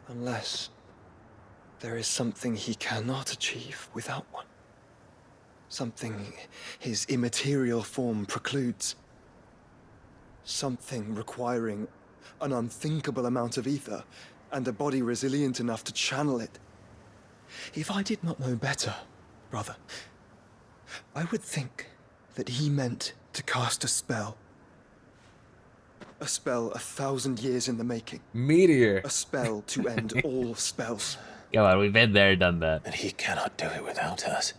Unless there is something he cannot achieve without one. Something his immaterial form precludes. Something requiring an unthinkable amount of ether and a body resilient enough to channel it. If I did not know better, brother, I would think that he meant to cast a spell. A spell 1,000 years in the making. Meteor. A spell to end all spells. Come on, we've been there, done that. And he cannot do it without us.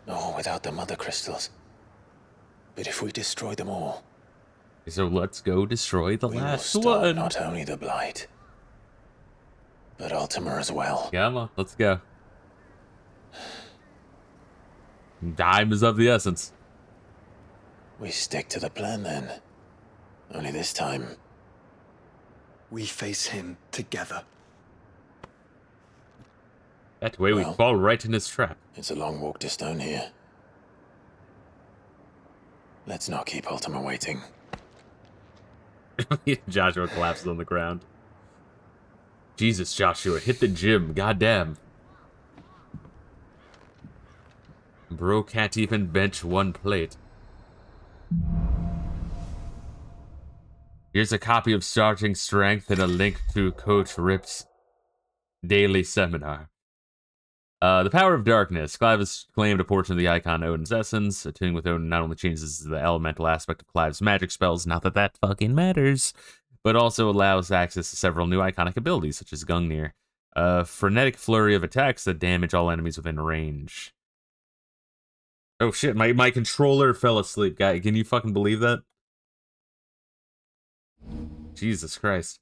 Or without the mother crystals. But if we destroy them all... So let's go destroy the we will last stop one. Not only the Blight, but Ultima as well. Come on, let's go. Time is of the essence. We stick to the plan then. Only this time... we face him together. That way we fall right in his trap. It's a long walk to Stone here. Let's not keep Ultima waiting. Joshua collapses on the ground. Jesus, Joshua, hit the gym, goddamn. Bro can't even bench one plate. Here's a copy of Starting Strength and a link to Coach Rip's daily seminar. The Power of Darkness. Clive has claimed a portion of the icon Odin's essence. Attuning with Odin not only changes the elemental aspect of Clive's magic spells, not that that fucking matters, but also allows access to several new iconic abilities, such as Gungnir. A frenetic flurry of attacks that damage all enemies within range. Oh shit, my controller fell asleep. Guy, can you fucking believe that? Jesus Christ.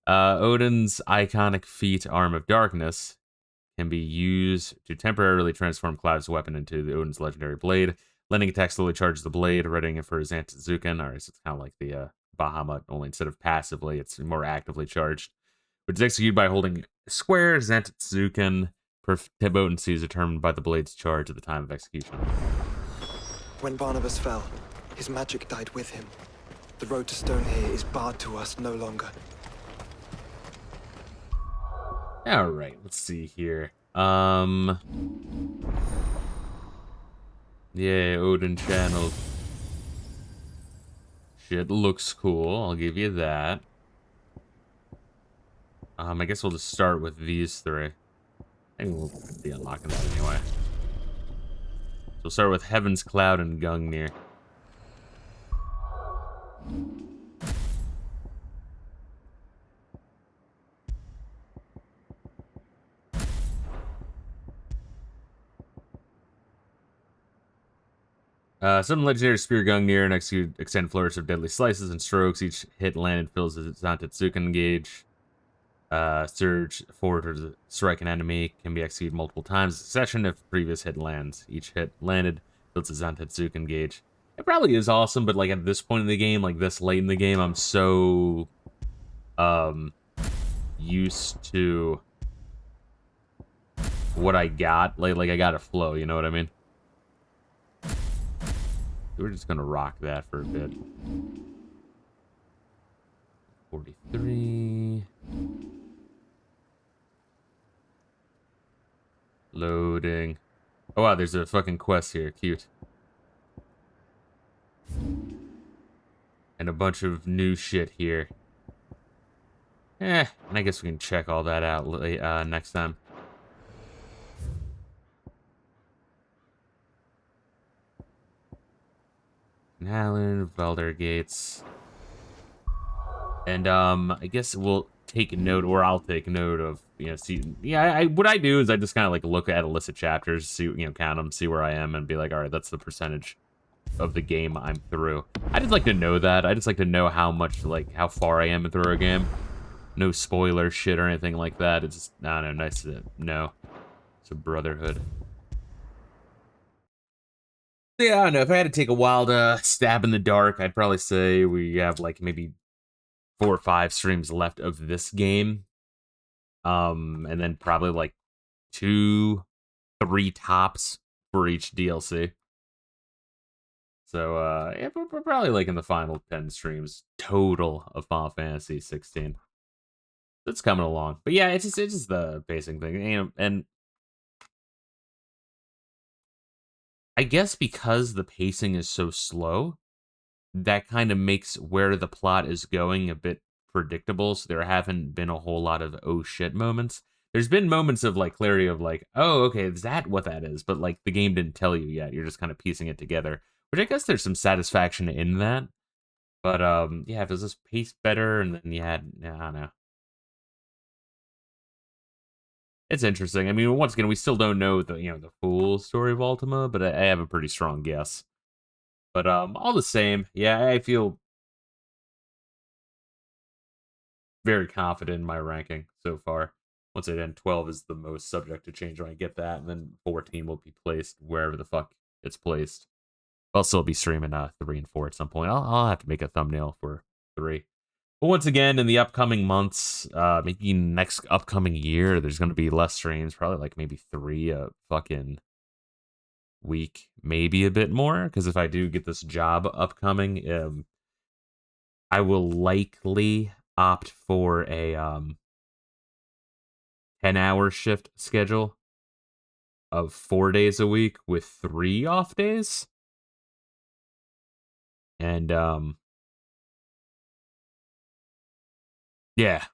Odin's iconic feat, Arm of Darkness, can be used to temporarily transform Clive's weapon into the Odin's legendary blade. Lending attack slowly charges the blade, readying it for his Antizuken. Alright, so it's kind of like the Bahamut, only instead of passively, it's more actively charged. Which is executed by holding square Zantetsuken. Potency is determined by the blade's charge at the time of execution. When Barnabas fell, his magic died with him. The road to Stone here is barred to us no longer. Alright, let's see here. Yeah, Odin channel. Shit looks cool, I'll give you that. I guess we'll just start with these three. I think we'll be unlocking that anyway. So we'll start with Heaven's Cloud and Gungnir. Some legendary spear Gungnir and extend flourish of deadly slices and strokes. Each hit landed fills the Zantetsuken gauge. Surge forward to strike an enemy can be executed multiple times in succession if previous hit lands. Each hit landed fills the Zantetsuken gauge. It probably is awesome, but like at this point in the game, like this late in the game, I'm so used to what I got. Like I got a flow, you know what I mean? We're just gonna rock that for a bit. 43. Loading. Oh wow, there's a fucking quest here. Cute. And a bunch of new shit here. And I guess we can check all that out next time. Alan, Valder Gates. And I guess we'll take note, or I'll take note of, you know, see, yeah, what I do is I just kind of like look at a list of chapters, see, you know, count them, see where I am, and be like, all right, that's the percentage of the game I'm through. I just like to know that. I just like to know how much, like, how far I am through a game. No spoiler shit or anything like that. It's just, I don't know, nice to know. It's a brotherhood. Yeah, I don't know. If I had to take a wild stab in the dark, I'd probably say we have, like, maybe 4 or 5 streams left of this game. And then probably, like, 2, 3 tops for each DLC. So, yeah, we're probably, like, in the final 10 streams total of Final Fantasy 16. It's coming along. But yeah, it's just the basic thing. And I guess because the pacing is so slow, that kind of makes where the plot is going a bit predictable. So there haven't been a whole lot of oh shit moments. There's been moments of like clarity of like, oh, okay, is that what that is? But like the game didn't tell you yet. You're just kind of piecing it together, which I guess there's some satisfaction in that. But yeah, does this pace better? And then you had, I don't know. It's interesting. I mean, once again, we still don't know the full story of Ultima, but I have a pretty strong guess. But all the same, yeah, I feel very confident in my ranking so far. Once again, 12 is the most subject to change when I get that, and then 14 will be placed wherever the fuck it's placed. I'll still be streaming 3 and 4 at some point. I'll have to make a thumbnail for 3. But once again, in the upcoming months, maybe next upcoming year, there's going to be less streams. Probably like maybe 3 a fucking week, maybe a bit more. Because if I do get this job upcoming, I will likely opt for a 10-hour shift schedule of 4 days a week with 3 off days. And yeah,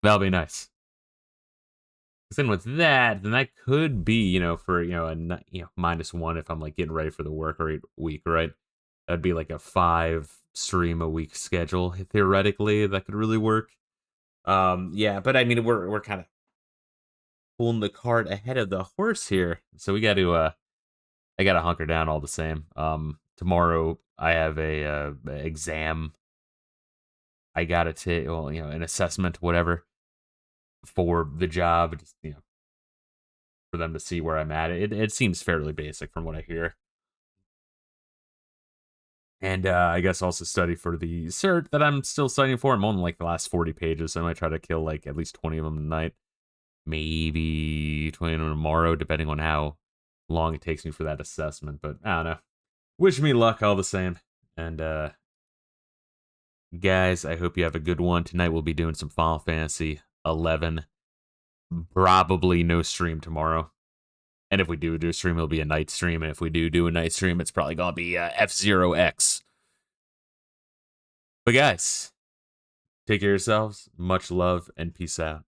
that'll be nice. Then with that, then that could be, for a -1 if I'm like getting ready for the work week, right? That'd be like a 5 stream a week schedule theoretically. That could really work. Yeah, but I mean we're kind of pulling the cart ahead of the horse here, so we got to I got to hunker down all the same. Tomorrow I have a exam. I got to take, well, an assessment, whatever, for the job, just, for them to see where I'm at. It seems fairly basic from what I hear. And I guess also study for the cert that I'm still studying for. I'm on like the last 40 pages, so I might try to kill like at least 20 of them tonight. Maybe 20 of them tomorrow, depending on how long it takes me for that assessment. But I don't know. Wish me luck all the same. And guys, I hope you have a good one. Tonight we'll be doing some Final Fantasy 11. Probably no stream tomorrow. And if we do a stream, it'll be a night stream. And if we do a night stream, it's probably going to be F-Zero X. But guys, take care of yourselves. Much love and peace out.